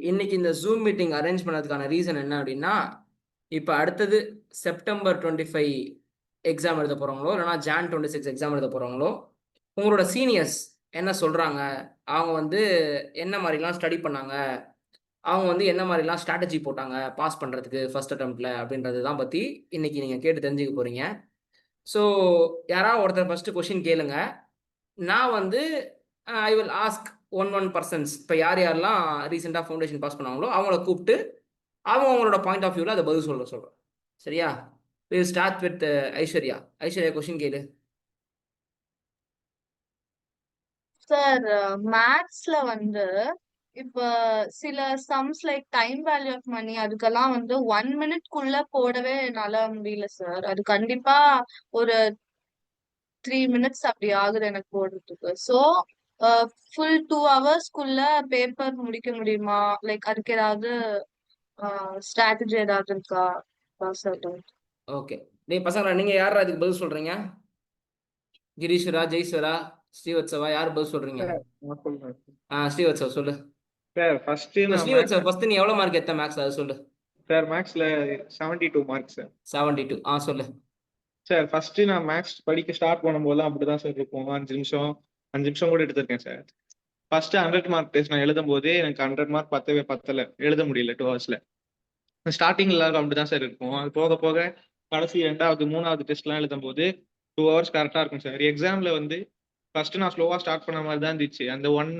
இன்னைக்கு இந்த zoom meeting arrange பண்ணதுக்கான reason என்ன அப்படின்னா, இப்போ அடுத்தது செப்டம்பர் 25 எக்ஸாம் எழுத போறவங்களோ, இல்லைனா ஜான் 26 எக்ஸாம் எழுத போறவங்களோ, உங்களோட சீனியர்ஸ் என்ன சொல்றாங்க? அவங்க வந்து என்ன மாதிரிலாம் ஸ்டடி பண்ணாங்க? அவங்க வந்து என்ன மாதிரிலாம் ஸ்ட்ராட்டஜி போட்டாங்க பாஸ் பண்றதுக்கு ஃபர்ஸ்ட் அட்டெம்ப்ட்ல அப்படின்றது தான் பத்தி இன்னைக்கு நீங்க கேட்டு தெரிஞ்சுக்க போறீங்க. ஸோ யாராவது ஒருத்தர் ஃபர்ஸ்ட் கொஸ்டின் கேளுங்க. நான் வந்து I will ask one persons. இப்போ யார் யாரெல்லாம் ரீசெண்டாக ஃபவுண்டேஷன் பாஸ் பண்ணாங்களோ அவங்கள கூப்பிட்டு அவங்க அவங்களோட பாயிண்ட் ஆஃப் வியூவில் அதை பதில் சொல்கிறேன். சரியா? Will start with Aishwarya. Aishwarya question கேளு. சார், மேத்ஸ்ல வந்து இப்ப சில sums like time value of money அதுக்கெல்லாம் வந்து 1 மினிட்குள்ள போடவே என்னால முடியல சார். அது கண்டிப்பா ஒரு 3 மினிட்ஸ் அப்படி ஆகுது எனக்கு போடுறதுக்கு. ஸோ ஃபுல் 2 ஹவர்ஸ்க்குள்ள பேப்பர் முடிக்க முடியுமா? லைக் அதுக்கு ஏதாவது ஸ்ட்ராட்டஜி ஏதாவது இருக்கா சார்? ஓகே. டேய் பசங்களா, நீங்க யாரா அதுக்கு பதில் சொல்றீங்க? கிரீஸ்வரா, ஜெய்ஸ்வரா, ஸ்ரீவத்சவா, யார் பதில் சொல்றீங்க? ஸ்ரீவத்சவா சொல்லு. சார் ஃபர்ஸ்ட் நான் ஸ்ரீவத்சவா ஃபர்ஸ்ட் நீ எவ்வளவு மார்க் எடுத்த மேக்ஸ்ல அது சொல்லு. சார் மேக்ஸ்ல 72 மார்க் சார். 72. சொல்லு. சார் ஃபர்ஸ்ட் நான் மேக்ஸ் படிக்க ஸ்டார்ட் பண்ணும்போது அப்படிதான் சார் இருக்கும். 5 நிமிஷம் கூட எடுத்திருக்கேன் சார். ஃபர்ஸ்ட் 100 மார்க் டெஸ்ட் நான் எழுதும் போதே எனக்கு 100 மார்க் பத்தல, எழுத முடியல 2 ஹவர்ஸ்ல. ஸ்டார்டிங்ல அப்படிதான் சார் இருக்கும். அது போக போக கடைசி 2வது 3வது டெஸ்ட்லாம் எழுதும் போது 2 ஹவர்ஸ் கரெக்டா இருக்கும் சார். எக்ஸாம்ல வந்து ஃபர்ஸ்ட் நான் ஸ்லோவா ஸ்டார்ட் பண்ண மாதிரி தான் இருந்துச்சு. அந்த ஒன்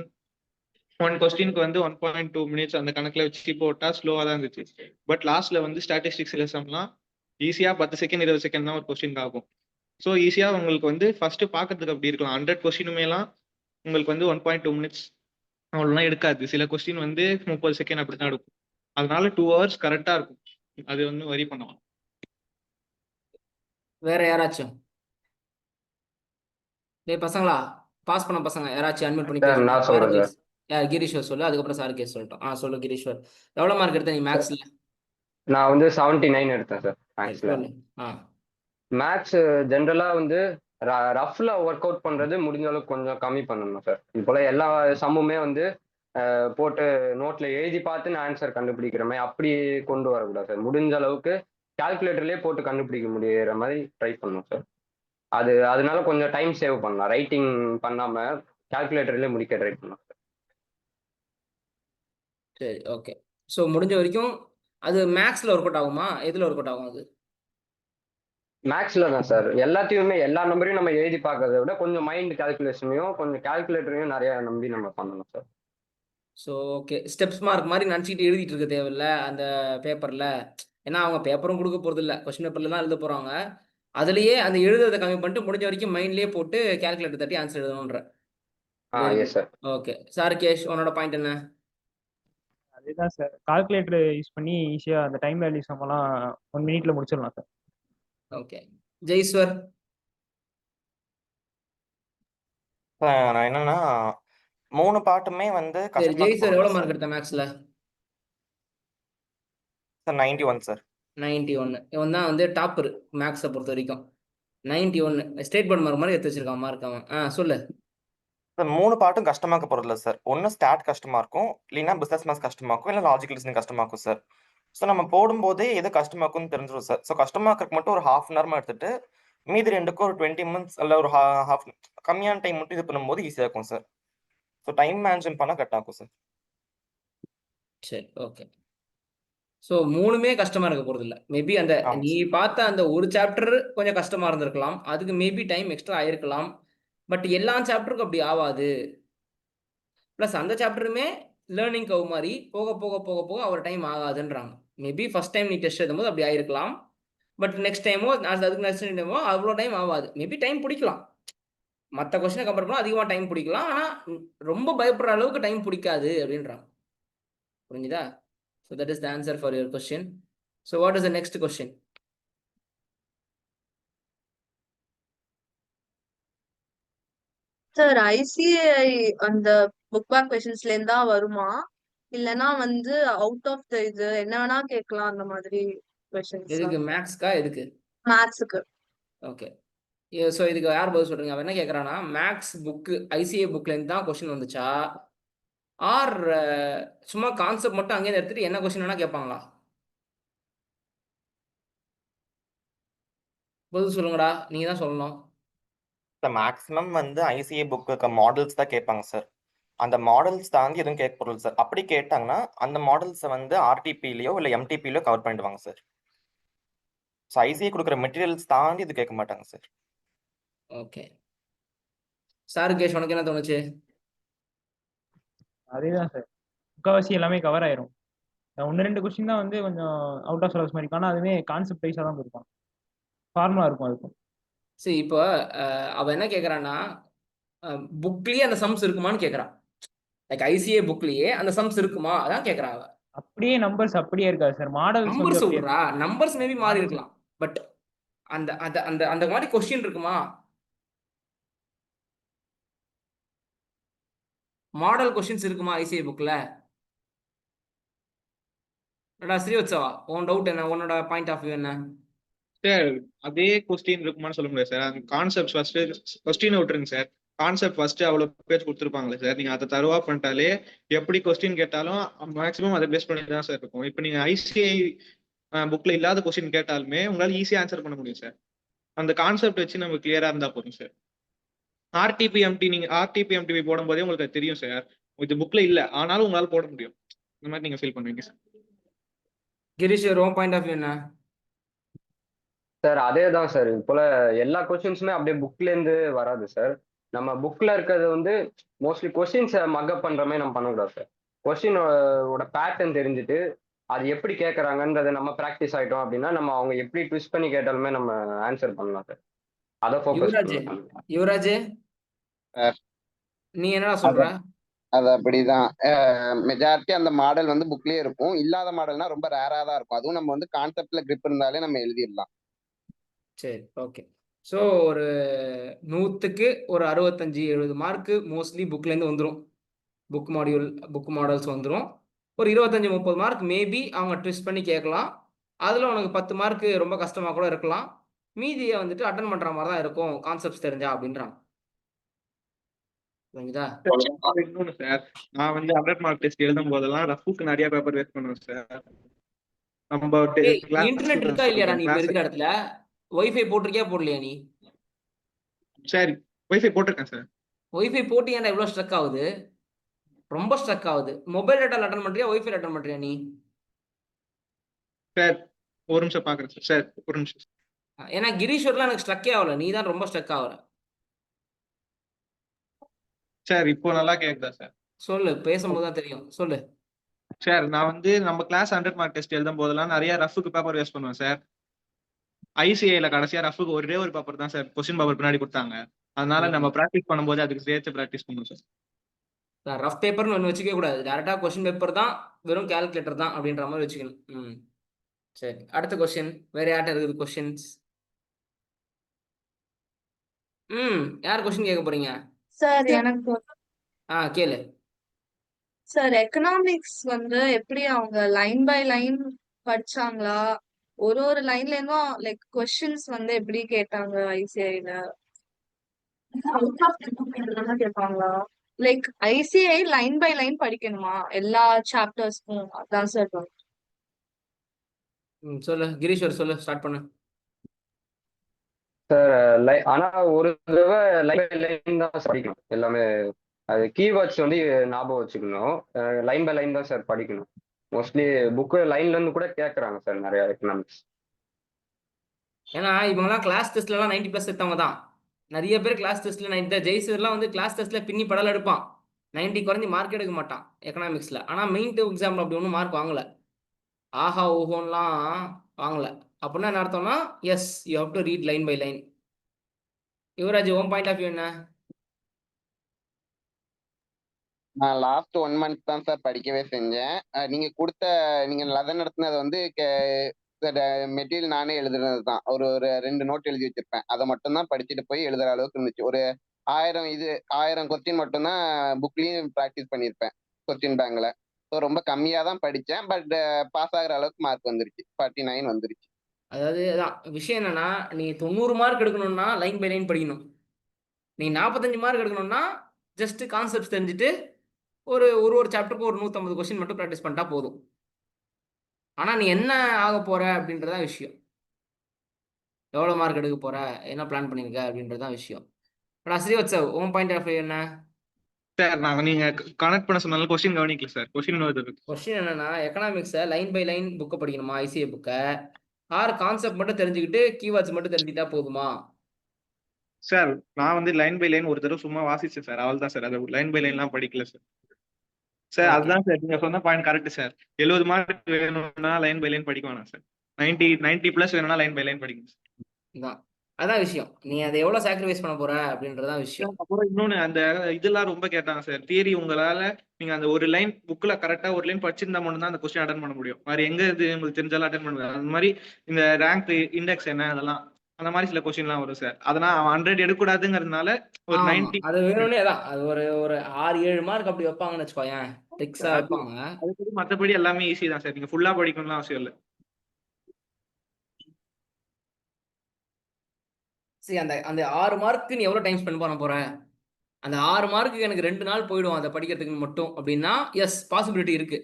கொஸ்டினுக்கு வந்து 1.2 மினிட்ஸ் அந்த கணக்குல வச்சு போட்டா ஸ்லோவா தான் இருந்துச்சு. பட் லாஸ்ட்ல வந்து ஸ்டாட்டிஸ்டிக்ஸ் லெசன்லாம் ஈஸியா 10 செகண்ட் 20 செகண்ட் தான் ஒரு கொஸ்டின் ஆகும். ஸோ ஈஸியா உங்களுக்கு வந்து ஃபர்ஸ்ட் பாக்கிறதுக்கு அப்படி இருக்கலாம். 100 கொஸ்டினுமேலாம் உங்களுக்கு வந்து 1.2 மினிட்ஸ் அவ்வளோலாம் எடுக்காது. சில கொஸ்டின் வந்து 30 செகண்ட் அப்படிதான் எடுக்கும். அதனால 2 ஹவர்ஸ் கரெக்டா இருக்கும். அது வந்து வரி பண்ணலாம். வேற யாராச்சும்? டேய் பசங்களா, பாஸ் பண்ண பசங்க யாராச்சும் அட்மிட் பண்ணி பேசுங்க. நான் சொல்றேன் சார். யார்? கிரீஸ்வர் சொல்லு, அதுக்கப்புறம் சார் கேஸ் சொல்லட்டும். சொல்லு கிரீஸ்வர். எவ்வளவு மார்க் எடுத்த நீ மேக்ஸ்ல? நான் வந்து 79 எடுத்தேன் சார் மேக்ஸ்ல. சொல்லு. மேக்ஸ் ஜென்ரலா வந்து ரஃப்ல ஒர்க் அவுட் பண்றது முடிஞ்ச அளவுக்கு கொஞ்சம் கம்மி பண்ணணும் சார். இது போல எல்லா சம்முமே வந்து போட்டு நோட்ல எழுதி பார்த்து நான் ஆன்சர் கண்டுபிடிக்கிற மாதிரி அப்படி கொண்டு வரக்கூடாது சார். முடிஞ்ச அளவுக்கு கால்குலேட்டர்லயே போட்டு கண்டுபிடிக்க முடியிற மாதிரி ட்ரை பண்ணணும் சார். அதனால கொஞ்சம் டைம் சேவ் பண்ணலாம். ரைட்டிங் பண்ணாம கால்குலேட்டர்லயே முடிக்க ட்ரை பண்ணலாம் சார். சரி, ஓகே. ஸோ முடிஞ்ச வரைக்கும் அது மேக்ஸ்ல ஒர்க் அவுட் ஆகுமா? எதுல ஒர்க் அவுட் ஆகும் அது? மேக்ஸ்ல தான் சார். எல்லாத்தையுமே எல்லா நம்பரையும் நம்ம எழுதி பார்க்கறத விட கொஞ்சம் மைண்ட் கால்குலேஷனையும் கொஞ்சம் கால்குலேட்டரையும் நிறைய நம்பி நம்ம பண்ணணும் sir. So okay, steps mark மாதிரி நினச்சிக்கிட்டு எழுதிட்டு இருக்க தேவையில்ல அந்த பேப்பரில். ஏன்னா அவங்க பேப்பரும் கொடுக்க போகிறது இல்லை, கொஸ்டின் பேப்பரில் தான் எழுத போகிறாங்க. அதுலேயே அந்த எழுதுறதை கம்மி பண்ணிட்டு முடிஞ்ச வரைக்கும் மைண்ட்லேயே போட்டு கேல்குலேட்டர் தட்டி ஆன்சர் எழுதணுன்ற. Yes sir. ஓகே சார், கேஷ் உன்னோட பாயிண்ட் என்ன? அதுதான் சார், கால்குலேட்டர் யூஸ் பண்ணி ஈஸியாக அந்த டைம் வேல்யூ சம்மெல்லாம் 1 மினிட்ல முடிச்சிடலாம் சார். ஓகே ஜெய்ஸ்வர். நான் என்னன்னா 3 பாட்டுமே வந்து ஜெய்ஸ்வர் எவ்வளவு மார்க் எடுத்த மேக்ஸ்ல? Sir 91 sir. 91. இவன் தான் வந்து டாப்பர் மேக்ஸை பொறுத்த வரைக்கும். 91 ஸ்டேட் போர்ட் மார்க் மாதிரி எடுத்து வச்சிருக்கான் மார்க் அவன். சொல்லு. சார் 3 பாட்டும் கஷ்டமாக்க போறதில்ல சார். ஒன்று ஸ்டாட் கஷ்டமா இருக்கும், இல்லைன்னா பிசினஸ் மேத்ஸ் கஷ்டமா இருக்கும், இல்லை லாஜிக்கல் ரீசனிங் கஷ்டமா இருக்கும் சார். ஸோ நம்ம போடும்போதே எது கஷ்டமாக்கும்னு தெரிஞ்சிடும் சார். ஸோ கஷ்டமாக்கிறதுக்கு மட்டும் ஒரு ½ அன் ஹவர் எடுத்துட்டு மீதி 2க்கும் ஒரு 20 மினிட்ஸ் இல்லை ஒரு ஹாஃப் கம்மியான டைம் மட்டும் இது பண்ணும்போது ஈஸியாக இருக்கும் சார். ஸோ டைம் மேனேஜ்மெண்ட் பண்ணால் கரெக்டாக இருக்கும் சார். சரி, ஓகே. ஸோ 3மே கஷ்டமா இருக்க போறது இல்லை. மேபி அந்த நீ பார்த்த அந்த ஒரு சாப்டர் கொஞ்சம் கஷ்டமா இருந்திருக்கலாம், அதுக்கு மேபி டைம் எக்ஸ்ட்ரா ஆயிருக்கலாம். பட் எல்லா சாப்டருக்கும் அப்படி ஆகாது. ப்ளஸ் அந்த சாப்டருமே லேர்னிங் கவ் மாதிரி போக போக போக போக அவர் டைம் ஆகாதுன்றாங்க. மேபி ஃபர்ஸ்ட் டைம் நீ டெஸ்ட் எழுதும்போது அப்படி ஆயிருக்கலாம். பட் நெக்ஸ்ட் டைமோ அதுக்கு நெக்ஸ்ட் டைமோ அவ்வளோ டைம் ஆகாது. மேபி டைம் பிடிக்கலாம், மற்ற கொஸ்டினை கம்பேர் பண்ணால் அதிகமாக டைம் பிடிக்கலாம். ஆனால் ரொம்ப பயப்படுற அளவுக்கு டைம் பிடிக்காது அப்படின்றாங்க. புரிஞ்சுதா? So that is the answer for your question. So what is the next question? Sir, ICI அந்த புக் பேக் கொஸ்டின்ஸ்ல இருந்தா வருமா, இல்லனா வந்து அவுட் ஆஃப் த இது என்ன வேணா கேட்கலாம் அந்த மாதிரி கொஸ்டின்ஸ்? எதுக்கு? மேக்ஸ்க்கா? எதுக்கு? மேத்ஸ்க்கு. ஓகே. ஸோ இதுக்கு யார் பதில் சொல்றீங்க? அவன் என்ன கேட்குறான்னா, மேக்ஸ் புக்கு ஐசிஐ புக்ல இருந்து தான் கொஸ்டின் வந்துச்சா, ஆர் சும்மா கான்செப்ட் மட்டும் அங்கேயிருந்து எடுத்துட்டு என்ன கொஸ்டின் வேணா கேட்பாங்களா? பதில் சொல்லுங்கடா, நீங்க தான் சொல்லணும். மேக்ஸிமம் வந்து ஐசிஏ புக்கு மாடல்ஸ் தான் கேட்பாங்க சார். அந்த மாடல்ஸ் தாண்டி எதுவும் கேட்க போகிறது சார். அப்படி கேட்டாங்கன்னா அந்த மாடல்ஸை வந்து ஆர்டிபிலையோ இல்லை எம்டிபிலையோ கவர் பண்ணிடுவாங்க சார். ஸோ ஐசிஏ கொடுக்குற மெட்டீரியல்ஸ் தாண்டி இது கேட்க மாட்டாங்க சார். ஓகே சார், கேஷ் உனக்கு என்ன தோணுச்சு? அதேதான் சார், முக்கால்வாசி எல்லாமே கவர் ஆயிரும். ஒன்று ரெண்டு கொஸ்டின் தான் வந்து கொஞ்சம் அவுட் ஆஃப் சிலபஸ் மாதிரி இருக்கும், ஆனால் அதுவுமே கான்செப்ட் வைஸாக தான் இருக்கும், ஃபார்முலா இருக்கும் அதுக்கும். சரி, இப்போ அவன் என்ன கேட்குறான்னா, புக்லேயே அந்த சம்ஸ் இருக்குமான்னு கேட்குறான். லைக் ஐசிஏ புக்லேயே அந்த சம்ஸ் இருக்குமா அதான் கேட்குறான் அவன். அப்படியே நம்பர்ஸ் அப்படியே இருக்காது சார், மாடல்ஸ் வந்து நம்பர்ஸ் அப்படியே விட்றா, நம்பர்ஸ் மேபி மாறி Models- இருக்கலாம், பட் அந்த அந்த அந்த அந்த மாதிரி கொஸ்டின் இருக்குமா? மாடல் கொஸ்டின்ஸ் இருக்குமா ஐசிஐ புக்ல? ஸ்ரீவத்சவா, உன் டவுட் என்ன? உன்னோட பாயிண்ட் ஆஃப் வியூ என்ன? சார் அதே கொஸ்டின் இருக்குமான்னு சொல்ல முடியாது சார். அந்த கான்செப்ட் ஃபர்ஸ்ட் கொஸ்டினை விட்டுருங்க சார். கான்செப்ட் ஃபர்ஸ்ட் அவ்வளவு பேஜ் கொடுத்துருப்பாங்களே சார், நீங்க அதை தருவா பண்ணிட்டாலே எப்படி கொஸ்டின் கேட்டாலும் மேக்ஸிமம் அதை பேஸ் பண்ணி தான் சார் இருக்கும். இப்போ நீங்க ஐசிஐ புக்ல இல்லாத கொஸ்டின் கேட்டாலுமே உங்களால ஈஸியா ஆன்சர் பண்ண முடியும் சார். அந்த கான்செப்ட் வச்சு நம்ம கிளியரா இருந்தா போதும் சார். நீங்க ஆர்டிபி எம்டிபி போடும் போதே உங்களுக்கு அது தெரியும் சார், இது புக்ல இல்ல ஆனாலும் உங்களால போட முடியும். இந்த மாதிரி நீங்க ஃபீல் பண்ணுவீங்க சார். கிரீஷ், உன் பாயிண்ட் ஆஃப் வியூ என்ன? சார் அதே தான் சார், இது போல எல்லா கொஸ்டின்ஸுமே அப்படியே புக்ல இருந்து வராது சார். நம்ம புக்ல இருக்கிறது வந்து மோஸ்ட்லி கொஸ்டின்ஸை மக்கப் பண்ற மாதிரி நம்ம பண்ணக்கூடாது சார். கொஸ்டினோட பேட்டர்ன் தெரிஞ்சுட்டு அது எப்படி கேட்கறாங்கன்றதை நம்ம ப்ராக்டிஸ் ஆயிட்டோம் அப்படின்னா நம்ம அவங்க எப்படி ட்விஸ்ட் பண்ணி கேட்டாலுமே நம்ம ஆன்சர் பண்ணலாம் சார். அதை ஃபோக்கஸ் யுவராஜ், பண்ணலாம். யுவராஜ் சார் நீ என்னடா சொல்ற? அது அப்படிதான். மெஜாரிட்டி அந்த மாடல் வந்து புக்லயே இருக்கும், இல்லாத மாடல்னா ரொம்ப ரேரா தான் இருக்கும். அதுவும் நம்ம வந்து கான்செப்ட்ல கிரிப் இருந்தாலே நம்ம எழுதிடலாம். சரி, ஓகே. ஸோ ஒரு 100க்கு ஒரு 65-70 மார்க்கு மோஸ்ட்லி புக்லேருந்து வந்துடும். புக் மாடல்ஸ் வந்துடும். ஒரு 25-30 மார்க் மேபி அவங்க ட்விஸ்ட் பண்ணி கேட்கலாம். அதில் உனக்கு 10 மார்க்கு ரொம்ப கஷ்டமாக கூட இருக்கலாம். மீதியை வந்துட்டு அட்டன் பண்ணுற மாதிரி தான் இருக்கும் கான்செப்ட்ஸ் தெரிஞ்சா அப்படின்றாங்க. புரியுதா? இன்னொன்னு சார், நான் வந்து 100 மார்க் டெஸ்ட் எழுதும் போதெல்லாம் ரஃபுக்கு நிறைய பேப்பர் வேஸ்ட் பண்ணுவேன் சார். நம்ம இன்டர்நெட் இருக்கா இல்லையாடா நீ இப்ப இருக்கிற இடத்துல? ஒய்ஃபை போட்டிருக்கியா போடலையா நீ? சரி, வைஃபை போட்டிருக்கேன் சார். ஒய்ஃபை போட்டு ஏன்டா இவ்வளோ ஸ்ட்ரக் ஆகுது? ரொம்ப ஸ்ட்ரக் ஆகுது. மொபைல் டேட்டால அட்டன் பண்றியா, ஒய்ஃபை அட்டன் பண்றியா நீ? சார் ஒரு நிமிஷம் பாக்குறேன் சார். சார் ஒரு நிமிஷம். ஏன்னா கிரீஷ்வர்லாம் எனக்கு ஸ்ட்ரக்கே ஆகல, நீ தான் ரொம்ப ஸ்ட்ரக் ஆகுற. சார் இப்போ நல்லா கேக்குதா சார்? சொல்லு, பேசும்போது தான் தெரியும், சொல்லு. சார் நான் வந்து நம்ம கிளாஸ் 100 மார்க் டெஸ்ட் எழுதும் போதெல்லாம் நிறைய ரஃபுக்கு பேப்பர் வேஸ்ட் பண்ணுவேன் சார். ஐசிஐல கடைசியா ரஃபுக்கு ஒரே ஒரு பேப்பர் தான் சார் கொஸ்டின் பேப்பர் பின்னாடி கொடுத்தாங்க. அதனால நம்ம ப்ராக்டிஸ் பண்ணும்போது அதுக்கு சேர்த்து ப்ராக்டிஸ் பண்ணுவோம் சார். ரஃப் பேப்பர்னு ஒன்று வச்சுக்க கூடாது, டேரக்டா கொஸ்டின் பேப்பர் தான், வெறும் கால்குலேட்டர் தான் அப்படின்ற மாதிரி வச்சுக்கணும். சரி, அடுத்த கொஸ்டின். வேற யார்கிட்ட இருக்குது கொஸ்டின்ஸ்? யார் கொஸ்டின் கேட்க போறீங்க? சார் எனக்கு கேளு. சார் எக்கனாமிக்ஸ் வந்து எப்படி அவங்க லைன் பை லைன் படிச்சாங்களா, ஒரு லைன்ல இருந்தும் லைக் கொஸ்டின்ஸ் வந்து எப்படி கேட்டாங்க ஐசிஐல கேட்பாங்களா? Like ICI line by line படிக்கணுமா எல்லா சாப்டர்ஸ்க்கும்? அதான் சார். சொல்லு கிரீஷ்வர், சொல்லு, ஸ்டார்ட் பண்ணு. சார் ஆனா ஒரு தடவை லைன் தான் படிக்கணும் எல்லாமே. அது கீவேர்ட்ஸ் வந்து ஞாபகம் வச்சுக்கணும். லைன் பை லைன் தான் சார் படிக்கணும். மோஸ்ட்லி புக்கு லைன்ல இருந்து கூட கேட்கறாங்க சார் நிறைய எக்கனாமிக்ஸ். ஏன்னா இவங்கெல்லாம் கிளாஸ் டெஸ்ட்லாம் 90+ எடுத்தவங்க தான். நிறைய பேர் கிளாஸ் டெஸ்ட்ல 90 தான். ஜெய்சர்லாம் வந்து கிளாஸ் டெஸ்ட்ல பின்னி படல எடுப்பான், 90 குறைஞ்சி மார்க் எடுக்க மாட்டான் எக்கனாமிக்ஸ்ல. ஆனா மெயின் டூ எக்ஸாம்ல அப்படி ஒன்றும் மார்க் வாங்கல, ஆஹா ஓஹோன்லாம் வாங்கல. அப்படின்னா என்ன அர்த்தம்னா, yes you have to read line by line. Yuvaraj, உன் பாயிண்ட் ஆஃப் வியூ என்ன? நான் லாஸ்ட் 1 மந்த் தான் சார் படிக்கவே செஞ்சேன். நீங்க லெசன் நடத்தினது வந்து மெட்டீரியல் நானே எழுதுனது தான். ஒரு 2 நோட் எழுதி வச்சிருப்பேன், அதை மட்டும் தான் படிச்சுட்டு போய் எழுதுற அளவுக்கு இருந்துச்சு. ஒரு 1000 கொஸ்டின் மட்டும் தான் புக்லயும் ப்ராக்டிஸ் பண்ணியிருப்பேன் கொஸ்டின் பேங்க்ல. ஸோ ரொம்ப கம்மியா தான் படிச்சேன், பட் பாஸ் ஆகுற அளவுக்கு மார்க் வந்துருச்சு, 49 வந்துருச்சு. அதாவது அதான் விஷயம் என்னன்னா, நீ 90 மார்க் எடுக்கணும்னா லைன் பை லைன் படிக்கணும். நீ 45 மார்க் எடுக்கணும்னா ஜஸ்ட் கான்செப்ட்ஸ் தெரிஞ்சுட்டு ஒரு ஒரு ஒரு சாப்டருக்கு ஒரு 150 கொஸ்டின் மட்டும் ப்ராக்டிஸ் பண்ணிட்டா போதும். ஆனா நீ என்ன ஆக போற அப்படின்றதான் விஷயம். எவ்வளோ மார்க் எடுக்க போற, என்ன பிளான் பண்ணியிருக்க அப்படின்றதான் விஷயம். ஆனால் ஸ்ரீவத்சவ், உன் பாயிண்ட் ஆஃப் வியூ என்ன? சார் நான் நீங்க கனெக்ட் பண்ண சொன்னாலும் கொஸ்டின் கவனிக்கல சார். கொஸ்டின் வருது. கொஸ்டின் என்னன்னா, எக்கனாமிக்ஸை லைன் பை லைன் புக்கை படிக்கணுமா, ஐசிஏ புக்கை, ஆர் கான்செப்ட் மட்டும் தெரிஞ்சுக்கிட்டு கீவேர்ட்ஸ் மட்டும் தெரிஞ்சுக்கிட்டா போதுமா? சார் நான் வந்து லைன் பை லைன் ஒரு தடவை சும்மா வாசிச்சேன் சார். அவள் தான் சார். அது லைன் பை லைன்லாம் படிக்கல சார். சார் ஓகே, அதுதான் சார் நீங்க சொன்ன பாயிண்ட் கரெக்ட் சார். 70 மார்க் வேணும்னா லைன் பை லைன் படிக்க வேணாம் சார். 90 பிளஸ் வேணும்னா லைன் பை லைன் படிக்கணும் சார். இதான் அதான் விஷயம். நீ அதை எவ்வளோ சாக்ரிஃபைஸ் பண்ண போற அப்படின்றதான் விஷயம். அப்புறம் இன்னொன்னு அந்த இதெல்லாம் ரொம்ப கேட்டாங்க சார். தியரி உங்களால நீங்க அந்த ஒரு லைன் புக்ல கரெக்டா ஒரு லைன் படிச்சிருந்தா மட்டும் தான் அந்த கொஸ்டின் அட்டன் பண்ண முடியும். வேற எங்க இது உங்களுக்கு தெரிஞ்சாலும் அட்டன் பண்ண முடியாது. அந்த மாதிரி இந்த ரேங்க் இண்டெக்ஸ் என்ன அதெல்லாம் அந்த மாதிரி சில கொஸ்டின்லாம் வரும் சார். அதெல்லாம் அவன் 100 எடுக்கக்கூடாதுங்கிறதுனால ஒரு ஆமா, 90 அது வேணும்னே தான். அது ஒரு ஒரு 6-7 மார்க் அப்படி வைப்பாங்கன்னு வச்சுக்கோயேன், ட்ரிக்ஸா அது வைப்பாங்க. அதுக்கு மத்தபடி எல்லாமே ஈஸி தான் சார். நீங்க ஃபுல்லா படிக்கணும்லாம் அவசியம் இல்லை. சரி, அந்த அந்த 6 மார்க்கு நீ எவ்வளோ டைம் ஸ்பெண்ட் பண்ண போற? அந்த 6 மார்க்குக்கு எனக்கு 2 நாள் போயிடும் அதை படிக்கிறதுக்கு மட்டும் அப்படின்னா, எஸ், பாசிபிலிட்டி இருக்கு.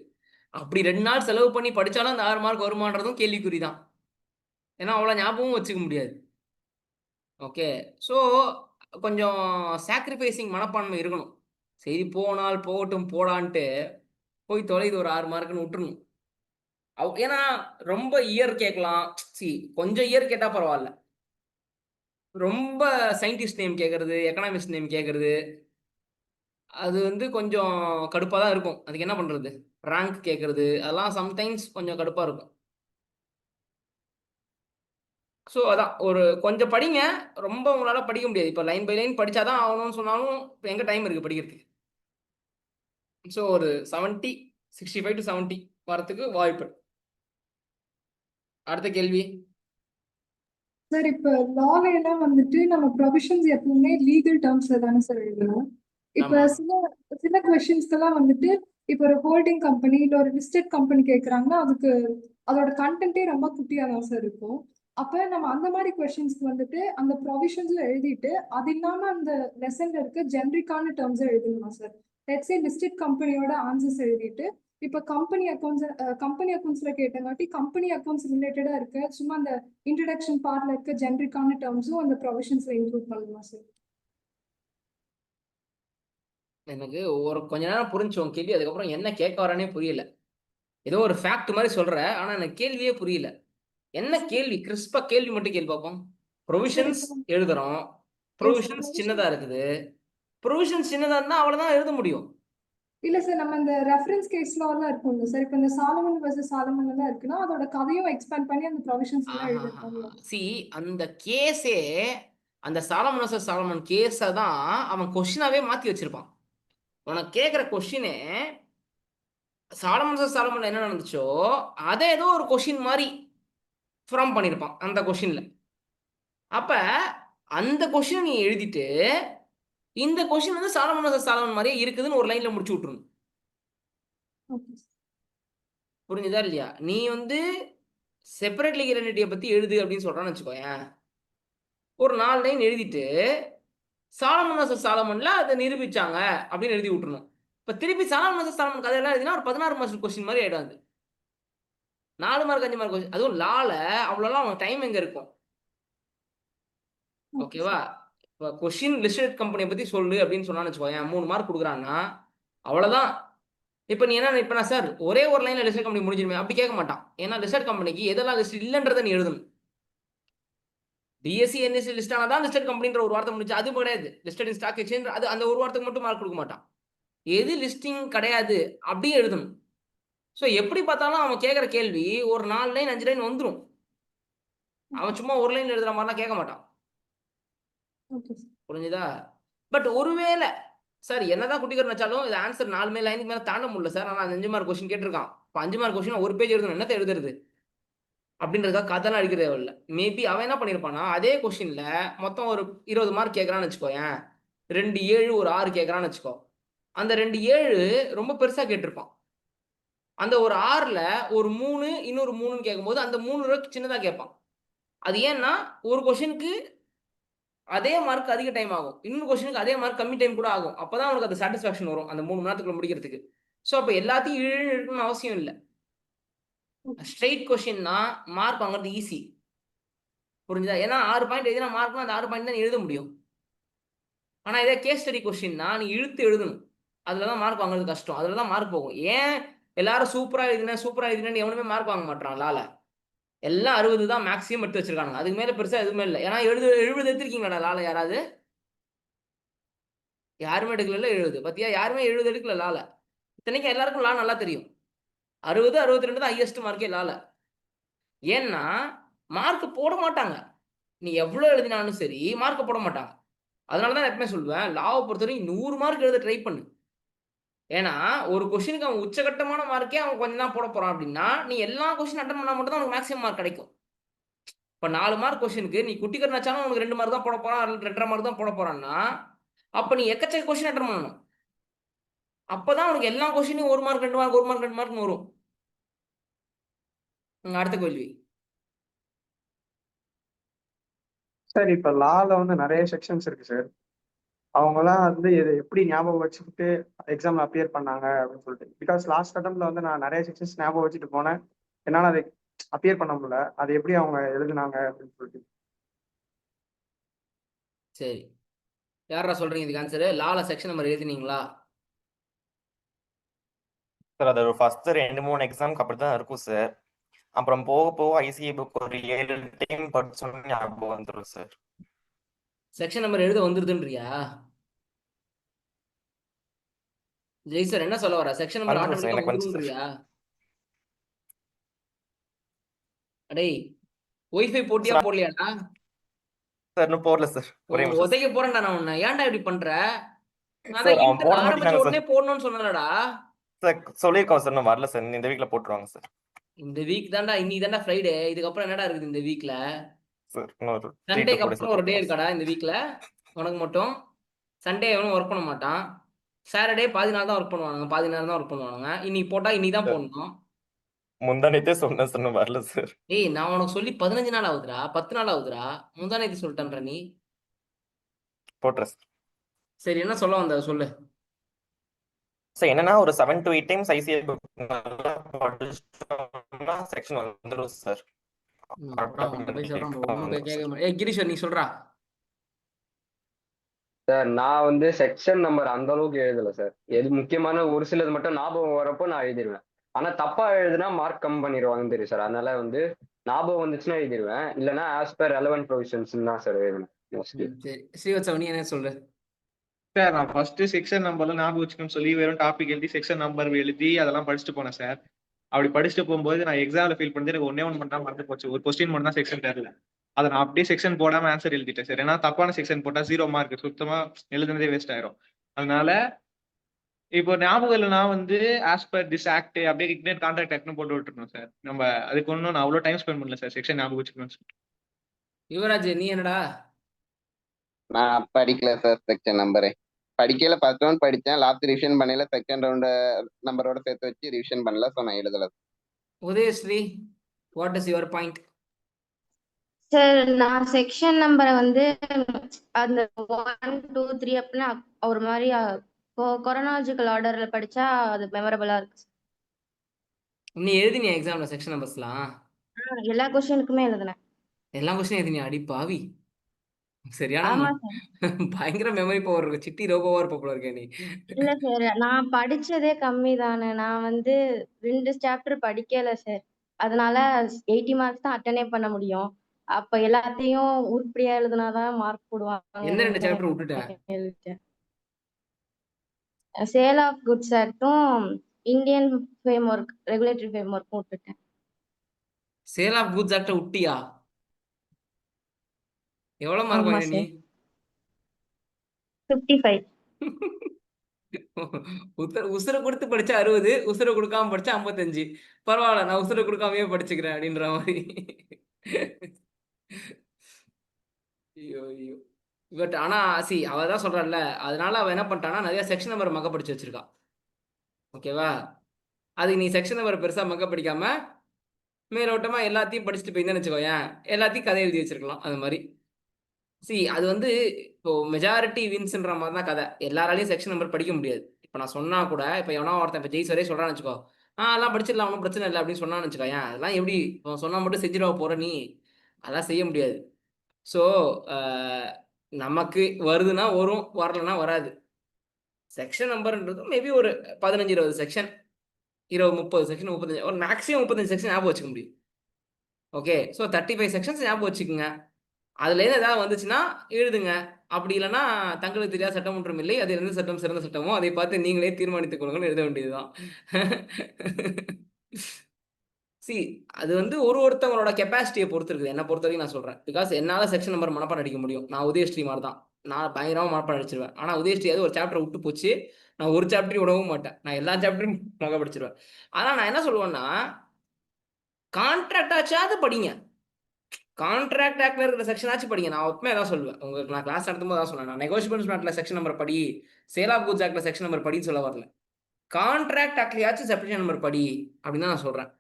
அப்படி 2 நாள் செலவு பண்ணி படிச்சாலும் அந்த 6 மார்க் வருமானதும் கேள்விக்குறி தான். ஏன்னா அவ்வளோ ஞாபகமும் வச்சுக்க முடியாது. ஓகே, ஸோ கொஞ்சம் சாக்ரிஃபைசிங் மனப்பான்மை இருக்கணும். சரி, போனால் போகட்டும் போடான்ட்டு போய் தொலைது ஒரு 6 மார்க்குன்னு விட்டுறணும். ஏன்னா ரொம்ப இயர் கேட்கலாம். சி, கொஞ்சம் இயர் கேட்டா பரவாயில்ல. ரொம்ப சயின்டிஸ்ட் நேம் கேட்கறது, எக்கனாமிக்ஸ் நேம் கேட்கறது, அது வந்து கொஞ்சம் கடுப்பாக தான் இருக்கும். அதுக்கு என்ன பண்ணுறது? ரேங்க் கேட்கறது அதெல்லாம் சம்டைம்ஸ் கொஞ்சம் கடுப்பாக இருக்கும். ஸோ அதான் ஒரு கொஞ்சம் படிங்க. ரொம்ப உங்களால் படிக்க முடியாது. இப்போ லைன் பை லைன் படித்தாதான் ஆகணும்னு சொன்னாலும் இப்போ எங்கே டைம் இருக்குது படிக்கிறதுக்கு? ஸோ ஒரு 70, 65 to 70 வரத்துக்கு வாய்ப்பு. அடுத்த கேள்வி. சார் இப்ப லால எல்லாம் வந்துட்டு நம்ம ப்ரொவிஷன்ஸ் எப்பவுமே லீகல் டேர்ம்ஸ்ல தானே சார் எழுதணும். இப்ப ஆமா. சில சில கொஸ்டின்ஸ்க்கெல்லாம் வந்துட்டு இப்ப ஒரு ஹோல்டிங் கம்பெனி இல்ல ஒரு லிஸ்டட் கம்பெனி கேக்குறாங்கன்னா அதுக்கு அதோட கண்டென்ட்டே ரொம்ப குட்டியா தான் சார் இருக்கும். அப்ப நம்ம அந்த மாதிரி கொஸ்டின்ஸ்க்கு வந்துட்டு அந்த ப்ரொவிஷன்ஸ்ல எழுதிட்டு அது இல்லாம அந்த லெசன்ல இருக்க ஜென்ரிக்கான டேர்ம்ஸ் எழுதணுமா சார்? லெட்ஸ் சே லிஸ்டட் கம்பெனியோட ஆன்சர்ஸ் எழுதிட்டு இப்ப கம்பெனி அக்கௌண்ட்ஸ்ல கேட்டங்காட்டி கம்பெனி அக்கௌண்ட்ஸ் ரிலேட்டடா இருக்க சும்மா அந்த இன்ட்ரடக்ஷன் பார்ட்ல இருக்க ஜென்ரிக்கான டேர்ம்ஸும் அந்த ப்ரொவிஷன்ஸ்ல இன்க்ளூட் பண்ணணுமா சார்? எனக்கு ஒரு கொஞ்ச நேரம் புரிஞ்சு உன் கேள்வி. அதுக்கப்புறம் என்ன கேட்க வரானே புரியல. ஏதோ ஒரு ஃபேக்ட் மாதிரி சொல்ற, ஆனா எனக்கு கேள்வியே புரியல. என்ன கேள்வி? கிறிஸ்பா கேள்வி மட்டும் கேள்வி பார்ப்போம். ப்ரொவிஷன்ஸ் எழுதுறோம். ப்ரொவிஷன்ஸ் சின்னதா இருக்குது. ப்ரொவிஷன்ஸ் சின்னதா இருந்தா அவ்வளவுதான் எழுத முடியும். இல்ல சார், நம்ம இந்த ரெஃபரன்ஸ் கேஸ்ல எல்லாம் இருக்கும்ல சார். இப்ப இந்த சாலமன் வர்சஸ் சாலமன் எல்லாம் இருக்குன்னா அதோட கதையும் எக்ஸ்பேண்ட் பண்ணி அந்த ப்ரொவிஷன்ஸ் எல்லாம் எழுதிருக்காங்க. சி, அந்த கேஸே அந்த சாலமன் வர்சஸ் சாலமன் கேஸை தான் அவன் கொஸ்டினாவே மாத்தி வச்சிருப்பான். உனக்கு கேட்குற கொஸ்டினே சாலமன் வர்சஸ் சாலமன்ல என்ன நடந்துச்சோ அதை ஏதோ ஒரு கொஸ்டின் மாதிரி ஃப்ரம் பண்ணியிருப்பான் அந்த கொஸ்டின்ல. அப்ப அந்த கொஸ்டினை நீ எழுதிட்டு இந்த கொஸ்டின் வந்து சாலமன் வர்சஸ் சாலமன் மாதிரியே இருக்குதுன்னு ஒரு லைன்ல முடிச்சு விட்டுருணும். புரிஞ்சுதா இல்லையா? நீ வந்து செப்பரேட் லீகல் என்டிட்டியை பத்தி எழுது அப்படின்னு சொல்றான்னு வச்சுக்கோயேன். ஒரு 4 லைன் எழுதிட்டு சாலமன் வர்சஸ் சாலமன்ல அதை நிரூபிச்சாங்க அப்படின்னு எழுதி விட்டுருணும். இப்ப திருப்பி சாலமன் வர்சஸ் சாலமன் கதையெல்லாம் எழுதினா ஒரு 16 மார்க் கொஸ்டின் மாதிரி ஆயிடும். அது 4 மார்க் 5 மார்க் கொஸ்டின். அதுவும் லால அவ்வளோலாம் அவன் டைம் எங்க இருக்கும்? ஓகேவா? இப்போ கொஸ்டின் லிஸ்டட் கம்பெனியை பத்தி சொல்லு அப்படின்னு சொன்னான்னு வச்சுக்கோயேன், 3 மார்க் கொடுக்குறான்னா அவ்வளவுதான். இப்போ நீ என்ன இப்போ நான் சார் ஒரே ஒரு லைன்ல லிஸ்டட் கம்பெனி முடிஞ்சிருமே அப்படி கேட்க மாட்டான். ஏன்னா லிஸ்டட் கம்பெனிக்கு எதெல்லாம் லிஸ்ட் இல்லைன்றதை நீ எழுதணும். பிஎஸ்சி என்எஸ்சி லிஸ்ட் ஆனால் தான் லிஸ்டட் கம்பெனின்ற ஒரு வார்த்தை முடிச்சு. அது கிடையாது. லிஸ்டட் இன் ஸ்டாக் எக்ஸ்சேஞ்ச், அது அந்த ஒரு வார்த்தைக்கு மட்டும் மார்க் கொடுக்க மாட்டான். எது லிஸ்டிங் கிடையாது அப்படியே எழுதணும். ஸோ எப்படி பார்த்தாலும் அவன் கேட்குற கேள்வி ஒரு 4 லைன் 5 லைன் வந்துடும். அவன் சும்மா ஒரு லைன் எழுதுற மாதிரிலாம் கேட்க மாட்டான். புரிஞ்சுதா? பட் ஒருவேளை சார் என்னதான் குட்டிக்கர் வச்சாலும் இது ஆன்சர் 4 லைனுக்கு மேலே தாண்ட முடியல சார், ஆனால் 5 மார்க் கொஸ்டின் கேட்டிருக்கான். இப்போ 5 மார்க் கொஸ்டின் ஒரு பேஜ் எழுதணும், என்னத்தை எழுதுறது அப்படின்றதுக்காக கதைலாம் அடிக்க தேவையில்லை. மேபி அவன் என்ன பண்ணியிருப்பானா அதே கொஸ்டின்ல மொத்தம் ஒரு 20 மார்க் கேட்கறான்னு வச்சுக்கோயேன், 2 7 ஒரு 6 கேட்கறான்னு வச்சுக்கோ. அந்த 2 7 ரொம்ப பெருசா கேட்டிருப்பான். அந்த ஒரு 6ல ஒரு 3 இன்னொரு 3ன்னு கேட்கும்போது அந்த 3 சின்னதா கேட்பான். அது ஏன்னா ஒரு கொஸ்டினுக்கு அதே மார்க் அதிக டைம் ஆகும், இன்னொரு கொஸ்டினுக்கு அதே மார்க் கம்மி டைம் கூட ஆகும். அப்பதான் உனக்கு அது சாட்டிஸ்ஃபேக்ஷன் வரும் அந்த 3 மணி நேரத்துக்குள்ள முடிக்கிறதுக்கு. ஸோ அப்போ எல்லாத்தையும் இழுக்கணும்னு அவசியம் இல்லை. ஸ்ட்ரெயிட் கொஸ்டின்னா மார்க் வாங்குறது ஈஸி, புரிஞ்சுதா? ஏன்னா 6 பாயிண்ட் எழுதினா மார்க்னா அந்த 6 பாயிண்ட் தான் நீ எழுத முடியும். ஆனா இதே கேஸ் ஸ்டடி கொஸ்டின்னா நீ இழுத்து எழுதணும், அதுல தான் மார்க் வாங்குறது கஷ்டம், அதுல தான் மார்க் போகும். ஏன் எல்லாரும் சூப்பரா எழுதினேன்னு எவனுமே மார்க் வாங்க மாட்டான் லால. எல்லாம் 60 தான் மேக்ஸிமம் எடுத்து வச்சிருக்காங்க, அதுக்கு மேல பெருசா எதுவுமே இல்லை. ஏன்னா 70 எடுத்திருக்கீங்களா லால யாராவது? யாருமே எடுக்கல. 70 பத்தியா? யாருமே 70 எடுக்கல லால. இத்தனைக்கும் எல்லாருக்கும் லா நல்லா தெரியும். 60 62 தான் ஹையஸ்ட் மார்க்கே லால. ஏன்னா மார்க் போட மாட்டாங்க, நீ எவ்வளவு எழுதினாலும் சரி மார்க் போட மாட்டாங்க. அதனாலதான் எப்பவுமே சொல்லுவேன், லாவை பொறுத்தவரைக்கும் 100 மார்க் எழுத ட்ரை பண்ணு. ஏன்னா ஒரு கொஸ்டினுக்கு அவன் உச்சகட்டமான மார்க்கே அவன் கொஞ்சம் தான் போட போறான் அப்படின்னா, நீ எல்லா கொஸ்டின் அட்டன் பண்ணா மட்டும் தான் உனக்கு மேக்ஸிமம் மார்க் கிடைக்கும். இப்ப 4 மார்க் கொஸ்டினுக்கு நீ குட்டி கண்ணாச்சாலும் உனக்கு 2 மார்க் தான் போட போறான், 2.5 மார்க் தான் போட போறான்னா, அப்ப நீ எக்கச்சக்க கொஸ்டின் அட்டன் பண்ணணும். அப்பதான் உனக்கு எல்லா கொஸ்டினும் 1 மார்க் 2 மார்க் 1 மார்க் 2 மார்க்னு வரும். அடுத்த கேள்வி. சார் இப்போ லால வந்து நிறைய செக்ஷன்ஸ் இருக்கு சார். அவங்கலாம் வந்து இதை எப்படி ஞாபகம் வச்சுக்கிட்டு எக்ஸாம்ல அப்பியர் பண்ணாங்க அப்படின்னு சொல்லிட்டு, பிகாஸ் லாஸ்ட் அட்டம்ப்ட்ல வந்து நான் நிறைய செக்ஷன்ஸ் ஞாபகம் வச்சுட்டு போனேன், என்னால் அதை அப்பியர் பண்ண முடியல. அது எப்படி அவங்க எழுதுனாங்க அப்படின்னு சொல்லிட்டு. சரி, யாரா சொல்றீங்க இதுக்கு ஆன்சரு? லால செக்ஷன் நம்பர் எழுதினீங்களா? சார் அது ஒரு ஃபர்ஸ்ட் 2-3 எக்ஸாம்க்கு அப்படிதான் இருக்கும் சார். அப்புறம் போக போக ஐசிஐ புக் ஒரு 7 டைம் படிச்சோன்னு ஞாபகம் வந்துடும் சார். செக்ஷன் நம்பர் எழுத வந்துருதுன்றியா ஜெய் சார்? என்ன சொல்ல வர? செக்ஷன் நம்பர் வந்துடும் சார், ஆட்டோமேட்டிக்கா எனக்கு வந்து சார். வந்துருன்றியா? அடேய், ஒய்ஃபை போட்டியா சார் போடலையாடா? சார் இன்னும் போடல சார், ஒரே நிமிஷம் சார். உதைக்க போறேன்டா நான் உன்னை. ஏன்டா இப்படி பண்ற? நான் சார் தான் அவன் போட ஆரம்பிச்ச மாட்டேங்கிறாங்க உடனே சார். போடணும்னு சொன்னலடா. சார் சொல்லியிருக்கோம் சார், இன்னும் வரல சார். இந்த வீக்ல போட்டுருவாங்க சார். இந்த வீக் தான்டா, இன்னைக்கு தான்டா ஃப்ரைடே. இதுக்கப்புறம் என்னடா இருக்குது இந்த வீக்ல? சார் இன்னொரு 3 to சண்டேக்கு 4 days அப்புறம் ஒரு டே போட்டுருவாங்க சார். இருக்காடா இந்த வீக்ல உனக்கு மட்டும்? சண்டே எவனும் ஒர்க் பண்ண மாட்டான். சாட்டர்டே பாதி நாள் தான் ஒர்க் பண்ணுவானுங்க, பாதி நேரம் தான் ஒர்க் பண்ணுவானுங்க. இன்னைக்கு போட்டா இன்னைக்கு தான் சார் போடணும். முந்தானேத்தே சொன்னேன் சார், இன்னும் வரல சார். ஏய், நான் உனக்கு சொல்லி 15 நாள் ஆகுதுடா, 10 நாள் ஆகுதுடா. முந்தானேத்தி சொல்லிட்டேன்ற நீ. போட்டுறேன் சார். சரி, என்ன சொல்ல வந்த சொல்லு. சார் என்னன்னா ஒரு 7 to 8 டைம்ஸ் ஐசிஐ புக் நல்லா படிச்சிட்டோம்னா செக்ஷன் வந்துடும் சார். கிரீஷர் நீ சொல்றா. சார் நான் வந்து செக்ஷன் நம்பர் அந்த அளவுக்கு எழுதல சார். எது முக்கியமான ஒரு சிலது மட்டும் ஞாபகம் வரப்போ நான் எழுதிடுவேன். ஆனா தப்பா எழுதுனா மார்க் கம் பண்ணிடுவாங்கன்னு தெரியும் சார். அதனால வந்து ஞாபகம் வந்துச்சுன்னா எழுதிடுவேன், இல்லைன்னா ஆஸ் பர் ரெலவென்ட் ப்ரொவிஷன்ஸ் தான் சார் எழுதுவேன் மோஸ்ட்லி. சரி, ஸ்ரீவத்சவ நீ என்ன சொல்ற? சார் நான் ஃபர்ஸ்ட் செக்ஷன் நம்பர்லாம் ஞாபகம் வச்சுக்கணும்னு சொல்லி வெறும் டாபிக் எழுதி செக்ஷன் நம்பர் எழுதி அதெல்லாம் படிச்சுட்டு போனேன் சார். அப்படி படிச்சுட்டு போகும்போது நான் எக்ஸாம்ல ஃபீல் பண்ணி எனக்கு ஒன்னே ஒன்று மட்டும் தான் மறந்து போச்சு. ஒரு கொஸ்டின் மட்டும் தான் செக்ஷன் தெரியல. அதை நான் அப்படியே செக்ஷன் போடாம ஆன்சர் எழுதிட்டேன் சார். ஏன்னா தப்பான செக்ஷன் போட்டா 0 மார்க், சுத்தமா எழுதுனதே வேஸ்ட் ஆயிரும். அதனால இப்போ ஞாபகம் இல்லைனா வந்து ஆஸ் பர் திஸ் ஆக்ட் அப்படியே இக்னேட் கான்ட்ராக்ட் ஆக்ட்னு போட்டு விட்டுருணும் சார். நம்ம அதுக்கு ஒன்றும் நான் அவ்வளோ டைம் ஸ்பெண்ட் பண்ணல சார் செக்ஷன் ஞாபகம் வச்சுக்கணும் சார். யுவராஜ் நீ என்னடா? நான் படிக்கல சார் செக்ஷன் நம்பரே. படிக்கல, ஃபர்ஸ்ட் ரவுண்ட் படித்தேன், லாஸ்ட் ரிவிஷன் பண்ணல, செகண்ட் ரவுண்ட் நம்பரோட சேர்த்து வச்சு ரிவிஷன் பண்ணல, ஸோ நான் எழுதல. Udayasri, what is your point? Sir நான் செக்ஷன் நம்பரை வந்து அந்த 1 2 3 அப்படின்னா ஒரு மாதிரி கொரோனாலஜிக்கல் ஆர்டர்ல படிச்சா அது மெமரபிளா இருக்கு. நீ எழுதினியா எக்ஸாம்ல செக்ஷன் நம்பர்ஸ்லாம்? எல்லா கொஸ்டினுக்குமே எழுதுனேன். எல்லா கொஸ்டினும் எழுதினியா? அடி பாவி, சரியான ஆமா சார். பயங்கர மெமரி பவர் இருக்கு. சிட்டி ரோபோவா இருப்ப போல இருக்கே நீ. இல்ல சார், நான் படிச்சதே கம்மி தானே. நான் வந்து 2 சாப்டர் படிக்கல சார். அதனால 80 மார்க்ஸ் தான் அட்டனே பண்ண முடியும். அப்ப எல்லாத்தையும் உருப்படியா எழுதுனாதான் மார்க் போடுவாங்க. என்ன 2 சாப்டர் விட்டுட்டேன்? எழுதிட்டேன். சேல் ஆஃப் குட்ஸ் ஆக்டும் இந்தியன் ஃப்ரேம்வொர்க் ரெகுலேட்டரி ஃப்ரேம்வொர்க்கும் விட்டுட்டேன். சேல் ஆஃப் குட்ஸ் ஆக்ட விட்டியா? எவ்வளவு மார்க் ஆமா வாங்கின நீ? சார், 55. உசுர கொடுத்து படிச்சா 60, உசுர கொடுக்காம படிச்சா 55. பரவாயில்ல, நான் உசுர கொடுக்காமயே படிச்சுக்கிறேன் அப்படின்ற மாதிரி. ஐயோ ஐயோ. பட் ஆனா அவ தான் சொல்றாள்ல, அதனால அவ என்ன பண்ணிட்டானா நிறைய செக்ஷன் நம்பர் மக படிச்சு வச்சிருக்கா. ஓகேவா? அதுக்கு நீ செக்ஷன் நம்பர் பெருசா மக படிக்காம மேலோட்டமா எல்லாத்தையும் படிச்சுட்டு போயிருந்தேன்னு வச்சுக்கோயேன், எல்லாத்தையும் கதை எழுதி வச்சிருக்கலாம் அது மாதிரி. அது வந்து இப்போ மெஜாரிட்டி வின்ஸ்ன்ற மாதிரி தான் கதை. எல்லாராலையும் செக்ஷன் நம்பர் படிக்க முடியாது. இப்போ நான் சொன்னா கூட இப்போ எவனா ஒருத்தன் இப்போ ஜெய்சரே சொல்றான்னு வச்சுக்கோ, அதெல்லாம் படிச்சிடலாம் ஒன்றும் பிரச்சனை இல்லை அப்படின்னு சொன்னான்னு வச்சுக்கோ, ஏன் அதெல்லாம் எப்படி இப்போ சொன்னா மட்டும் செஞ்சிடவா போற நீ? அதெல்லாம் செய்ய முடியாது. ஸோ நமக்கு வருதுன்னா வரும், வரலன்னா வராது. செக்ஷன் நம்பர்ன்றது மேபி ஒரு 15-20 செக்ஷன், 20-30 செக்ஷன், 35, ஒரு மேக்ஸிமம் 35 செக்ஷன் ஞாபகம் வச்சுக்க முடியும். ஓகே, ஸோ 35 செக்ஷன்ஸ் ஞாபகம் வச்சுக்கோங்க. அதுலேருந்து ஏதாவது வந்துச்சுன்னா எழுதுங்க. அப்படி இல்லைன்னா தங்களுக்கு தெரியாத சட்டம் ஒன்றும் இல்லை, அது எந்த சட்டம் சிறந்த சட்டமோ அதை பார்த்து நீங்களே தீர்மானித்துக் கொள்ளுங்கன்னு எழுத வேண்டியதுதான். அது வந்து ஒருத்தவங்களோட கெப்பாசிட்டியை பொறுத்து இருக்குது. என்னை பொறுத்த வரைக்கும் நான் சொல்கிறேன். பிகாஸ் என்னால் செக்ஷன் நம்பர் மனப்பாடம் அடிக்க முடியும். நான் உதயஸ்ரீ மாதிரி தான். நான் பயங்கரமாக மனப்பாடம் அடிச்சிருவேன். ஆனால் உதயஸ்ரீயாவது ஒரு சாப்டர் விட்டு போச்சு, நான் ஒரு சாப்டரையும் விடவும் மாட்டேன். நான் எல்லா சாப்டரையும் மக படிச்சிருவேன். ஆனால் நான் என்ன சொல்லுவேன்னா, கான்ட்ராக்ட் ஆச்சாவது படிங்க. கான்ட்ராக்ட் ஆக்ட்ல இருக்கிற செக்ஷன் ஆச்சு படிங்க. நான் எப்பவுமே அதான் சொல்லுவேன். உங்களுக்கு நான் கிளாஸ் நடத்தும்போது தான் சொன்னேன். நான் நெகோஷியபிள்ஸ் ஆக்ட்ல செக்ஷன் நம்பர் படி, சேல் ஆஃப் குட்ஸ் ஆக்ட்ல செக்ஷன் நம்பர் படின்னு சொல்ல வரல. கான்ட்ராக்ட் ஆக்ட்லயாச்சும் செக்ஷன் நம்பர் படி அப்படின்னு தான் நான் சொல்றேன்.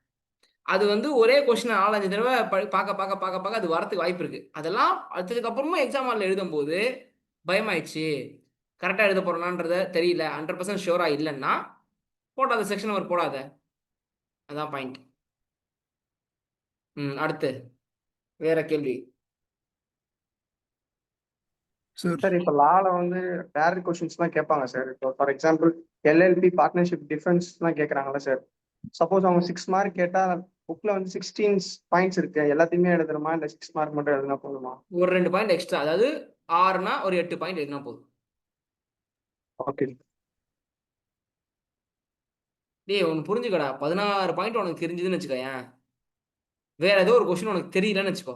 அது வந்து ஒரே கொஸ்டின் 4-5 தடவை பார்க்க அது வரத்துக்கு வாய்ப்பு இருக்கு. அதெல்லாம் அடுத்ததுக்கு அப்புறமும் எக்ஸாம் ஹாலில் எழுதும்போது பயமாயிடுச்சு, கரெக்டாக எழுத போறோம்ன்றத தெரியல, 100% ஷியோரா இல்லைன்னா போடாத, செக்ஷன் நம்பர் போடாத. அதான் பாயிண்ட். அடுத்து வேற கேள்வி. சார் இப்போ லால வந்து டேரக்ட் கொஸ்டின்ஸ்லாம் கேட்பாங்க சார். இப்போ ஃபார் எக்ஸாம்பிள் எல்எல்பி பார்ட்னர்ஷிப் டிஃபரன்ஸ்லாம் கேட்குறாங்களா சார்? சப்போஸ் அவங்க 6 மார்க் கேட்டால் புக்கில் வந்து 16 பாயிண்ட்ஸ் இருக்கு, எல்லாத்தையுமே எழுதணுமா இல்லை 6 மார்க் மட்டும் எழுதினா போதுமா? ஒரு 2 பாயிண்ட் எக்ஸ்ட்ரா, அதாவது 6னா ஒரு 8 பாயிண்ட் எழுதினா போதும். ஓகே. டேய் ஒன்று புரிஞ்சுக்கடா, 16 பாயிண்ட் உனக்கு தெரிஞ்சதுன்னு வச்சுக்கோயேன், வேற ஏதோ ஒரு கொஸ்டின் உனக்கு தெரியலன்னு வச்சுக்கோ,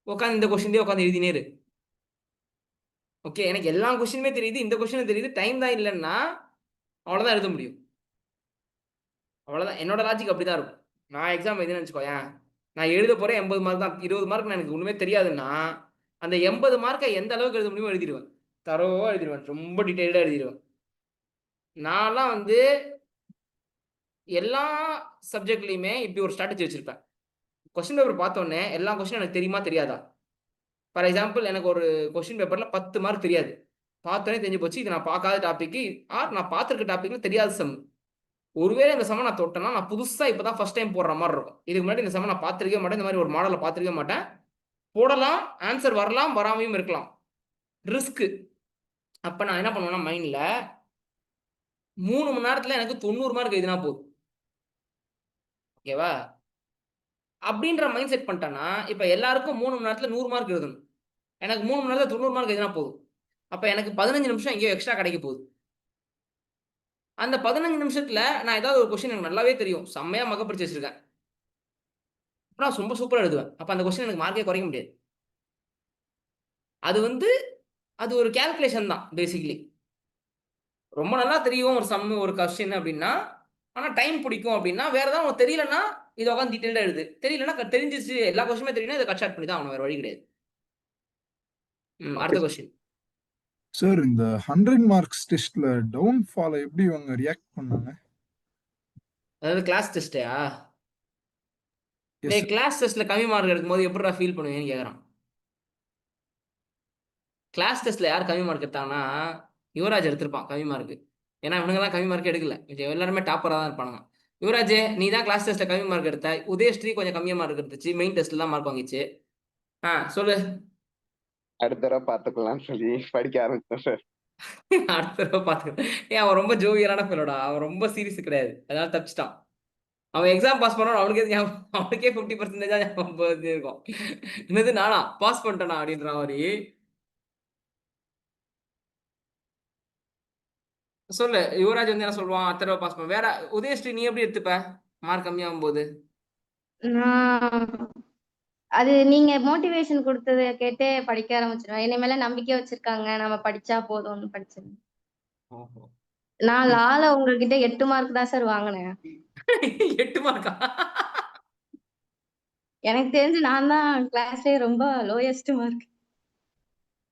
உட்காந்து இந்த கொஸ்டின்லேயே உட்காந்து எழுதினே இரு. ஓகே, எனக்கு எல்லா கொஸ்டினுமே தெரியுது, இந்த கொஸ்டினும் தெரியுது, டைம் தான் இல்லைன்னா அவ்வளோதான் எழுத முடியும். அவ்வளோதான். என்னோட லாஜிக் அப்படி தான் இருக்கும். நான் எக்ஸாம் எழுதுன்னு வச்சுக்கோயேன், நான் எழுத போகிறேன் 80 மார்க் தான், 20 மார்க் எனக்கு ஒன்றுமே தெரியாதுன்னா அந்த 80 மார்க்கை எந்த அளவுக்கு எழுத முடியுமோ எழுதிடுவேன். தரோவாக எழுதிடுவேன், ரொம்ப டீட்டெயில்டாக எழுதிடுவேன். நான்லாம் வந்து எல்லா சப்ஜெக்ட்லையுமே இப்படி ஒரு ஸ்ட்ராட்டஜி வச்சுருப்பேன். கொஸ்டின் பேப்பர் பார்த்தோன்னே எல்லா கொஸ்டினும் எனக்கு தெரியுமா தெரியாதா. ஃபார் எக்ஸாம்பிள் எனக்கு ஒரு கொஸ்டின் பேப்பரில் 10 மார்க் தெரியாது, பார்த்தோன்னே தெரிஞ்சு போச்சு இது நான் பார்க்காத டாபிக், நான் பார்த்துருக்க டாபிக்ல தெரியாத சம். ஒருவேளை இந்த சம நான் தொட்டேன்னா நான் புதுசாக இப்போ தான் ஃபர்ஸ்ட் டைம் போடுற மாதிரி இருக்கும். இதுக்கு முன்னாடி இந்த சம நான் பார்த்துருக்கவே மாட்டேன், இந்த மாதிரி ஒரு மாடலை பார்த்துருக்கவே மாட்டேன். போடலாம், ஆன்சர் வரலாம், வராமையும் இருக்கலாம், ரிஸ்க்கு. அப்போ நான் என்ன பண்ணுவேன்னா மைண்டில் 3 மணி நேரத்தில் எனக்கு 90 மார்க் எழுதினா போதும். ஓகேவா? அப்படின்ற மைண்ட் செட் பண்ணிட்டேன்னா இப்போ எல்லாருக்கும் 3 மணி நேரத்தில் 100 மார்க் எழுதணும், எனக்கு 3 மணி நேரத்தில் 90 மார்க் எழுதினா போதும். அப்போ எனக்கு 15 நிமிஷம் எங்கேயோ எக்ஸ்ட்ரா கிடைக்க போகுது. அந்த 15 நிமிஷத்துல நான் ஏதாவது ஒரு கொஸ்டின் எனக்கு நல்லாவே தெரியும், செம்மையா மக படிச்சு வச்சிருக்கேன், நான் ரொம்ப சூப்பராக எழுதுவேன். அப்போ அந்த கொஸ்டின் எனக்கு மார்க்கே குறைக்க முடியாது. அது வந்து அது ஒரு கேல்குலேஷன் தான் பேசிக்கலி. ரொம்ப நல்லா தெரியும் ஒரு சம் ஒரு கொஸ்டின் அப்படின்னா, ஆனால் டைம் பிடிக்கும் அப்படின்னா, வேற ஏதாவது உனக்கு தெரியலன்னா இதை உட்காந்து டீட்டெயிலாக எழுது, தெரியலன்னா தெரிஞ்சிச்சு எல்லா கொஸ்டினுமே தெரியும்னா இதை கட் ஷார்ட் பண்ணி தான் அவனை, வேற வழி கிடையாது. அடுத்த கொஸ்டின். சார் இந்த 100 மார்க்ஸ் டெஸ்ட்ல டவுன் ஃபால் எப்படி அவங்க ரியாக்ட் பண்ணாங்க? அதாவது கிளாஸ் டெஸ்ட்டா? கிளாஸ் டெஸ்ட்ல கம்மி மார்க் எடுக்கும்போது எப்படிடா ஃபீல் பண்ணுவீங்கன்னு கேட்குறான். கிளாஸ் டெஸ்ட்ல யார் கம்மி மார்க் எடுத்தாங்கன்னா யுவராஜ் எடுத்திருப்பான் கம்மி மார்க். ஏன்னா இவனுங்கெல்லாம் கம்மி மார்க் எடுக்கல, எல்லாருமே டாப்பராக தான் இருப்பானுங்க. யுவராஜே நீ தான் கிளாஸ் டெஸ்ட்ல கம்மி மார்க் எடுத்த, உதயஸ்ரீ கொஞ்சம் கம்மியாக மார்க் எடுத்துச்சு, மெயின் டெஸ்ட்ல தான் மார்க் வாங்கிச்சு. சொல்லு. அடுத்த தடவை பார்த்துக்கலாம்னு சொல்லி படிக்க ஆரம்பிச்சேன் சார். அடுத்த தடவை பார்த்துக்க. அவன் ரொம்ப ஜோவியலான ஃபெலோடா, அவன் ரொம்ப சீரியஸ் கிடையாது, அதனால தப்பிச்சிட்டான். அவன் எக்ஸாம் பாஸ் பண்ணான், அவனுக்கே 50% இருக்கும். என்னது நானா பாஸ் பண்ணிட்டேனா அப்படின்ற மாதிரி. சொல்லு, யுவராஜ் வந்து என்ன சொல்லுவான், அடுத்த தடவை பாஸ் பண்ண. வேற உதயஸ்ரீ நீ எப்படி எடுத்துப்ப மார்க் கம்மியாகும் போது? அது நீங்க மோட்டிவேஷன் கொடுத்ததை கேட்டே படிக்க ஆரம்பிச்சிருவேன். என்னை மேல நம்பிக்கை வச்சிருக்காங்க, நம்ம படிச்சா போதும்னு படிச்சிருவேன். நான் லால உங்ககிட்ட 8 மார்க் தான் சார் வாங்கினேன். 8 மார்க்கா? எனக்கு தெரிஞ்சு நான் தான் கிளாஸ்லயே ரொம்ப லோயஸ்ட் மார்க்.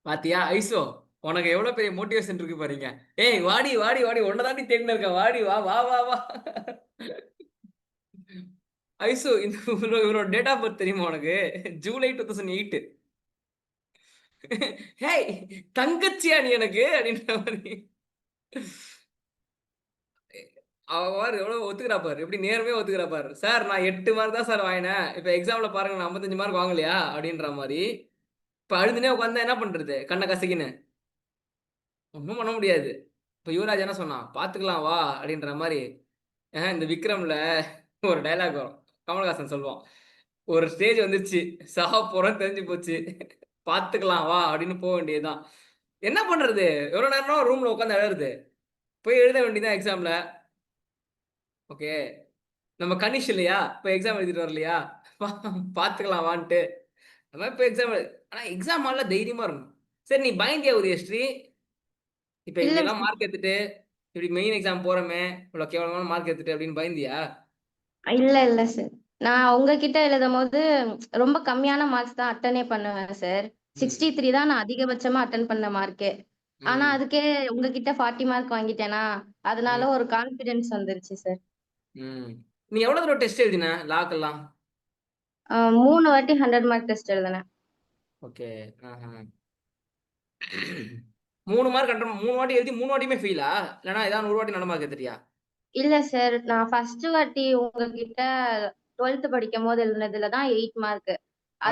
பாத்தியா ஐசோ, உனக்கு எவ்வளவு பெரிய மோட்டிவேஷன் இருக்கு பாருங்க. ஏய் வாடி வாடி வாடி, ஒன்னதாண்டி தேடின இருக்க, வாடி வா வா வா வா. ஐசோ, இவரோட டேட் ஆஃப் பர்த் தெரியுமா உனக்கு? ஜூலை 2008. ஹேய் தங்கச்சியா நீ எனக்கு அப்படின்ற மாதிரி அவர் எவ்வளவு ஒத்துக்கிறா பாரு, எப்படி நேர்மையா ஒத்துக்கிறா பாரு. சார் நான் 8 மார்க் தான் சார் வாங்கினேன், இப்ப எக்ஸாம்ல பாருங்க நான் 55 மார்க் வாங்கலையா அப்படின்ற மாதிரி. இப்ப அழுதுனே உட்காந்தா என்ன பண்றது, கண்ணை கசக்கின்னு ஒன்றும் பண்ண முடியாது. இப்ப யுவராஜ் என்ன சொன்னான், பாத்துக்கலாம் வா அப்படின்ற மாதிரி. இந்த விக்ரம்ல ஒரு டைலாக் வரும், கமல்ஹாசன் சொல்லுவான், ஒரு ஸ்டேஜ் வந்துருச்சு சாக போறோம் தெரிஞ்சு போச்சு, பாத்துக்கலாம் வா அப்படின்னு போக வேண்டியதுதான். என்ன பண்றது, எவ்வளவு நேரம் ரூம்ல உட்காந்து எழுதுறது, போய் எழுத வேண்டியதான் எக்ஸாம்ல. ஓகே, நம்ம கனிஷ் இல்லையா, இப்போ எக்ஸாம் எழுதிட்டு வரலையா, பாத்துக்கலாம் வான்ட்டு. நம்ம இப்போ எக்ஸாம், ஆனா எக்ஸாம் ஹால்ல தைரியமா இருக்கும். சரி நீ பயந்தியா ஒரு ஹிஸ்ட்ரி, இப்போ இல்ல இப்படி எல்லாம் sir. மார்க் எடுத்துட்டு இப்படி மெயின் எக்ஸாம் போறோமே இவ்வளவு கேவலமான மார்க் எடுத்துட்டு அப்படின்னு பயந்தியா? இல்ல சார். நான் உங்ககிட்ட எழுதும் போது ரொம்ப கம்மியான மார்க்ஸ் தான் அட்டனே பண்ணுவேன் சார். ம் 63 தான் நான் அதிகபட்சமா அட்டன் பண்ண மார்க்கே. ஆனா ம் அதுக்கே உங்ககிட்ட 40 மார்க் வாங்கிட்டேனா, அதனால ம் ஒரு கான்ஃபிடன்ஸ் வந்துருச்சு சார். ம் நீ எவ்வளவு தடவை டெஸ்ட் எழுதின லாக்கெல்லாம்? 3 வாட்டி 100 மார்க் டெஸ்ட் எழுதினேன். ஓகே. 3 மார்க் 3 வாட்டி எழுதி 3 வாட்டியுமே ஃபெயிலா, இல்லைன்னா ஏதாவது ஒரு வாட்டி நல்ல மார்க் எடுத்துட்டியா? இல்ல சார், நான் ஃபர்ஸ்ட் வாட்டி உங்ககிட்ட 12th படிக்கும் போது எழுதுனதுல தான் 8 மார்க். ஆ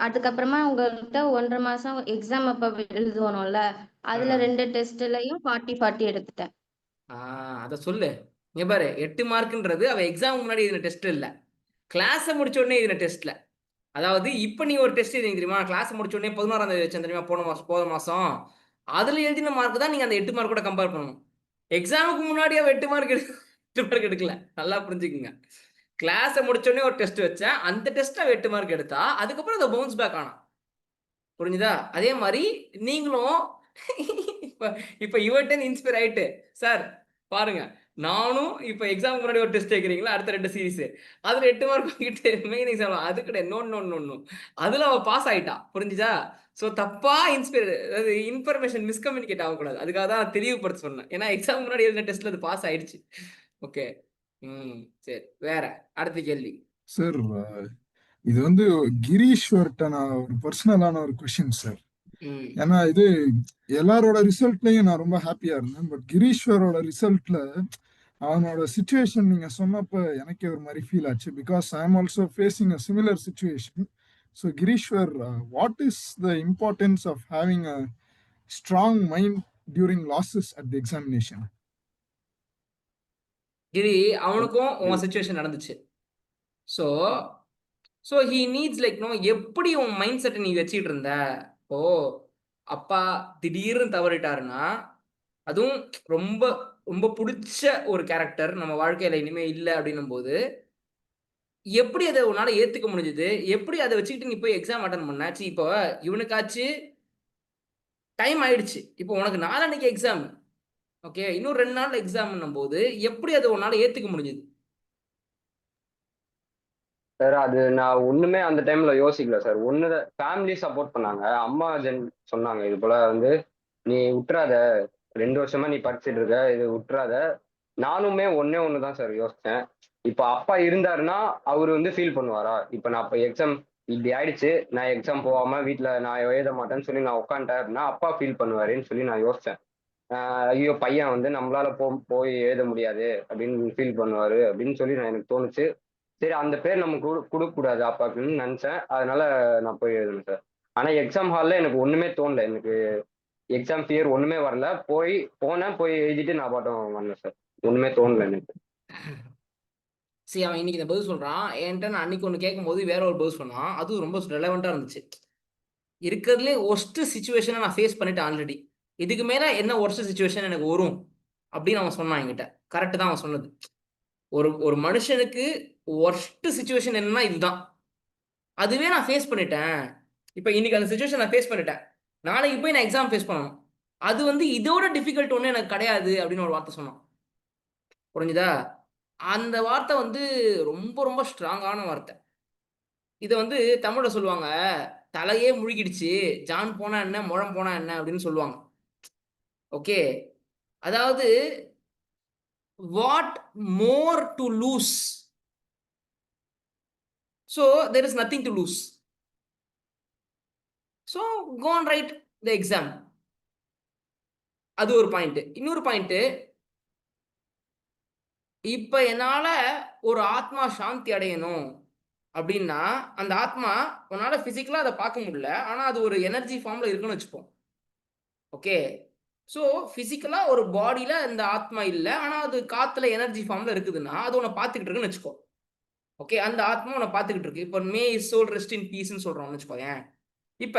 அதுக்கப்புறமா உங்ககிட்ட 1.5 மாசம் எக்ஸாம் அப்ப எழுதுவோம்ல, ஆ அதுல 2 டெஸ்ட்லயும் 40 எடுத்துட்டேன். அத சொல்லு. இங்க பாரு, 8 மார்க்ன்றது அவ எக்ஸாம் முன்னாடி எழுதின டெஸ்ட் இல்ல, கிளாஸை முடிச்ச உடனே எழுதின டெஸ்ட்ல. அதாவது இப்ப நீ ஒரு டெஸ்ட் எழுதி தெரியுமா, கிளாஸ் முடிச்ச உடனே 11ஆம் தேதி வச்சேன் தெரியுமா, போன மாசம் அதுல எழுதின மார்க் தான் நீங்க அந்த 8 மார்க் கூட கம்பேர் பண்ணணும். எக்ஸாமுக்கு முன்னாடி அவ 8 மார்க் 8 மார்க் எடுக்கல, நல்லா புரிஞ்சுக்குங்க. கிளாஸை முடிச்ச உடனே ஒரு டெஸ்ட் வச்சேன், அந்த டெஸ்ட் அவ 8 மார்க் எடுத்தா, அதுக்கப்புறம் அதை பவுன்ஸ் பேக் ஆனா. புரிஞ்சுதா? அதே மாதிரி நீங்களும் இப்ப இப்ப இவர்கிட்ட இன்ஸ்பயர் ஆயிட்டு, சார் பாருங்க நானும் இப்ப எக்ஸாம் முன்னாடி ஒரு டெஸ்ட் கேட்குறீங்களா, அடுத்த 2 சீரிஸ் அதுல 8 மார்க் வாங்கிட்டு மெயின் எக்ஸாம் அது கிடையாது, நோ நோ நோ நோ, அதுல அவ பாஸ் ஆயிட்டா. புரிஞ்சுதா? சோ தப்பா இன்ஸ்பயர், அதாவது இன்ஃபர்மேஷன் மிஸ்கம்யூனிகேட் ஆகக்கூடாது, அதுக்காக தான் தெளிவுபடுத்த சொன்னேன். ஏன்னா எக்ஸாம் முன்னாடி எழுதின டெஸ்ட்ல அது பாஸ் ஆயிடுச்சு. ஓகே. சரி, வேற அடுத்த கேள்வி. சார் இது வந்து கிரீஷ்வர்கிட்ட நான் ஒரு பர்சனலான ஒரு கொஷின் சார். ம் ஏன்னா இது எல்லாரோட ரிசல்ட்லயும் நான் ரொம்ப ஹாப்பியா இருந்தேன், பட் கிரீஷ்வரோட ரிசல்ட்ல அவனோட சுச்சுவேஷன் நீங்க சொன்னப்ப எனக்கே ஒரு மாதிரி ஃபீல் ஆச்சு, because I am also facing a similar situation. So Girishwar, what is the importance of having a strong mind during losses at the examination? Giri, அவனுக்கும் உன் சுச்சுவேஷன் நடந்துச்சு. So so he needs like no, எப்படி உன் mind செட்டை நீ வச்சுக்கிட்டு இருந்த. ஓ அப்பா திடீர்னு தவறிட்டாருன்னா, அதுவும் ரொம்ப ரொம்ப பிடிச்ச ஒரு கேரக்டர் நம்ம வாழ்க்கையில இனிமே இல்லை அப்படின்னும் போது, எப்படி அதை உன்னால ஏத்துக்க முடிஞ்சது, எப்படி அதை வச்சுக்கிட்டு நீ போய் எக்ஸாம் அட்டன் பண்ணாச்சு. இப்போ இவனுக்காச்சு டைம் ஆயிடுச்சு, இப்போ உனக்கு நாளான்னைக்கு எக்ஸாம், ஓகே, இன்னும் 2 நாள் எக்ஸாம்னும் போது எப்படி அதை உன்னால ஏத்துக்க முடிஞ்சது? சார் அது நான் ஒண்ணுமே அந்த டைம்ல யோசிக்கல சார். ஒண்ணு ஃபேமிலி சப்போர்ட் பண்ணாங்க. அம்மா சொன்னாங்க, இது போல வந்து நீ விட்டுறாத, 2 வருஷமா நீ படிச்சுட்டு இருக்க, இது விட்டுறாத. நானுமே ஒண்ணே ஒண்ணுதான் சார் யோசிச்சேன். இப்ப அப்பா இருந்தாருன்னா அவரு வந்து ஃபீல் பண்ணுவாரா, இப்ப நான் இப்ப எக்ஸாம் இப்படி ஆயிடுச்சு, நான் எக்ஸாம் போகாம வீட்டுல நான் எழுத மாட்டேன்னு சொல்லி நான் உட்காந்துட்டேன் அப்படின்னா அப்பா ஃபீல் பண்ணுவாருன்னு சொல்லி நான் யோசிச்சேன். ஐயோ பையன் வந்து நம்மளால போய் எழுத முடியாது அப்படின்னு ஃபீல் பண்ணுவாரு அப்படின்னு சொல்லி எனக்கு தோணுச்சு. சரி அந்த பேர் நம்ம கொடுக்க கூடாது அப்பாக்குன்னு நினைச்சேன், அதனால நான் போய் எழுதுனேன் சார். ஆனா எக்ஸாம் ஹால்ல எனக்கு ஒண்ணுமே தோணல, எனக்கு எக்ஸாம் ஃபியர் ஒண்ணுமே வரல. போய் எழுதிட்டு நான் பாட்டும் வந்தேன் சார். ஒண்ணுமே தோணல எனக்கு. சரி, அவன் இன்னைக்கு இந்த பதில் சொல்றான், என்கிட்ட நான் அன்னைக்கு ஒன்று கேட்கும் போது வேற ஒரு பதில் சொன்னான், அதுவும் ரொம்ப ரெலவெண்டா இருந்துச்சு. இருக்கிறதுலே ஒர்ஸ்ட் சுச்சுவேஷனை நான் ஃபேஸ் பண்ணிட்டேன் ஆல்ரெடி, இதுக்கு மேல என்ன ஒர்ஸ்ட் சுச்சுவேஷன் எனக்கு வரும் அப்படின்னு அவன் சொன்னான் என்கிட்ட. கரெக்ட் தான் அவன் சொன்னது. ஒரு மனுஷனுக்கு ஒர்ஸ்ட் சுச்சுவேஷன் என்னன்னா இதுதான், அதுவே நான் ஃபேஸ் பண்ணிட்டேன். இப்போ இன்னைக்கு அந்த சுச்சுவேஷன் நான் ஃபேஸ் பண்ணிட்டேன், நாளைக்கு போய் நான் எக்ஸாம் ஃபேஸ் பண்ணணும், அது வந்து இதோட டிஃபிகல்ட் ஒன்றும் எனக்கு கிடையாது அப்படின்னு ஒரு வார்த்தை சொன்னான். புரிஞ்சுதா? அந்த வார்த்தை வந்து ரொம்ப ரொம்ப ஸ்ட்ராங்கான வார்த்தை. இதை வந்து தமிழ்ல சொல்லுவாங்க, தலையே முழுகிடுச்சு, ஜான் போனா என்ன முழம் போனா என்ன அப்படின்னு சொல்லுவாங்க. ஓகே, அதாவது what more to lose, so there is nothing to lose. So go and write the exam. அது ஒரு பாயிண்ட். இன்னொரு பாயிண்ட், இப்ப என்னால ஒரு ஆத்மா சாந்தி அடையணும் அப்படின்னா அந்த ஆத்மா உன்னால பிசிக்கலா அதை பார்க்க முடியல, ஆனா அது ஒரு எனர்ஜி ஃபார்ம்ல இருக்குன்னு வச்சுப்போம். ஓகே, ஸோ பிசிக்கலா ஒரு பாடியில இந்த ஆத்மா இல்லை, ஆனா அது காத்துல எனர்ஜி ஃபார்ம்ல இருக்குதுன்னா அது உன்னை பார்த்துக்கிட்டு இருக்குன்னு வச்சுக்கோ. ஓகே, அந்த ஆத்மா உன்னை பார்த்துக்கிட்டு இருக்கு. இப்போ மே சோல் ரெஸ்ட் இன் பீஸ்ன்னு சொல்றோம்னு வச்சுக்கோங்க. இப்ப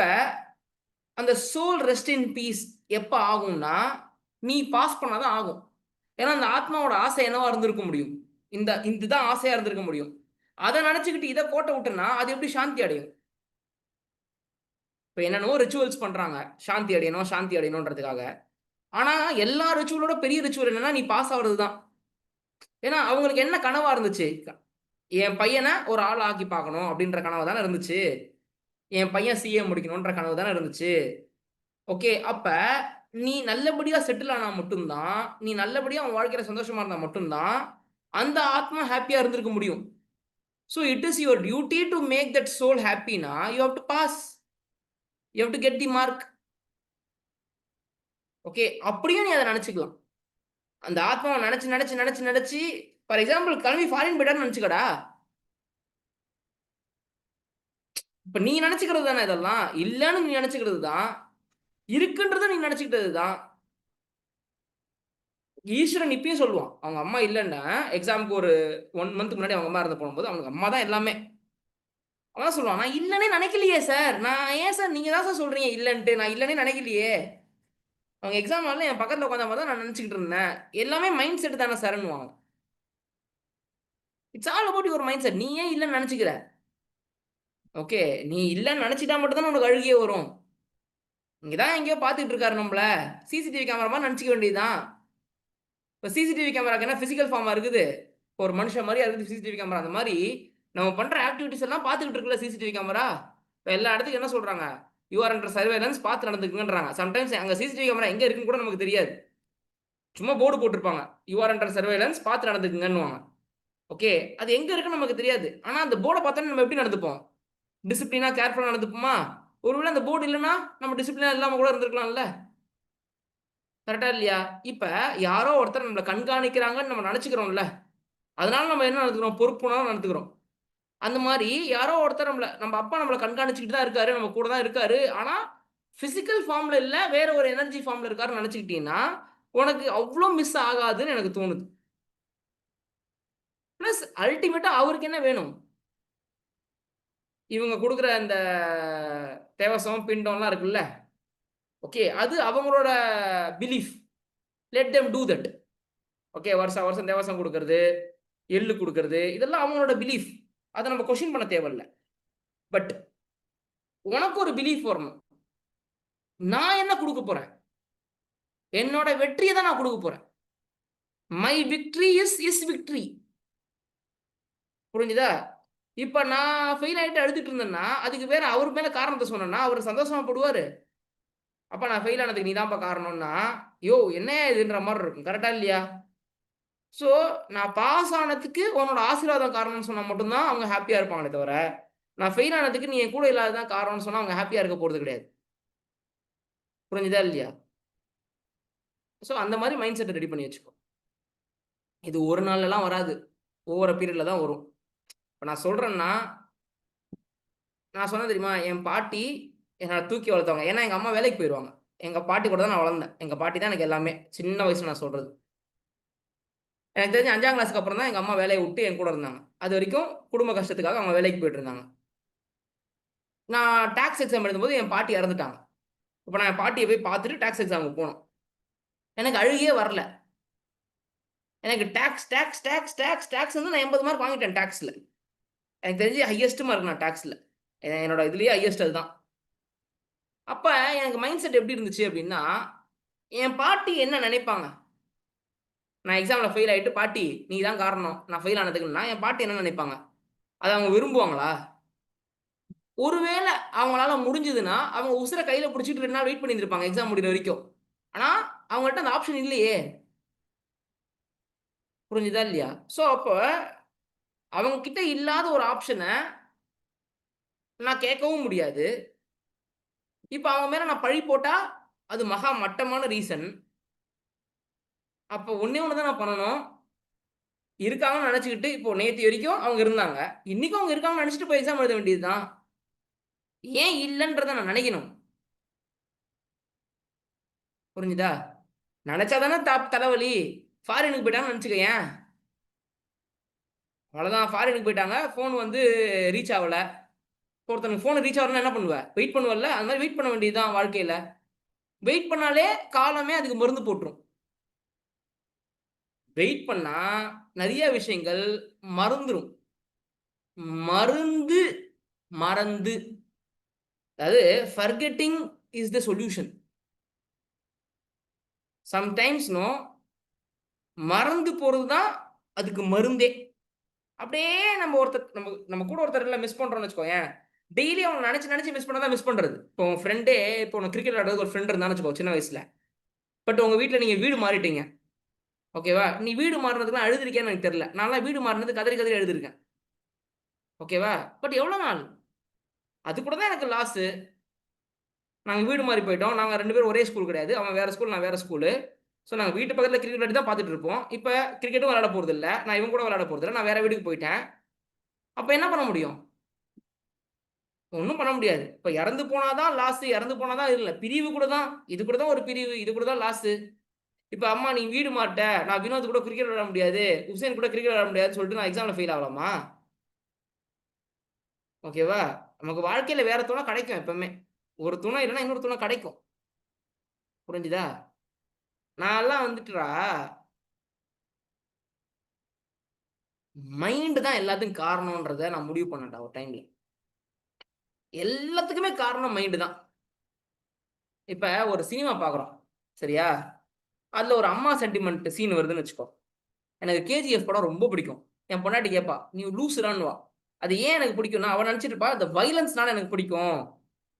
அந்த சோல் ரெஸ்ட் இன் பீஸ் எப்ப ஆகும்னா நீ பாஸ் பண்ணாதான் ஆகும். ஏன்னா அந்த ஆத்மாவோட ஆசை என்னவா இருந்திருக்க முடியும், இதுதான் ஆசையா இருந்திருக்க முடியும். அதை நினைச்சுக்கிட்டு இதை கோட்டை விட்டுனா அது எப்படி சாந்தி அடையும்? இப்போ என்னென்னவோ ரிச்சுவல்ஸ் பண்றாங்க சாந்தி அடையணும் சாந்தி அடையணுன்றதுக்காக. ஆனா எல்லா ரிச்சுவலோட பெரிய ரிச்சுவல் என்னன்னா நீ பாஸ் ஆகுறது தான். ஏன்னா அவங்களுக்கு என்ன கனவா இருந்துச்சு, என் பையனை ஒரு ஆள் ஆக்கி பார்க்கணும் அப்படின்ற கனவு தானே இருந்துச்சு, என் பையன் சிஏ முடிக்கணும்ன்ற கனவு தானே இருந்துச்சு. ஓகே, அப்ப நீ நல்லபடியா செட்டில் ஆனா மட்டும்தான், நீ நல்லபடியா உன் வாழ்க்கையில சந்தோஷமா இருந்தா மட்டும்தான் அந்த ஆத்மா ஹாப்பியா இருந்திருக்க முடியும். So it is your duty to make that soul ஹாப்பினா you have to pass, you have to get the mark. Okay, அப்படியும் நீ அதை நினைச்சுக்கலாம். அந்த ஆத்மாவை நினைச்சு நினைச்சு நினைச்சு நினைச்சு ஃபார் எக்ஸாம்பிள் கிளம்பி ஃபாரின் போயிட்டான்னு நினைச்சுக்கடா. இப்ப நீ நினைச்சுக்கிறது தானே இதெல்லாம், இல்லைன்னு நீ நினைச்சுக்கிறது தான், இருக்குன்றத நீ நினைச்சுக்கிட்டது தான். ஈஸ்வரன் இப்பயும் சொல்லுவான், அவங்க அம்மா இல்லைன்னா எக்ஸாமுக்கு ஒரு 1 month முன்னாடி அவங்க அம்மா இறந்து போகும்போது அவங்க அம்மா தான் எல்லாமே. அவன் சொல்லுவான், நான் இல்லைன்னே நினைக்கலையே சார், நான் ஏன் சார் நீங்க தான் சார் சொல்றீங்க இல்லைன்ட்டு, நான் இல்லைன்னே நினைக்கலையே. அவங்க எக்ஸாம் வரல என் பக்கத்துல உட்காந்த மாதிரி தான் நான் நினைச்சுக்கிட்டு இருந்தேன், எல்லாமே மைண்ட் செட் தானே சார்ன்னுவாங்க. It's all about your mind set. நீ ஏன் இல்லைன்னு நினைச்சுக்கிற? ஓகே, நீ இல்லைன்னு நினைச்சிட்டா மட்டும் தான் உனக்கு அழுகியே வரும். இங்கதான் எங்கேயோ பார்த்துட்டு இருக்காரு நம்மள, சிசிடிவி கேமரா மாதிரி நினைச்சிக்க வேண்டியதுதான். இப்போ சிசிடிவி கேமராக்கு என்ன பிசிக்கல் ஃபார்மா இருக்குது, ஒரு மனுஷன் மாதிரி இருக்குது சிசிடிவி கேமரா. அந்த மாதிரி நம்ம பண்ற ஆக்டிவிட்டிஸ் எல்லாம் பார்த்துக்கிட்டு இருக்குல்ல சிசிடிவி கேமரா. இப்போ எல்லா இடத்துக்கும் என்ன சொல்றாங்க, யூஆர் அண்டர் சர்வேலன்ஸ், பார்த்து நடந்துக்குங்கன்றாங்க. சம்டைம்ஸ் அங்கே சிசிடிவி கேமரா எங்க இருக்குன்னு கூட நமக்கு தெரியாது, சும்மா போர்டு போட்டிருப்பாங்க யூஆர் அண்டர் சர்வேலன்ஸ், பார்த்து நடந்துக்குங்கன்னுவாங்க. ஓகே, அது எங்க இருக்குன்னு நமக்கு தெரியாது, ஆனா அந்த போர்டை பார்த்தோன்னா நம்ம எப்படி நடந்துப்போம், டிசிப்ளினா கேர்ஃபுல்லா நடந்துப்போமா? ஒருவேளை அந்த போர்டு இல்லைன்னா நம்ம டிசிப்ளினா இல்லாம கூட இருந்திருக்கலாம்ல. கரெக்டா இல்லையா? இப்ப யாரோ ஒருத்தர் நம்மளை கண்காணிக்கிறாங்கன்னு நம்ம நினைச்சுக்கிறோம்ல, அதனால நம்ம என்ன நடந்துக்கிறோம், பொறுப்புணர்வு நடந்துக்கிறோம். அந்த மாதிரி யாரோ ஒருத்தர் நம்ம அப்பா நம்மளை கண்காணிச்சுக்கிட்டு தான் இருக்காரு, நம்ம கூட தான் இருக்காரு, ஆனா பிசிக்கல் ஃபார்ம்ல இல்ல வேற ஒரு எனர்ஜி ஃபார்ம்ல இருக்காருன்னு நினைச்சுக்கிட்டீங்கன்னா உனக்கு அவ்வளோ மிஸ் ஆகாதுன்னு எனக்கு தோணுது. பிளஸ் அல்டிமேட்டா அவருக்கு என்ன வேணும், இவங்க கொடுக்குற அந்த தேவசம் பிண்டம்லாம் இருக்குல்ல, ஓகே, அது அவங்களோட belief, let them do that. Okay, வருஷம் வருஷம் தேவசம் கொடுக்கறது, எள்ளு கொடுக்கறது, இதெல்லாம் அவங்களோட பிலீஃப், அதை நம்ம கொஸ்டின் பண்ண தேவையில்லை. பட் உனக்கு ஒரு பிலீஃப் வரணும், நான் என்ன கொடுக்க போறேன், என்னோட வெற்றியை தான் நான் கொடுக்க போறேன். My victory is victory. புரிஞ்சுதா? இப்ப நான் ஃபெயில் ஆயிட்டு அழுதுட்டு இருந்தேன்னா அதுக்கு வேற அவர் மேல காரணத்தை சொன்னேன்னா அவர் சந்தோஷமா படுவாரு. அப்ப நான் ஃபெயில் ஆனதுக்கு நீதான்ப்பா காரணம்னா யோ என்ன இதுன்ற மாதிரி இருக்கும். கரெக்டா இல்லையா? ஸோ நான் பாஸ் ஆனதுக்கு உன்னோட ஆசீர்வாதம் காரணம்னு சொன்னா மட்டும்தான் அவங்க ஹாப்பியா இருப்பாங்களே தவிர, நான் ஃபெயில் ஆனதுக்கு நீ என் கூட இல்லாததான் காரணம்னு சொன்னா அவங்க ஹாப்பியா இருக்க போறது கிடையாது. புரிஞ்சுதா இல்லையா? ஸோ அந்த மாதிரி மைண்ட் செட்டை ரெடி பண்ணி வச்சுக்கோ. இது ஒரு நாள்லாம் வராது, ஒவ்வொரு பீரியட்ல தான் வரும். இப்போ நான் சொல்றேன்னா, நான் சொன்னேன் தெரியுமா, என் பாட்டி என்னை தூக்கி வளர்த்தவங்க. ஏன்னா எங்க அம்மா வேலைக்கு போயிடுவாங்க, எங்க பாட்டி கூட தான் நான் வளர்ந்தேன். எங்க பாட்டி தான் எனக்கு எல்லாமே, சின்ன வயசுல நான் சொல்றது. எனக்கு தெரிஞ்சு 5ஆம் கிளாஸ்க்கு அப்புறம் தான் எங்க அம்மா வேலையை விட்டு என் கூட இருந்தாங்க. அது வரைக்கும் குடும்ப கஷ்டத்துக்காக அவங்க வேலைக்கு போயிட்டு இருந்தாங்க. நான் டாக்ஸ் எக்ஸாம் எழுதும்போது என் பாட்டி இறந்துட்டாங்க. இப்போ நான் என் பாட்டியை போய் பார்த்துட்டு டாக்ஸ் எக்ஸாமுக்கு போனோம். எனக்கு அழுகியே வரல. எனக்கு டாக்ஸ் டாக்ஸ் டாக்ஸ் டாக்ஸ் டாக்ஸ் வந்து நான் 80 மார்க் வாங்கிட்டேன் டாக்ஸ்ல. எனக்கு தெரிஞ்சு ஹையஸ்ட் மார்க் நான் டாக்ஸ்ல, என்னோட இதுலயே ஹையஸ்ட் அதுதான். அப்ப எனக்கு மைண்ட் செட் எப்படி இருந்துச்சு அப்படின்னா, என் பாட்டி என்ன நினைப்பாங்க, நான் எக்ஸாம்ல ஃபெயில் ஆயிட்டு பாட்டி நீ தான் காரணம் நான் ஃபெயில் ஆனதுக்குன்னா என் பாட்டி என்ன நினைப்பாங்க, அதை அவங்க விரும்புவாங்களா? ஒருவேளை அவங்களால முடிஞ்சதுன்னா அவங்க உசுரை கையில பிடிச்சிட்டு 2 நாள் வெயிட் பண்ணியிருப்பாங்க எக்ஸாம் முடிகிற வரைக்கும். ஆனா அவங்கள்ட்ட அந்த ஆப்ஷன் இல்லையே. புரிஞ்சுதா இல்லையா? ஸோ அப்போ அவங்க கிட்ட இல்லாத ஒரு ஆப்ஷனை நான் கேட்கவும் முடியாது, இப்ப அவன் மேல நான் பழி போட்டா அது மகா மட்டமான ரீசன். அப்போ ஒண்ணே ஒண்ணுதான் நான் பண்ணணும். இருக்காங்கன்னு நினைச்சுக்கிட்டு, இப்போ நேத்து வரைக்கும் அவங்க இருந்தாங்க, இன்னைக்கும் அவங்க இருக்காங்கன்னு நினைச்சிட்டு போய் எக்ஸாம் எழுத வேண்டியதுதான். ஏன் இல்லைன்றத நான் நினைக்கணும். புரிஞ்சுதா? நினைச்சாதானே தலைவலி. ஃபாரினுக்கு போயிட்டாங்கன்னு நினைச்சுக்கயேன், அவ்வளவுதான். ஃபாரினுக்கு போயிட்டாங்க, ஃபோன் வந்து ரீச் ஆகல. ஒருத்தனுக்கு ஃபோன் ரீச் ஆகலன்னா என்ன பண்ணுவ? வெயிட் பண்ணுவல்ல? அந்த மாதிரி வெயிட் பண்ண வேண்டியதுதான் வாழ்க்கையில. வெயிட் பண்ணாலே காலமே அதுக்கு மருந்து போட்டுரும். வெயிட் பண்ணா நிறைய விஷயங்கள் மறந்துரும். மறந்து அதாவது forgetting is the solution. Sometimes மறந்து போறது தான் அதுக்கு மருந்தே. அப்படியே நம்ம நம்ம கூட ஒருத்தர் எல்லாம் மிஸ் பண்றோம்னு வச்சுக்கோயேன், டெய்லி அவங்க நினைச்சு மிஸ் பண்ணாதான் மிஸ் பண்றது. இப்போ உங்க ஃப்ரெண்டே, இப்போ உனக்கு கிரிக்கெட் ஆடுறதுக்கு ஒரு ஃப்ரெண்ட் இருந்தான்னு வச்சுக்கோ சின்ன வயசுல. பட் உங்க வீட்டுல நீங்க வீடு மாறிட்டீங்க, ஓகேவா? நீ வீடு மாறினதுக்குலாம் அழுதுருக்கேன்னு எனக்கு தெரியல. நான்லாம் வீடு மாறினது கதறி கதறி எழுதிருக்கேன், ஓகேவா? பட் எவ்வளவு நாள்? அது கூட தான் எனக்கு லாஸ். நாங்கள் வீடு மாறி போயிட்டோம். நாங்கள் 2 பேரும் ஒரே ஸ்கூல் கிடையாது. அவன் வேற ஸ்கூல், நான் வேற ஸ்கூலு. ஸோ நாங்கள் வீட்டு பக்கத்தில் கிரிக்கெட் விளையாடி தான் பார்த்துட்டு இருப்போம். இப்போ கிரிக்கெட்டும் விளையாட போகிறது இல்லை, நான் இவங்க கூட விளையாட போகிறது இல்லை, நான் வேற வீட்டுக்கு போயிட்டேன். அப்போ என்ன பண்ண முடியும்? ஒன்றும் பண்ண முடியாது. இப்போ இறந்து போனாதான் லாஸ், இறந்து போனாதான் இல்லை, பிரிவு கூட தான். இது கூட தான் ஒரு பிரிவு, இது கூட தான் லாஸ். இப்போ அம்மா நீ வீடு மாட்ட, நான் வினோத் கூட கிரிக்கெட் விளையாட முடியாது, உசேன் கூட கிரிக்கெட் விளையாட முடியாதுன்னு சொல்லிட்டு நான் எக்ஸாமில் ஃபெயில் ஆகலாமா? ஓகேவா? நமக்கு வாழ்க்கையில் வேற துணை கிடைக்கும் எப்பவுமே. ஒரு துணை இல்லைன்னா இன்னொரு துணை கிடைக்கும். புரிஞ்சுதா? நான்லாம் வந்துட்டுறா மைண்டு தான் எல்லாத்துக்கும் காரணம்ன்றத நான் முடிவு பண்ணேன்டா ஒரு டைம்ல. எல்லாத்துக்குமே காரணம் மைண்டு தான். இப்ப ஒரு சினிமா பாக்குறோம், சரியா? அதுல ஒரு அம்மா சென்டிமெண்ட் சீன் வருதுன்னு வச்சுக்கோ. எனக்கு கேஜிஎஃப் படம் ரொம்ப பிடிக்கும். என் பொண்டாட்டி கேட்பா, நீ லூசுறான்னுவா. அது ஏன் எனக்கு பிடிக்கும்னா, அவன் நினைச்சிட்டு இருப்பா இந்த வைலன்ஸ்னால எனக்கு பிடிக்கும்,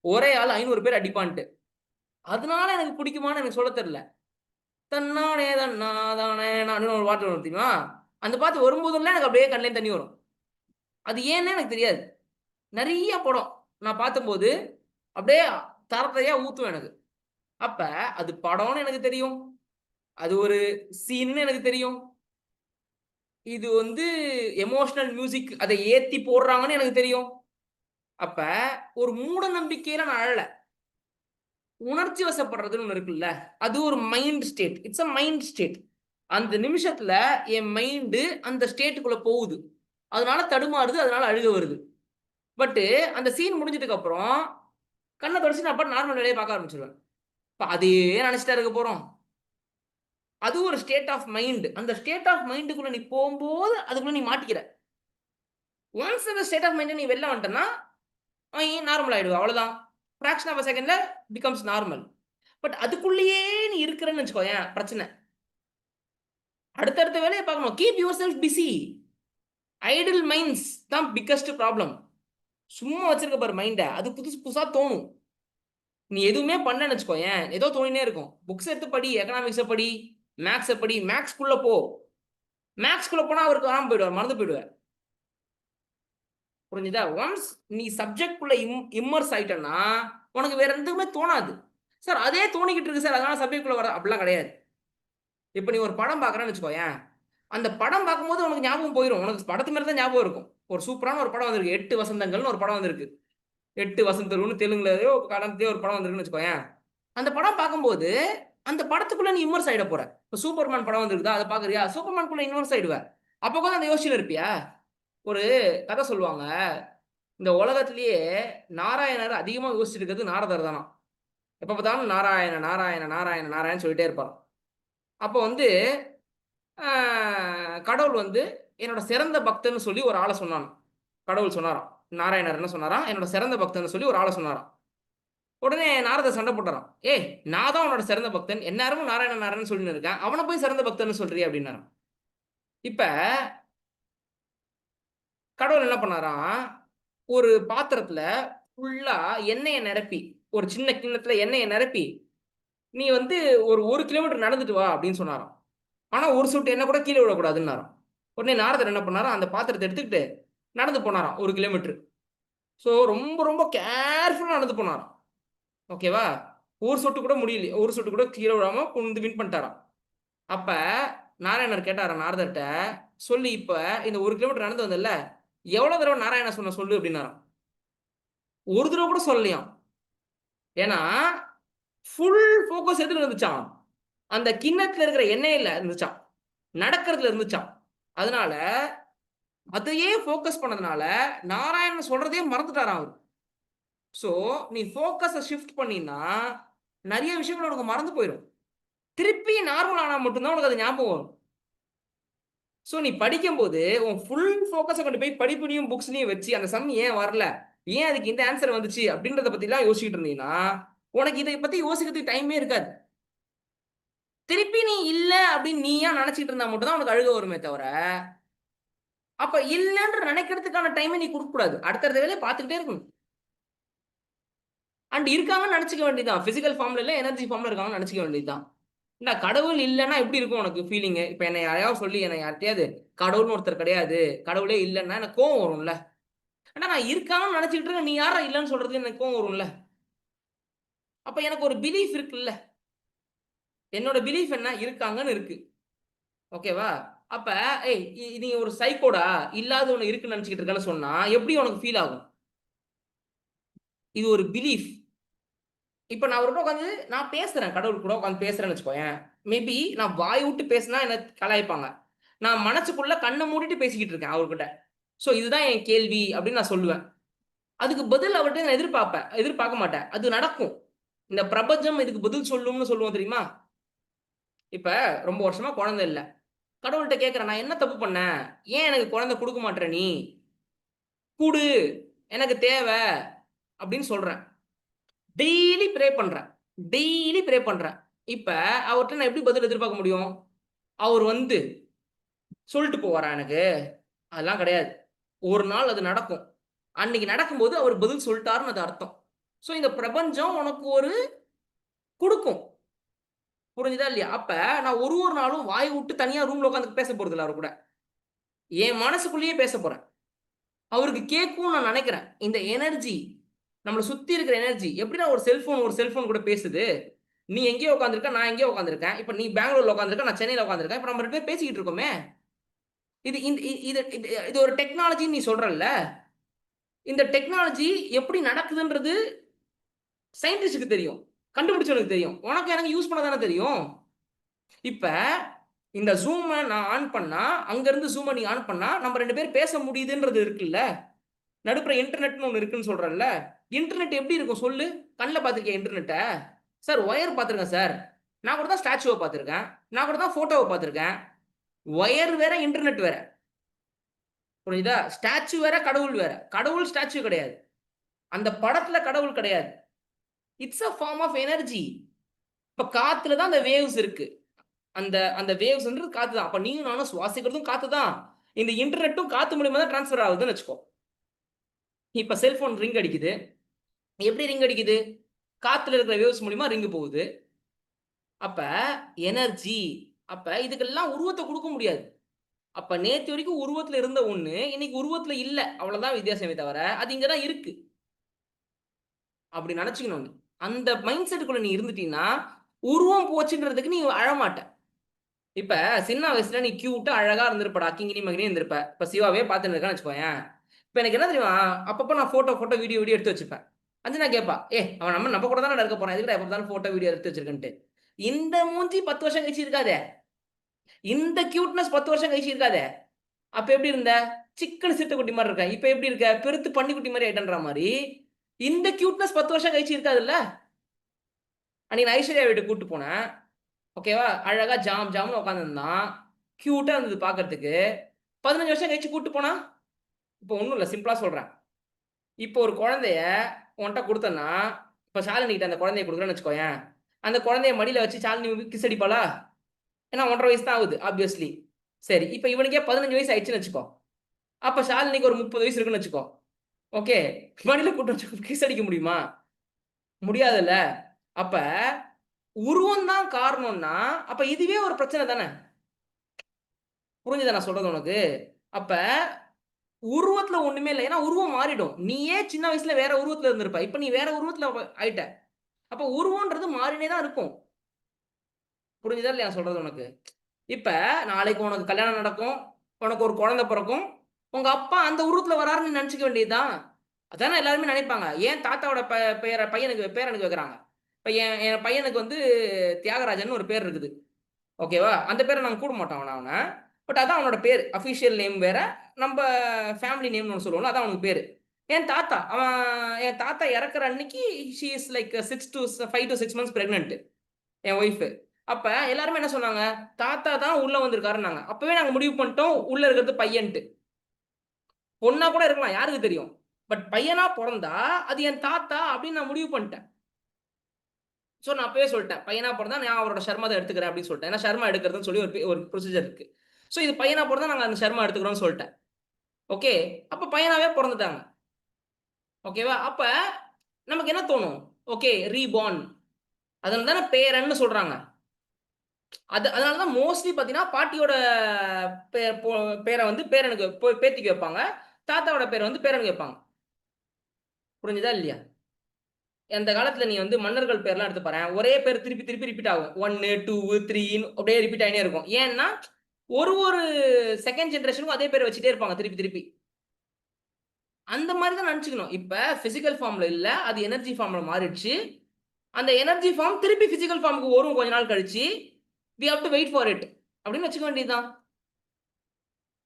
ஒரே ஆள் 500 பேர் அடிப்பான்ட்டு. அதனால எனக்கு பிடிக்குமான்னு எனக்கு சொல்ல தெரியல. தன்னானே தன்னாதானே நான் ஒரு பாட்டு வரும் தெரியுமா? அந்த பாட்டு வரும்போதெல்லாம் எனக்கு அப்படியே கண்ணிலே தண்ணி வரும். அது ஏன்னு எனக்கு தெரியாது. நிறைய படம் நான் பார்த்தம்போது அப்படியே தரத்தையா ஊத்தும் எனக்கு. அப்ப அது படம்னு எனக்கு தெரியும், அது ஒரு சீன்னு எனக்கு தெரியும், இது வந்து எமோஷனல் மியூசிக் அதை ஏத்தி போடுறாங்கன்னு எனக்கு தெரியும். அப்ப ஒரு மூட நம்பிக்கையில நான் அழல. உணர்ச்சி வசப்படுறதுன்னு ஒண்ணு இருக்குல்ல, அது ஒரு mind state. It's a mind state. அந்த நிமிஷத்துல என் மைண்டு அந்த ஸ்டேட்டுக்குள்ள போகுது, அதனால தடுமாறுது, அதனால அழுக வருது. பட் அந்த சீன் முடிஞ்சதுக்கு அப்புறம் கண்ணை தொடச்சு நான் நார்மல் வேலையை பார்க்க ஆரம்பிச்சிருவேன். இப்போ அதே நினைச்சிட்டா இருக்க போறோம். அது ஒரு ஸ்டேட் ஆஃப் மைண்ட். அந்த ஸ்டேட் ஆஃப் மைண்டுக்குள்ள நீ போகும்போது அதுக்குள்ள நீ மாட்டிக்கிற. ஒன்ஸ் அந்த ஸ்டேட் ஆஃப் மைண்ட் நீ வெளில வந்துட்டனா நார்மல் ஆயிடுவா, அவ்வளவுதான். ஃபிராக்ஷன் ஆஃப் அ செகண்ட்ல பிகம்ஸ் நார்மல். பட் அதுக்குள்ளேயே நீ இருக்கிறன்னு வச்சுக்கோயேன், பிரச்சனை. அடுத்தடுத்த வேலையை பார்க்கணும். Keep your self busy. Idle minds தான் பிக்கஸ்ட் ப்ராப்ளம். சும்மா வச்சிருக்க பாரு மைண்ட, அது புதுசு புதுசா தோணும். நீ எதுவுமே பண்ணன்னு வச்சுக்கோயேன், ஏதோ தோணினே இருக்கும். புக்ஸ் எடுத்து படி, எக்கனாமிக்ஸை படி, மேக்ஸை படி, மேக்ஸ்குள்ள போ. மேக்ஸ்குள்ள போனா அவருக்கு வராம போயிடுவார், மறந்து போயிடுவார். புரிஞ்சுதா? ஒன்ஸ் நீ சப்ஜெக்ட் குள்ள இம்மர்ஸ் ஆயிட்டனா உனக்கு வேற எதுவுமே தோணாது. சார் அதே தோணிக்கிட்டு இருக்கு சார், அதனால சப்ஜெக்ட் குள்ள வர, அப்படிலாம் கிடையாது. இப்ப நீ ஒரு படம் பாக்குறேன்னு வச்சுக்கோயேன், அந்த படம் பார்க்கும்போது உனக்கு ஞாபகம் போயிடும். உனக்கு படத்து மேல தான் ஞாபகம் இருக்கும். ஒரு சூப்பரான ஒரு படம் வந்திருக்கு, 8 வசந்தங்கள்னு ஒரு படம் வந்திருக்கு. 8 வசந்தங்கள்னு தெலுங்குலயோ கடந்தே ஒரு படம் வந்திருக்குன்னு வச்சுக்கோயேன். அந்த படம் பார்க்கும்போது அந்த படத்துக்குள்ள நீ இம்மர்ஸ் ஆயிட போற. இப்போ சூப்பர்மேன் படம் வந்திருக்குதா, அதை பாக்குறியா? சூப்பர்மேனுக்குள்ள இம்மர்ஸ் ஆயிடுவ. அப்போ கூட அந்த யோசனை இருப்பியா? ஒரு கதை சொல்லுவாங்க, இந்த உலகத்திலேயே நாராயணர் அதிகமா யோசிச்சுட்டு இருக்கிறது நாரதர் தானா. எப்ப பார்த்தாலும் நாராயண நாராயண நாராயண நாராயணன் சொல்லிட்டே இருப்பார். அப்போ வந்து கடவுள் வந்து என்னோட சிறந்த பக்தன்னு சொல்லி ஒரு ஆளை சொன்னான். கடவுள் சொன்னாராம், நாராயணர் என்ன சொன்னாராம், என்னோட சிறந்த பக்தன்னு சொல்லி ஒரு ஆளை சொன்னாராம். உடனே நாரதர் சண்டை போட்டாராம், ஏய் நான் தான் உன்னோட சிறந்த பக்தன், எந்நேரமும் நாராயண நாராயணன் சொல்லின்னு இருக்கேன், அவனை போய் சிறந்த பக்தன்னு சொல்றியா அப்படின்னாராம். இப்ப கடவுள் என்ன பண்ணாராம், ஒரு பாத்திரத்துல ஃபுல்லா எண்ணெயை நிரப்பி, ஒரு சின்ன கிண்ணத்துல எண்ணெயை நிரப்பி, நீ வந்து ஒரு 1 கிலோமீட்டர் நடந்துட்டு வா அப்படின்னு சொன்னாராம். ஆனா ஒரு சொட்டு எண்ணெய் கூட கீழே விடக்கூடாதுன்னாராம். உடனே நாரதர் என்ன பண்ணாராம், அந்த பாத்திரத்தை எடுத்துக்கிட்டு நடந்து போனாராம் 1 கிலோமீட்டர். ஸோ ரொம்ப ரொம்ப கேர்ஃபுல்லா நடந்து போனாராம். ஓகேவா? ஒரு சொட்டு கூட முடியல, ஒரு சொட்டு கூட கீழே விடாம கொண்டு வின் பண்ணிட்டாராம். அப்ப நாராயணர் கேட்டாராம் நாரதர்கிட்ட, சொல்லு இப்ப இந்த 1 கிலோமீட்டர் நடந்து வந்தல்ல, எவ்வளவு தடவை நாராயண சொன்ன சொல்லு அப்படின்னாராம். ஒரு தடவை கூட சொல்லலையாம். ஏன்னா ஃபுல் ஃபோக்கஸ் எதுல இருந்துச்சாம்? அந்த கிண்ணத்துல இருக்கிற எண்ணெயில இருந்துச்சாம், நடக்கிறதுல இருந்துச்சாம். அதனால அதையே ஃபோக்கஸ் பண்ணதுனால நாராயணன் சொல்றதே மறந்துட்டாராம் அவர். ஸோ நீ ஃபோக்கஸை ஷிஃப்ட் பண்ணினா நிறைய விஷயங்கள் உனக்கு மறந்து போயிடும். திருப்பி நார்மல் ஆனா மட்டும்தான் உனக்கு அது ஞாபகம் வரும். ஸோ நீ படிக்கும்போது உன் ஃபுல் ஃபோக்கஸை கொண்டு போய் படிப்புலையும் புக்ஸ்லையும் வச்சு அந்த சம் ஏன் வரல, ஏன் அதுக்கு இந்த ஆன்சர் வந்துச்சு அப்படின்றத பத்திலாம் யோசிச்சுட்டு இருந்தீங்கன்னா உனக்கு இதை பத்தி யோசிக்கிறதுக்கு டைமே இருக்காது. திருப்பி நீ இல்ல அப்படின்னு நீயா நினைச்சிட்டு இருந்தா மட்டும் தான் உனக்கு அழுக வருமே தவிர, அப்ப இல்லைன்ற நினைக்கிறதுக்கான டைமை நீ கொடுக்க கூடாது. அடுத்த வேலையை பார்த்துக்கிட்டே இருக்கணும். அண்ட் இருக்காங்கன்னு நினைச்சுக்க வேண்டியதுதான். பிசிக்கல் ஃபார்ம்ல இல்ல, எனர்ஜி ஃபார்ம்ல இருக்காங்கன்னு நினைச்சுக்க வேண்டியதுதான். நான் கடவுள் இல்லைன்னா எப்படி இருக்கும் உனக்கு ஃபீலிங்? இப்ப என்னை யாரையாவது சொல்லி என்னை யார்ட்டையாவது கடவுள்னு ஒருத்தர் கிடையாது, கடவுளே இல்லைன்னா எனக்கு கோவம் வரும்ல. ஆனா நான் இருக்காங்கன்னு நினைச்சிட்டு இருக்கேன், நீ யாரா இல்லைன்னு சொல்றதுக்கு எனக்கு கோவம் வரும்ல. அப்ப எனக்கு ஒரு பிலீஃப் இருக்குல்ல. என்னோட பிலீஃப் என்ன? இருக்காங்கன்னு இருக்கு. ஓகேவா? அப்ப ஏய் நீ ஒரு சைக்கோடா, இல்லாத ஒண்ணு இருக்குன்னு நினைச்சுக்கிட்டு இருக்கேன்னு சொன்னா எப்படி உனக்கு ஃபீல் ஆகும்? இது ஒரு பிலீஃப். இப்ப நான் அவர்கிட்ட உட்காந்து நான் பேசுறேன், கடவுள் கூட உட்காந்து பேசுறேன்னு வச்சுக்கோயேன். மேபி நான் வாய் விட்டு பேசினா என்ன கலாய்ப்பாங்க. நான் மனசுக்குள்ள கண்ணை மூடிட்டு பேசிக்கிட்டு இருக்கேன் அவர்கிட்ட. ஸோ இதுதான் என் கேள்வி அப்படின்னு நான் சொல்லுவேன். அதுக்கு பதில் அவர்கிட்ட நான் எதிர்பார்க்க மாட்டேன். அது நடக்கும். இந்த பிரபஞ்சம் இதுக்கு பதில் சொல்லும்னு சொல்லுவோம் தெரியுமா? இப்ப ரொம்ப வருஷமா குழந்தை இல்லை, கடவுள்கிட்ட கேட்கிறேன், நான் என்ன தப்பு பண்ணேன், ஏன் எனக்கு குழந்தை கொடுக்க மாட்டேற, நீ கூடு, எனக்கு தேவை அப்படின்னு சொல்றேன். டெய்லி ப்ரே பண்றேன். இப்ப அவர்கிட்ட நான் எப்படி பதில் எதிர்பார்க்க முடியும்? அவர் வந்து சொல்லிட்டு போவாரா எனக்கு? அதெல்லாம் கிடையாது. ஒரு நாள் அது நடக்கும். அன்னைக்கு நடக்கும்போது அவர் பதில் சொல்லிட்டாருன்னு அது அர்த்தம். ஸோ இந்த பிரபஞ்சம் உனக்கு ஒரு கொடுக்கும். புரிஞ்சுதா இல்லையா? அப்ப நான் ஒரு நாளும் வாய் விட்டு தனியா ரூம்ல உட்காந்து பேச போறது இல்லை. அவர் கூட என் மனசுக்குள்ளேயே பேச போறேன். அவருக்கு கேட்கும் நான் நினைக்கிறேன். இந்த எனர்ஜி, நம்மளை சுத்தி இருக்கிற எனர்ஜி எப்படின்னா ஒரு செல்போன் கூட பேசுது. நீ எங்கேயோ உட்காந்துருக்க, நான் எங்கேயோ உட்காந்துருக்கேன். இப்ப நீ பெங்களூர்ல உட்காந்துருக்க, நான் சென்னையில உட்காந்துருக்கேன். இப்ப நம்ம 2 பேர் பேசிக்கிட்டு இருக்கோமே. இது ஒரு டெக்னாலஜின்னு நீ சொல்றல்ல. இந்த டெக்னாலஜி எப்படி நடக்குதுன்றது சயின்டிஸ்டுக்கு தெரியும், கண்டுபிடிச்சவனுக்கு தெரியும். உனக்கு எனக்கு யூஸ் பண்ண தானே தெரியும். இப்ப இந்த ஜூமை நான் ஆன் பண்ணா, அங்க இருந்து ஜூமை நீ ஆன் பண்ணா நம்ம 2 பேர் பேச முடியுதுன்றது இருக்குல்ல. நடுப்புற இன்டர்நெட்னு ஒன்று இருக்குன்னு சொல்றேன்ல. இன்டர்நெட் எப்படி இருக்கும் சொல்லு? கண்ணில் பார்த்துருக்கேன் இன்டர்நெட்டை சார், ஒயர் பார்த்துருக்கேன் சார். நான் கூட தான் ஸ்டாச்சுவை பார்த்துருக்கேன், நான் கூட தான் போட்டோவை பார்த்துருக்கேன். ஒயர் வேற, இன்டர்நெட் வேற. புரியுதா? ஸ்டாச்சு வேற, கடவுள் வேற. கடவுள் ஸ்டாச்சு கிடையாது, அந்த படத்துல கடவுள் கிடையாது. It's a form of energy. இப்ப காத்துல தான் அந்த வேவ்ஸ் இருக்கு. அந்த வேவ்ஸ்ன்றது காத்து தான். அப்ப நீயும் நானும் சுவாசிக்கிறதும் காத்து தான். இந்த இன்டர்நெட்டும் காத்து மூலியமா தான் டிரான்ஸ்ஃபர் ஆகுதுன்னு வச்சுக்கோ. இப்ப செல்போன் ரிங் அடிக்குது. எப்படி ரிங் அடிக்குது? காத்துல இருக்கிற வேவ்ஸ் மூலியமா ரிங் போகுது. அப்ப எனர்ஜி. அப்ப இதுக்கெல்லாம் உருவத்தை கொடுக்க முடியாது. அப்ப நேத்து வரைக்கும் உருவத்துல இருந்த ஒண்ணு இன்னைக்கு உருவத்துல இல்ல, அவ்வளவுதான் வித்தியாசமே தவிர அது இங்கதான் இருக்கு. அப்படி நினைச்சுக்கணும். அந்த மைண்ட் செட்டுக்குள்ள நீ இருந்துட்டீங்கன்னா உருவம் போச்சுன்றதுக்கு நீ அழமாட்ட. இப்ப சின்ன வயசுல நீ கியூட்டா அழகா இருந்திருப்படா, கிங்கினி மகினி இருந்திருப்ப. இப்ப சிவாவே பார்த்துன்னு இருக்கான்னு வச்சுக்கோயேன். இப்ப எனக்கு என்ன தெரியுமா, அப்பப்ப நான் போட்டோ வீடியோ எடுத்து வச்சுப்பேன். நான் கேட்பா, அவன் நம்ம கூட தானே இருக்க போறான், எதுக்கு எப்ப இருந்தாலும் போட்டோ வீடியோ எடுத்து வச்சிருக்கேன்ட்டு. இந்த மூஞ்சி 10 வருஷம் கழிச்சு இருக்காதே, இந்த கியூட்னஸ் 10 வருஷம் கழிச்சு இருக்காதே. அப்ப எப்படி இருந்த? சிக்கன் சிட்டு குட்டி மாதிரி இருக்க. இப்ப எப்படி இருக்க? பெருத்து பண்ணி குட்டி மாதிரி ஆயிட்டன்ற மாதிரி. இந்த கியூட்னஸ் 10 வருஷம் கழிச்சு இருக்காதுல்ல. அன்னைக்கு ஐஸ்வர்யா வீட்டுக்கு கூட்டு போனேன். ஓகேவா? அழகா ஜாம்னு உட்காந்துருந்தான், கியூட்டா இருந்தது பாக்குறதுக்கு. 15 வருஷம் கழிச்சு கூட்டு போனா, இப்போ ஒன்றும் இல்லை, சிம்பிளா சொல்றேன். இப்போ ஒரு குழந்தைய உன்கிட்ட கொடுத்தனா, இப்போ ஷாலினி கிட்ட அந்த குழந்தைய கொடுக்குறேன்னு வச்சுக்கோயேன். அந்த குழந்தைய மடியில வச்சு ஷாலினி கிஸ் அடிப்பாளா? ஏன்னா 1.5 வயசு தான் ஆகுது ஆப்வியஸ்லி. சரி, இப்போ இவனுக்கே 15 வயசு ஆயிடுச்சுன்னு வச்சுக்கோ. அப்ப ஷாலினிக்கு ஒரு 30 வயசு இருக்குன்னு வச்சுக்கோ. ஓகே, மடியில கூட்டு கிஸ் அடிக்க முடியுமா? முடியாதுல்ல. அப்ப உருவம் தான் காரணம்னா அப்ப இதுவே ஒரு பிரச்சனை தானே. புரிஞ்சுதா நான் சொல்றது உனக்கு? அப்ப உருவத்துல ஒண்ணுமே இல்லை, ஏன்னா உருவம் மாறிடும். நீயே சின்ன வயசுல வேற உருவத்துல இருந்திருப்ப, இப்ப நீ வேற உருவத்துல ஆயிட்ட. அப்ப உருவம்ன்றது மாறினே தான் இருக்கும். புரிஞ்சுதா இல்லையா சொல்றது உனக்கு? இப்ப நாளைக்கு உனக்கு கல்யாணம் நடக்கும், உனக்கு ஒரு குழந்தை பிறக்கும், உங்க அப்பா அந்த உருவத்துல வராருன்னு நினைச்சுக்க வேண்டியதுதான். அதானே எல்லாருமே நினைப்பாங்க. ஏன் தாத்தாவோட பையனுக்கு பேரனுக்கு வைக்கிறாங்க. இப்ப என் பையனுக்கு வந்து தியாகராஜன் ஒரு பேர் இருக்குது. ஓகேவா? அந்த பேரை நாங்க கூட மாட்டோம் அவனை. பட் அதான் அவனோட பேர். அஃபிஷியல் நேம் வேற. நம்ம ஃபேமிலி நேம்னு ஒன்று சொல்லுவோம்ல, அதான் அவனுக்கு பேரு. என் தாத்தா இறக்குற அன்னைக்கு she is like 5 to 6 months pregnant N wife. அப்ப எல்லாருமே என்ன சொன்னாங்க, தாத்தா தான் உள்ள வந்திருக்காருன்னாங்க. அப்பவே நாங்க முடிவு பண்ணிட்டோம் உள்ள இருக்கிறது பையன்ட்டு. பொண்ணா கூட இருக்கலாம், யாருக்கு தெரியும். பட் பையனா பிறந்தா அது என் தாத்தா அப்படின்னு நான் முடிவு பண்ணிட்டேன். ஸோ நான் அப்பவே சொல்லிட்டேன், பையனா பிறந்தா நான் அவரோட சர்மா தான் எடுத்துக்கிறேன் அப்படின்னு சொல்லிட்டேன். ஏன்னா சர்மா எடுக்கிறதுன்னு சொல்லி ஒரு ப்ரொசீஜர் இருக்கு. ஸோ இது பையனா பிறந்தா நாங்கள் அந்த சர்மா எடுத்துக்கிறோம்னு சொல்லிட்டேன். ஓகே, அப்போ பையனாவே பிறந்துட்டாங்க. ஓகேவா? அப்ப நமக்கு என்ன தோணும், ஓகே ரீபார்ன், அதனால தானே பேரன்னு சொல்றாங்க. அதனாலதான் மோஸ்ட்லி பாத்தீங்கன்னா பாட்டியோட பேரை வந்து பேரனுக்கு பேத்திக்கு வைப்பாங்க, தாத்தாவோட பேரை வந்து பேரனுக்கு வைப்பாங்க. புரிஞ்சுதா இல்லையா? அந்த காலத்துல நீ வந்து மன்னர்கள் பேர்லாம் எடுத்து பாரு, ஒரே பேர் திருப்பி திருப்பி ரிப்பீட் ஆகும். 1 2 3 அப்படியே ரிப்பீட் ஆகினே இருக்கும். ஏன்னா ஒரு செகண்ட் ஜெனரேஷனுக்கும் அதே பேர் வச்சுட்டே இருப்பாங்க திருப்பி திருப்பி. அந்த மாதிரி தான் நினைச்சுக்கணும். இப்ப பிசிக்கல் ஃபார்ம்ல இல்ல, அது எனர்ஜி ஃபார்ம்ல மாறிடுச்சு. அந்த எனர்ஜி ஃபார்ம் திருப்பி பிசிக்கல் ஃபார்முக்கு வரும் கொஞ்ச நாள் கழிச்சு. we have to wait for it அப்படின்னு வச்சுக்க வேண்டியதுதான்.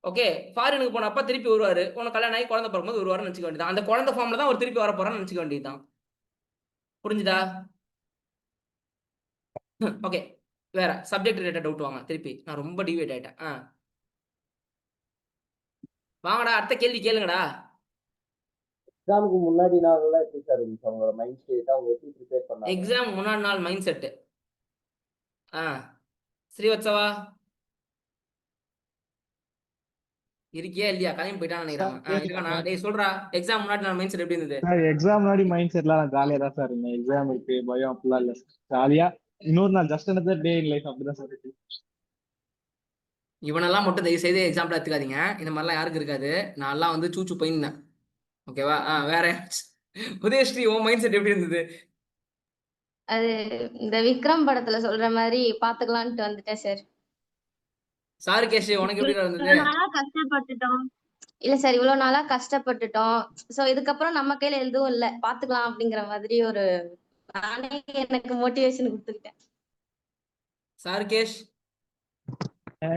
ஓகே, ஃபாரினுக்கு போனப்ப திருப்பி வருவாரு, உனக்கு கல்யாணம் ஆகி குழந்தை பிறக்கும்போது வருவாருன்னு நினைச்சுக்க வேண்டியதான். அந்த குழந்தை ஃபார்ம்ல தான் ஒரு திருப்பி வர போறான்னு நினைச்சுக்க வேண்டியதுதான். புரிஞ்சுதா? ஓகே, வேற சப்ஜெக்ட் ரிலேட்டட் டவுட் வாங்க. திருப்பி நான் ரொம்ப டிவேட் ஆயிட்டேன். வாங்கடா, அடுத்த கேள்வி கேளுங்கடா. எக்ஸாமுக்கு முன்னாடி நாள்லாம் எப்படி சார் இருந்துச்சு அவங்களோட மைண்ட் ஸ்டேட், அவங்க எப்படி ப்ரிப்பேர் பண்ணாங்க? எக்ஸாம் முன்னாடி நாள் மைண்ட் செட். ஸ்ரீவத்சவா இருக்கியா இல்லையா? கிளம்பி போயிட்டான்னு நினைக்கிறாங்க. இருக்கானா? டேய் சொல்றா, எக்ஸாம் முன்னாடி நாள் மைண்ட் செட் எப்படி இருந்தது? எக்ஸாம் முன்னாடி மைண்ட் செட்லாம் நான் ஜாலியா தான் சார் இருந்தேன். எக்ஸாம் இருக்கு பயம் அப்படிலாம் இல்ல சார். ஜாலியா இன்னொரு நாள் just another day in life அப்படிதான் சார் இருக்கு. இவனெல்லாம் மட்டும் தயவு செய்து எக்ஸாம்பிள் எடுத்துக்காதீங்க. இந்த மாதிரிலாம் யாருக்கு இருக்காது. நான்லாம் வந்து சூச்சு போயிருந்தேன். ஓகேவா? வேற உதயஸ்ரீ, உன் மைண்ட் செட் எப்படி இருந்தது? அது இந்த விக்ரம் படத்துல சொல்ற மாதிரி பாத்துக்கலான்ட்டு வந்துட்டேன் சார். சாருகேஷ், உனக்கு எப்படி இருந்தது? இவ்வளவு நாளா கஷ்டப்பட்டுட்டோம். இல்ல சார், இவ்வளவு நாளா கஷ்டப்பட்டுட்டோம். சோ இதுக்கப்புறம் நம்ம கையில எதுவும் இல்ல, பாத்துக்கலாம் அப்படிங்கிற மாதிரி ஒரு நானே எனக்கு மோட்டிவேஷன் கொடுத்துக்கிட்டேன். சாருகேஷ்,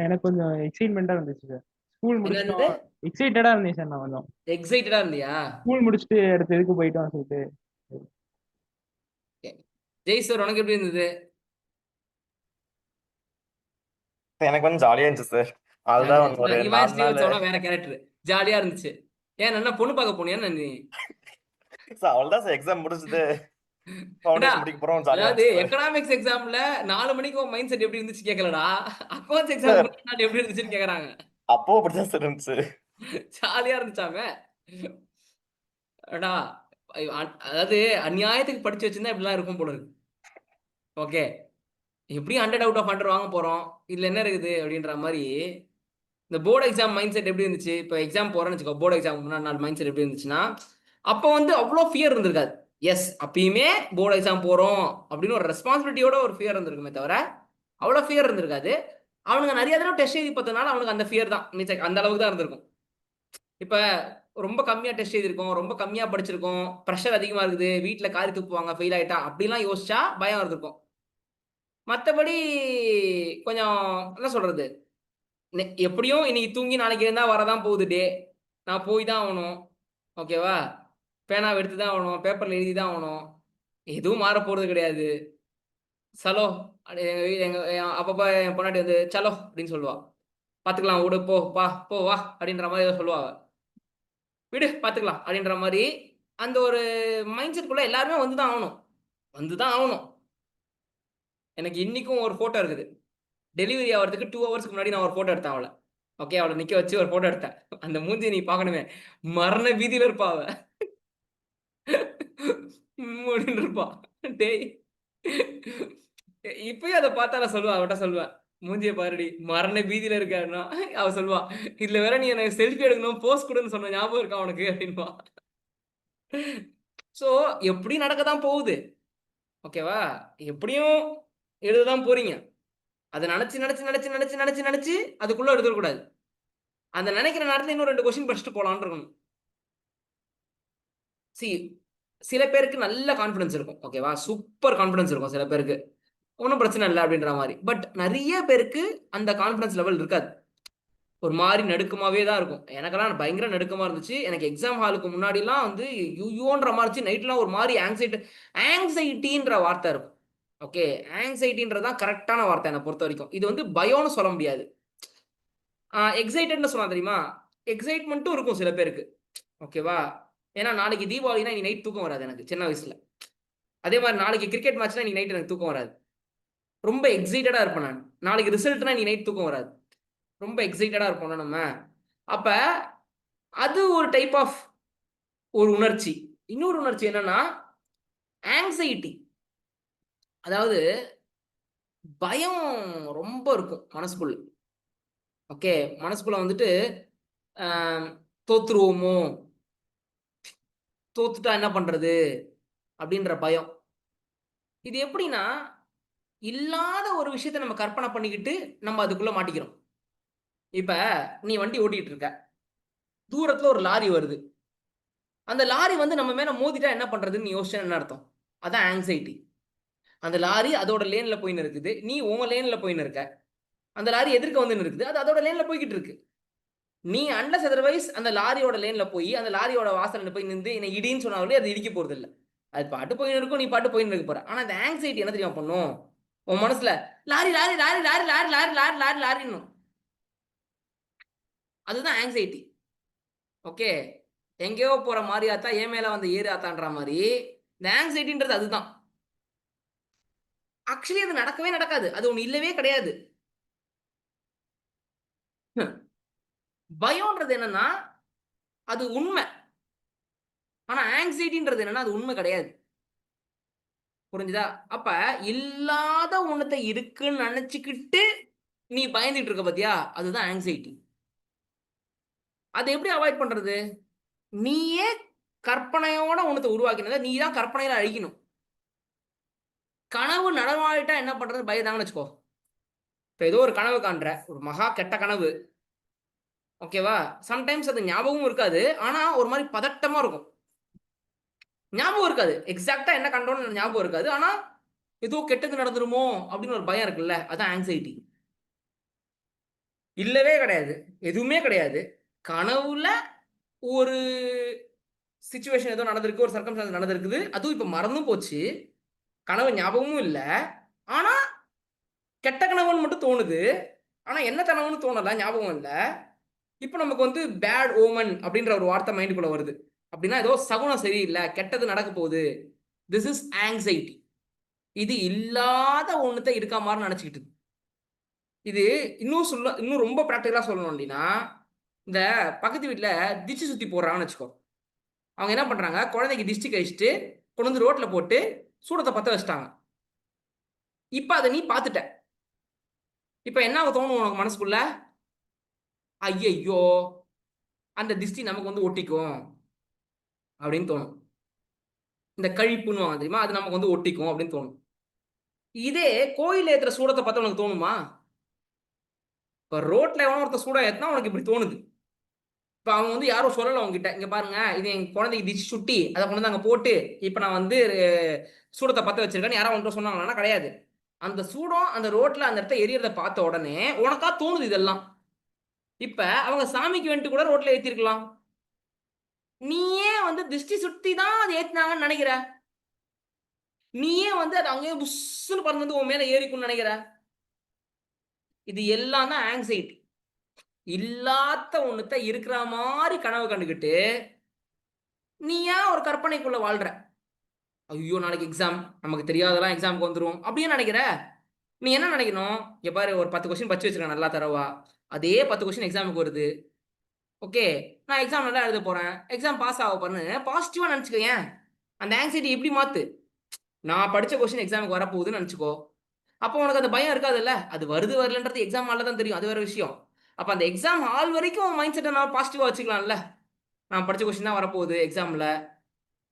எனக்கு கொஞ்சம் எக்ஸைட்மெண்டா இருந்துச்சு சார். ஸ்கூல் என்னது? முடிச்சுட்டு எக்ஸைட்டடா இருந்தேன் சார். நான் கொஞ்சம் எக்ஸைட்டடா இருந்தியா? ஸ்கூல் முடிச்சுட்டு அடுத்த இதுக்கு போயிட்டோம் சொல்லிட்டு. ஜெய் சார், உனக்கு எப்படி இருந்தது? எனக்கு வந்து ஜாலியா இருந்துச்சு சார். அதுதான் வந்து ஒரு இவன் 4 நாள் ஸ்ரீவத்சவா வேற கேரக்டர். ஜாலியா இருந்துச்சு. ஏன் என்ன பொண்ணு பார்க்க போனியா நீ? சார் அவ்வளவுதான் சார். எக்ஸாம் முடிச்சுட்டு ஏடா, ஃபவுண்டேஷன் முடிக்க போறோம். ஜாலியா அதாவது இருந்துச்சு சார். எக்கனாமிக்ஸ் எக்ஸாம்ல 4 மணிக்கு மைண்ட் செட் எப்படி இருந்துச்சு கேட்கலடா. அக்கௌண்ட்ஸ் சார் எக்ஸாம் எப்படி இருந்துச்சுன்னு கேக்குறாங்க. அப்போ அப்படிதான் சார் இருந்துச்சு. ஜாலியா இருந்துச்சாமே. அடா, அதாவது அநியாயத்துக்கு படிச்சு வச்சிருந்தா இப்படிலாம் இருக்கும் போல இருக்கு. ஓகே, எப்படி 100 out of 100 வாங்க போறோம், இதுல என்ன இருக்குது அப்படின்ற மாதிரி. இந்த போர்டு எக்ஸாம் மைண்ட் செட் எப்படி இருந்துச்சு? இப்போ எக்ஸாம் போறேன்னு வச்சுக்கோ, போர்டு எக்ஸாம் முன்னாடி நாள் மைண்ட் செட் எப்படி இருந்துச்சுன்னா, அப்போ வந்து அவ்வளோ ஃபியர் இருந்திருக்காது. எஸ், அப்பயுமே போர்டு எக்ஸாம் போறோம் அப்படின்னு ஒரு ரெஸ்பான்சிபிலிட்டியோட ஒரு ஃபியர் இருந்திருக்குமே தவிர அவ்வளோ ஃபியர் இருந்திருக்காது. அவனுங்க நிறைய தடவை டெஸ்ட் எழுதி பார்த்ததுனால அவனுக்கு அந்த ஃபியர் தான் மீன்ஸ் அந்த அளவுக்கு தான் இருந்திருக்கும். இப்போ ரொம்ப கம்மியாக டெஸ்ட் எழுதிருக்கோம், ரொம்ப கம்மியாக படிச்சிருக்கோம், ப்ரெஷர் அதிகமாக இருக்குது, வீட்டில் காரி துப்புவாங்க, ஃபெயில் ஆகிட்டா அப்படிலாம் யோசிச்சா பயம் இருந்திருக்கும். மற்றபடி கொஞ்சம் என்ன சொல்றது, எப்படியும் இன்னைக்கு தூங்கி நாளைக்கு இருந்தா வரதான் போகுது டே, நான் போய் தான் ஆகணும். ஓகேவா? பேனாவை எடுத்து தான் ஆகணும், பேப்பர்ல எழுதி தான் ஆகணும், எதுவும் மாற போறது கிடையாது. சலோ அப்பப்ப என் பொன்னாட்டி வந்து சலோ அப்படின்னு சொல்லுவா, பாத்துக்கலாம் விடு, போ வா அப்படின்ற மாதிரி ஏதோ சொல்லுவா. விடு பாத்துக்கலாம் அப்படின்ற மாதிரி அந்த ஒரு மைண்ட் செட்குள்ள எல்லாருமே வந்துதான் ஆகணும். எனக்கு இன்னைக்கும் ஒரு போட்டோ இருக்குது. டெலிவரி ஆகிறதுக்கு 2 ஹவர்ஸ்க்கு முன்னாடி நான் ஒரு போட்டோ எடுத்தேன் அவளை. ஓகே, அவளை நிக்க வச்சு ஒரு போட்டோ எடுத்தேன். அந்த மூஞ்சி நீ பார்க்கணுமே, மரண வீதியில இருப்பா அவ. அப்படின்னு இருப்பா. டேய், இப்பயும் அதை பார்த்தா நான் சொல்லுவேன், அவட்ட சொல்லுவேன், மூஞ்சிய பாருடி மரண வீதியில இருக்காருன்னா அவ சொல்லுவா, இதுல வேற நீ எனக்கு செல்ஃபி எடுக்கணும் போஸ்ட் கொடுன்னு சொன்ன ஞாபகம் இருக்கா உனக்கு அப்படின்பா. சோ எப்படி நடக்கதான் போகுது. ஓகேவா? எப்படியும் எழுததான் போறீங்க. அதை நினைச்சு அதுக்குள்ள எழுதக்கூடாது. அந்த நினைக்கிற நேரத்துல இன்னும் 2 கொஸ்டின் படிச்சுட்டு போலான்னு இருக்கணும். சில பேருக்கு நல்ல கான்ஃபிடன்ஸ் இருக்கும். ஓகேவா? சூப்பர் கான்ஃபிடன்ஸ் இருக்கும் சில பேருக்கு. ஒன்றும் பிரச்சனை இல்லை அப்படின்ற மாதிரி. பட் நிறைய பேருக்கு அந்த கான்ஃபிடன்ஸ் லெவல் இருக்காது. ஒரு மாதிரி நடுக்கமாவே தான் இருக்கும். எனக்கெல்லாம் பயங்கர நடுக்கமா இருந்துச்சு. எனக்கு எக்ஸாம் ஹாலுக்கு முன்னாடிலாம் வந்து யூன்ற மாதிரி இருந்துச்சு. நைட்லாம் ஒரு மாதிரி ஆங்ஸைட்டின்ற வார்த்தை இருக்கும். ஓகே, ஆங்ஸைட்டின்றதான் கரெக்டான வார்த்தை என்னை பொறுத்த வரைக்கும். இது வந்து பயம்னு சொல்ல முடியாது. எக்ஸைட்டட்னு சொல்லலாம் தெரியுமா? எக்ஸைட்மெண்ட்டும் இருக்கும் சில பேருக்கு. ஓகேவா? ஏன்னா நாளைக்கு தீபாவளினா நீ நைட் தூக்கம் வராது எனக்கு சின்ன வயசுல. அதே மாதிரி நாளைக்கு கிரிக்கெட் மேட்ச்னா நீ நைட் எனக்கு தூக்கம் வராது. ரொம்ப எக்ஸைட்டடா இருப்பேன் நான். நாளைக்கு ரிசல்ட்னா நீ நைட் தூக்கம் வராது. ரொம்ப எக்ஸைட்டடா இருப்போம்ல நம்ம. அப்ப அது ஒரு டைப் ஆஃப் ஒரு உணர்ச்சி. இன்னொரு உணர்ச்சி என்னன்னா ஆங்ஸைட்டி. அதாவது பயம் ரொம்ப இருக்கும் மனசுக்குள்ள. ஓகே, மனசுக்குள்ள வந்துட்டு தோத்துருவோமோ, தோத்துட்டா என்ன பண்றது அப்படின்ற பயம். இது எப்படின்னா இல்லாத ஒரு விஷயத்த நம்ம கற்பனை பண்ணிக்கிட்டு நம்ம அதுக்குள்ள மாட்டிக்கிறோம். இப்ப நீ வண்டி ஓட்டிட்டு இருக்க, தூரத்துல ஒரு லாரி வருது. அந்த லாரி வந்து நம்ம மேல மோதிட்டா என்ன பண்றதுன்னு நீ யோசிச்சா என்ன அர்த்தம்? அதான் ஆங்ஸைட்டி. அந்த லாரி அதோட லேன்ல போயின்னு இருக்குது, நீ உன் லேன்ல போயின்னு இருக்க. அந்த லாரி எதிர்க்க வந்து இருக்குது, அது அதோட லேன்ல போய்கிட்டு இருக்கு. நீ அண்டர்ஸ் அதர்வைஸ் அந்த லாரியோட லேன்ல போய் அந்த லாரியோட வாசல்ல போய் நின்று என்னை இடின்னு சொன்னாலே அது இடிக்க போறது இல்லை. அது பாட்டு போயின்னு இருக்கும், நீ பாட்டு போயின்னு இருக்க போற. ஆனா அந்த ஆங்ஸைட்டி என்ன தெரியுமா பண்ணும்? உன் மனசுல லாரி லாரி லாரி லாரி லாரி லாரி லாரி லாரி லாரின்னு. அதுதான் ஆங்ஸைட்டி. ஓகே, எங்கேயோ போற மாதிரி ஆத்தா ஏன் மேல வந்து ஏறு ஆத்தான்ற மாதிரி இந்த ஆங்ஸைட்டின்றது அதுதான். ஆக்சுவலி அது நடக்கவே நடக்காது. அது ஒண்ணு இல்லவே கிடையாது. பயம்ன்றது என்னன்னா அது உண்மை. ஆனா ஆங்ஸைட்டின்றது என்னன்னா அது உண்மை கிடையாது. புரிஞ்சுதா? அப்ப இல்லாத ஒண்ணத்தை இருக்குன்னு நினைச்சுக்கிட்டு நீ பயந்துட்டு இருக்க பாத்தியா, அதுதான் ஆங்ஸைட்டி. அதை எப்படி அவாய்ட் பண்றது? நீயே கற்பனையோட ஒண்ணத்தை உருவாக்கினத நீ தான் கற்பனையில அழிக்கணும். கனவு நடமாடிட்டா என்ன பண்றது? பயதாங்கன்னு வச்சுக்கோ. இப்ப ஏதோ ஒரு கனவு காண்ற, ஒரு மகா கெட்ட கனவு. ஓகேவா? சம்டைம்ஸ் அது ஞாபகமும் இருக்காது, ஆனா ஒரு மாதிரி பதட்டமா இருக்கும். ஞாபகம் இருக்காது, எக்ஸாக்டா என்ன கண்டோன்னு ஞாபகம் இருக்காது, ஆனா ஏதோ கெட்டது நடந்துருமோ அப்படின்னு ஒரு பயம் இருக்குல்ல, அதான் ஆங்ஸைட்டி. இல்லவே கிடையாது, எதுவுமே கிடையாது. கனவுல ஒரு சிச்சுவேஷன் ஏதோ நடந்திருக்கு, ஒரு சர்க்கம்ஸ்டான்ஸ் நடந்திருக்குது, அதுவும் இப்ப மறந்தும் போச்சு, கனவு ஞாபகமும் இல்லை, ஆனா கெட்ட கனவுன்னு மட்டும் தோணுது. ஆனா என்ன கனவுன்னு தோணல, ஞாபகம் இல்லை. இப்போ நமக்கு வந்து பேட் ஓமன் அப்படின்ற ஒரு வார்த்தை மைண்டுக்குள்ள வருது. அப்படின்னா ஏதோ சகுனம் சரியில்லை, கெட்டது நடக்க போகுது. This is anxiety. இது இல்லாத ஒண்ணுத்த இருக்கா மாதிரி நினைச்சுக்கிட்டு. இது இன்னும் ரொம்ப ப்ராக்டிக்கலா சொல்லணும் அப்படின்னா, இந்த பக்கத்து வீட்டுல திஷ்டி சுத்தி போடுறாங்கன்னு வச்சுக்கோ. அவங்க என்ன பண்றாங்க, குழந்தைக்கு திஷ்டி கழிச்சுட்டு கொண்டு வந்து ரோட்ல போட்டு சூடத்தை பத்த வச்சுட்டாங்க. இப்ப அதை நீ பார்த்துட்ட. இப்ப என்ன தோணும் உனக்கு மனசுக்குள்ள? ஐயையோ, அந்த திஷ்டி நமக்கு வந்து ஒட்டிக்கும் அப்படின்னு தோணும். இந்த கழிப்புன்னு வாங்க தெரியுமா, அது நமக்கு வந்து ஒட்டிக்கும் அப்படின்னு தோணும். இதே கோயில் ஏத்துற சூடத்தை பார்த்தா உனக்கு தோணுமா? இப்ப ரோட்ல எவனோ ஒருத்தர் சூடம் ஏத்துனா உனக்கு இப்படி தோணுது. இப்ப அவங்க வந்து யாரும் சொல்லல உங்ககிட்ட, இங்க பாருங்க இது என் குழந்தைக்கு திஷ்டி சுட்டி அதை கொண்டு வந்து அங்க போட்டு இப்ப நான் வந்து சூடத்தை பத்த வச்சிருக்கேன்னு யாராவது உன்கிட்ட சொன்னாங்கன்னா கிடையாது. அந்த சூடம் அந்த ரோட்ல அந்த இடத்த எரியறத பார்த்த உடனே உனக்கா தோணுது இதெல்லாம். இப்ப அவங்க சாமிக்கு வேண்டிட்டு கூட ரோட்ல ஏத்திருக்கலாம். நீயே வந்து திருஷ்டி சுத்தி தான் அது ஏத்தினாங்கன்னு நினைக்கிற. நீயே வந்து அது அங்கேயே புஷ்ன்னு பறந்து உன் மேல ஏறிக்கும்னு நினைக்கிற. இது எல்லாம் தான் ஆங்ஸைட்டி. இல்லாத ஒண்ணுத்த இருக்கிற மாதிரி கனவு கண்டுகிட்டு நீ ஏன் ஒரு கற்பனைக்குள்ள வாழ்ற? ஐயோ நாளைக்கு எக்ஸாம், நமக்கு தெரியாதெல்லாம் எக்ஸாமுக்கு வந்துடும் அப்படின்னு நினைக்கிற. நீ என்ன நினைக்கணும், இங்க பாரு ஒரு 10 கொஸ்டின் படிச்சு வச்சிருக்கேன் நல்லா தரவா, அதே 10 கொஸ்டின் எக்ஸாமுக்கு வருது. ஓகே, நான் எக்ஸாம் நல்லா எழுத போறேன், எக்ஸாம் பாஸ் ஆக போறேன்னு பாசிட்டிவா நினைச்சுக்கோ. அந்த ஆங்ஸைட்டி எப்படி மாத்து, நான் படிச்ச கொஸ்டின் எக்ஸாமுக்கு வரப்போகுதுன்னு நினைச்சுக்கோ. அப்போ உனக்கு அந்த பயம் இருக்காதுல்ல. அது வருது வரலன்றது எக்ஸாம் ஹாலில் தான் தெரியும், அது வேற விஷயம். அப்போ அந்த எக்ஸாம் ஹால் வரைக்கும் மைண்ட் செட்டை நான் பாசிட்டிவா வச்சுக்கலாம்ல. நான் படிச்ச கொஸ்டின் தான் வரப்போகுது எக்ஸாம்ல,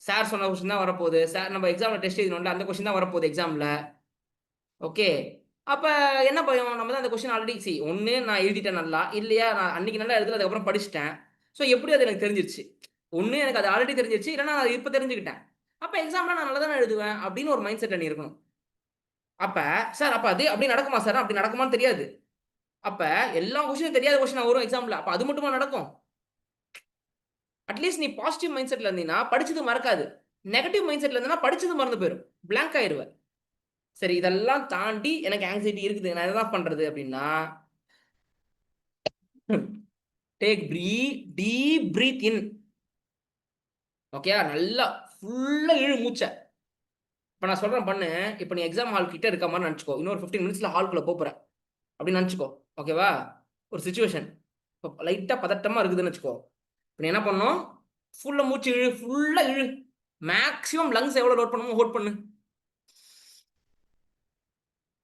சார் சொன்ன கொஸ்டின் தான் வரப்போகுது, சார் நம்ம எக்ஸாமில் டெஸ்ட் எழுதணும்ல அந்த கொஸ்டின் தான் வரப்போகுது எக்ஸாமில். ஓகே, அப்போ என்ன பயம், நம்ம தான் அந்த கொஸ்டின் ஆல்ரெடி ஒன்று நான் எழுதிட்டேன் நல்லா, இல்லையா நான் அன்னைக்கு நல்லா எழுதுல அதுக்கப்புறம் படிச்சுட்டேன். ஸோ எப்படி அது எனக்கு தெரிஞ்சிருச்சு, ஒன்று எனக்கு அது ஆல்ரெடி தெரிஞ்சிருச்சு, இல்லைன்னா நான் இப்போ தெரிஞ்சுக்கிட்டேன். அப்போ எக்ஸாம்லாம் நான் நல்லா தானே எழுதுவேன் அப்படின்னு ஒரு மைண்ட் செட் நீ இருக்கணும். அப்போ சார் அப்போ அது அப்படி நடக்குமா சார், அப்படி நடக்குமான்னு தெரியாது. அப்போ எல்லா கொஸ்டினும் தெரியாத கொஸ்டின் வரும் எக்ஸாமில், அப்போ அது மட்டுமா நடக்கும்? அட்லீஸ்ட் நீ பாசிட்டிவ் மைண்ட் செட்ல இருந்தீங்கன்னா படிச்சது மறக்காது, நெகட்டிவ் மைண்ட் செட்ல இருந்தீங்கன்னா படிச்சது மறந்து போயிடும், பிளாங்க் ஆயிடுவேன். சரி, இதெல்லாம் தாண்டி எனக்கு ஆங்ஸைட்டி இருக்குது, நான் என்ன பண்றது அப்படின்னா, டேக் டீப் பிரீத் இன். ஓகே, நல்லா ஃபுல்லா இழு மூச்சை. இப்போ நான் சொல்றேன் பண்ணு. இப்போ நீ எக்ஸாம் ஹால் கிட்ட இருக்க மாதிரி நினச்சிக்கோ, இன்னொரு 15 மினிட்ஸ்ல ஹால்குள்ள போறேன் அப்படின்னு நினச்சிக்கோ. ஓகேவா? ஒரு சுச்சுவேஷன் இப்போ லைட்டா பதட்டமா இருக்குதுன்னு வச்சுக்கோ. இப்போ நீ என்ன பண்ணணும், ஃபுல்லா மூச்சு இழு, ஃபுல்லா இழு, மேக்ஸிமம் லங்ஸ் எவ்வளோ லோட் பண்ணுமோ ஹோல்ட் பண்ணு.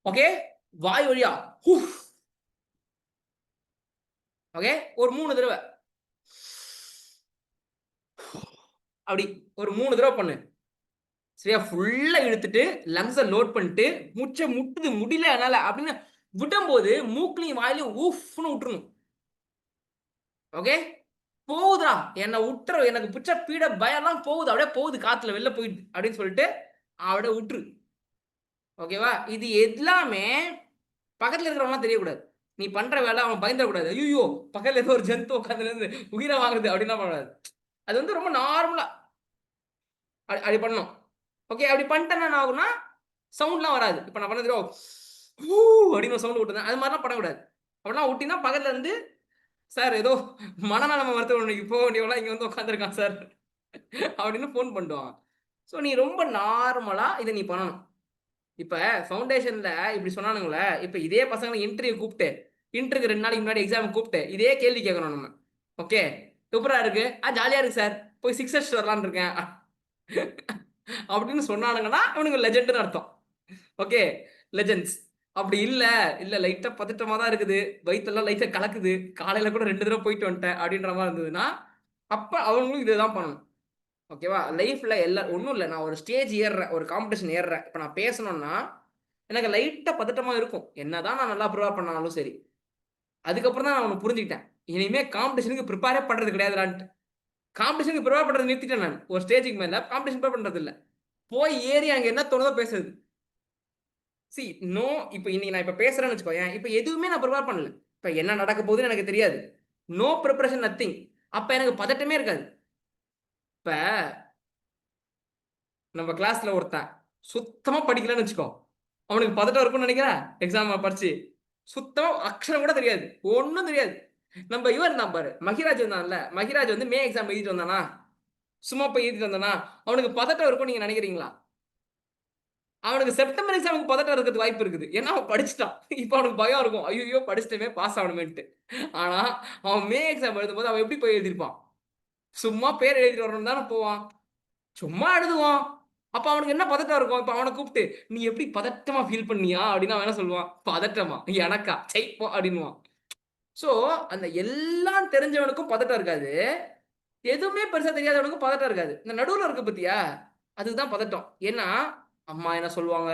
ஓகே, வாய் வழியா ஓகே ஒரு 3 தடவை அப்படி ஒரு 3 தடவை பண்ணு. சரியா? ஃபுல்லா இழுத்துட்டு லங்ஸை லோட் பண்ணிட்டு மூச்சை முட்டுது முடியல என்னால அப்படின்னு விடும்போது மூக்குலையும் வாயிலையும் ஊஃப்னு விட்டுறணும். ஓகே, போகுதுடா என்னை விட்டுற, எனக்கு பிடிச்ச பீட பயம்லாம் போகுது, அப்படியே போகுது, காத்துல வெளில போயிடுது அப்படின்னு சொல்லிட்டு அப்படியே விட்டுரு. ஓகேவா? இது எல்லாமே பக்கத்துல இருக்கிறவங்களாம் தெரியக்கூடாது. நீ பண்ற வேலை அவன் பயந்துடக்கூடாது, ஐயோ பக்கத்துல ஏதோ ஒரு ஜந்து உட்காந்துருந்து உயிரை வாங்குறது அப்படின்னா பண்ணக்கூடாது. அது வந்து ரொம்ப நார்மலா அப்படி பண்ணணும். ஓகே, அப்படி பண்ணிட்டேன்னா என்ன ஆகும்னா சவுண்ட்லாம் வராது. இப்போ நான் பண்ணது அப்படின்னு சவுண்ட் விட்டுருந்தேன், அது மாதிரிலாம் பண்ணக்கூடாது. அப்படிலாம் விட்டினா பக்கத்துல இருந்து சார் ஏதோ மனநலம் மருத்துவமனைக்கு போக வேண்டியவெல்லாம் இங்கே வந்து உட்காந்துருக்கான் சார் அப்படின்னு ஃபோன் பண்ணுவான். ஸோ நீ ரொம்ப நார்மலாக இதை நீ பண்ணணும். இப்போ ஃபவுண்டேஷனில் இப்படி சொன்னானுங்களே, இப்போ இதே பசங்களை இன்டர்வியூ கூப்பிட்டு, இன்டர்வியூக்கு 2 நாளைக்கு முன்னாடி எக்ஸாம் கூப்பிட்டு இதே கேள்வி கேட்கணும் நம்ம. ஓகே, சூப்பராக இருக்கு, ஜாலியாக இருக்கு சார், போய் 6 அடிச்சுட்டு வரலான்னு இருக்கேன் அப்படின்னு சொன்னானுங்கன்னா இவனுங்க லெஜெண்டுன்னு அர்த்தம். Okay, legends. அப்படி இல்லை லைட்டாக பதட்டமாக தான் இருக்குது, வயிற்றெல்லாம் லைட்டாக கலக்குது, காலையில் கூட 2 தடவை போயிட்டு வந்துட்டேன் அப்படின்ற மாதிரி இருந்ததுன்னா அப்போ அவங்களும் இதை தான் பண்ணணும். ஓகேவா? லைஃப்பில் எல்லாம் ஒன்றும் இல்லை, நான் ஒரு ஸ்டேஜ் ஏறுறேன், ஒரு காம்படிஷன் ஏறுறேன், இப்போ நான் பேசணும்னா எனக்கு லைட்டாக பதட்டமாக இருக்கும், என்னதான் நான் நல்லா ப்ரிப்பேர் பண்ணாலும் சரி. அதுக்கப்புறம் தான் நான் அவனுக்கு புரிஞ்சுக்கிட்டேன், இனிமேல் காம்படிஷனுக்கு ப்ரிப்பேரே பண்ணுறது கிடையாதுலான்ட்டு. காம்படிஷனுக்கு ப்ரிப்பேர் பண்ணுறது நிறுத்திட்டேன் நான். ஒரு ஸ்டேஜுக்கு மேலே காம்படிஷன் ப்ரிப்பேர் பண்ணுறது இல்லை, போய் ஏறி அங்கே என்ன தோணுதோ பேசுறது. நோ, இப்போ இன்னைக்கு நான் இப்போ பேசுறேன்னு வச்சுக்கோயேன், இப்போ எதுவுமே நான் ப்ரிப்பேர் பண்ணல, இப்போ என்ன நடக்க போகுதுன்னு எனக்கு தெரியாது, நோ ப்ரிப்பரேஷன் நத்திங். அப்போ எனக்கு பதட்டமே இருக்காது. இப்போ நம்ம கிளாஸ்ல ஒருத்தன் சுத்தமா படிக்கலன்னு வச்சுக்கோ, அவனுக்கு பதட்டம் இருக்கும்னு நினைக்கிறேன். எக்ஸாம் படிச்சு சுத்தமா அக்ஷரம் கூட தெரியாது, ஒன்றும் தெரியாது. நம்ம இவன் இருந்தான் பாரு, மகிராஜ் வந்தான்ல, மகிராஜ் வந்து மே எக்ஸாம் எழுதிட்டு வந்தானா, சும்மா போய் எழுதிட்டு வந்தானா, அவனுக்கு பதட்டம் இருக்கும் நீங்க நினைக்கிறீங்களா? அவனுக்கு செப்டம்பர் எக்ஸாமுக்கு பதட்டம் இருக்கிறது வாய்ப்பு இருக்குது, ஏன்னா அவன் படிச்சுட்டான். இப்போ அவனுக்கு பயம் இருக்கும், ஐயோ படிச்சுட்டே பாஸ் ஆகணுமேன்ட்டு. ஆனா அவன் மே எக்ஸாம் எழுதும் போது அவன் எப்படி போய் எழுதிருப்பான், சும்மா பேர் எழுதிட்டு வரணும் தானே போவான், சும்மா எழுதுவான். அப்ப அவனுக்கு என்ன பதட்டம் இருக்கும்? இப்ப அவனை கூப்பிட்டு நீ எப்படி பதட்டமா ஃபீல் பண்ணியா அப்படின்னு அவன் என்ன சொல்லுவான், பதட்டமா எனக்கா செய்ப்போ அப்படின்னுவான். ஸோ அந்த எல்லாம் தெரிஞ்சவனுக்கும் பதட்டம் இருக்காது, எதுவுமே பெருசா தெரியாதவனுக்கும் பதட்டம் இருக்காது. இந்த நடுவில் இருக்கு பத்தியா, அதுதான் பதட்டம். ஏன்னா அம்மா என்ன சொல்லுவாங்க,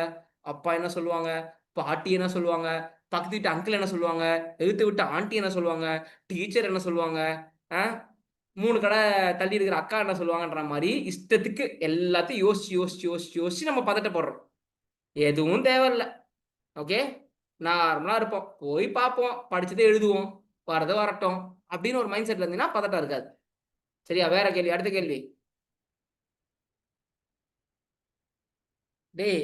அப்பா என்ன சொல்லுவாங்க, பாட்டி என்ன சொல்லுவாங்க, பக்கத்து வீட்டு அங்கிள் என்ன சொல்லுவாங்க, எழுத்து விட்டு ஆண்டி என்ன சொல்லுவாங்க, டீச்சர் என்ன சொல்லுவாங்க, 3 கடை தள்ளி இருக்கிற அக்கா என்ன சொல்லுவாங்கன்ற மாதிரி இஷ்டத்துக்கு எல்லாத்தையும் யோசிச்சு நம்ம பதட்டப்படுறோம். எதுவும் தேவையில்லை. ஓகே, நார்மலா இருப்போம், போய் பார்ப்போம், படிச்சதே எழுதுவோம், வரதை வரட்டும் அப்படின்னு ஒரு மைண்ட் செட்ல இருந்தீங்கன்னா பதட்டம் இருக்காது. சரியா? வேற கேள்வி, அடுத்த கேள்வி. டேய்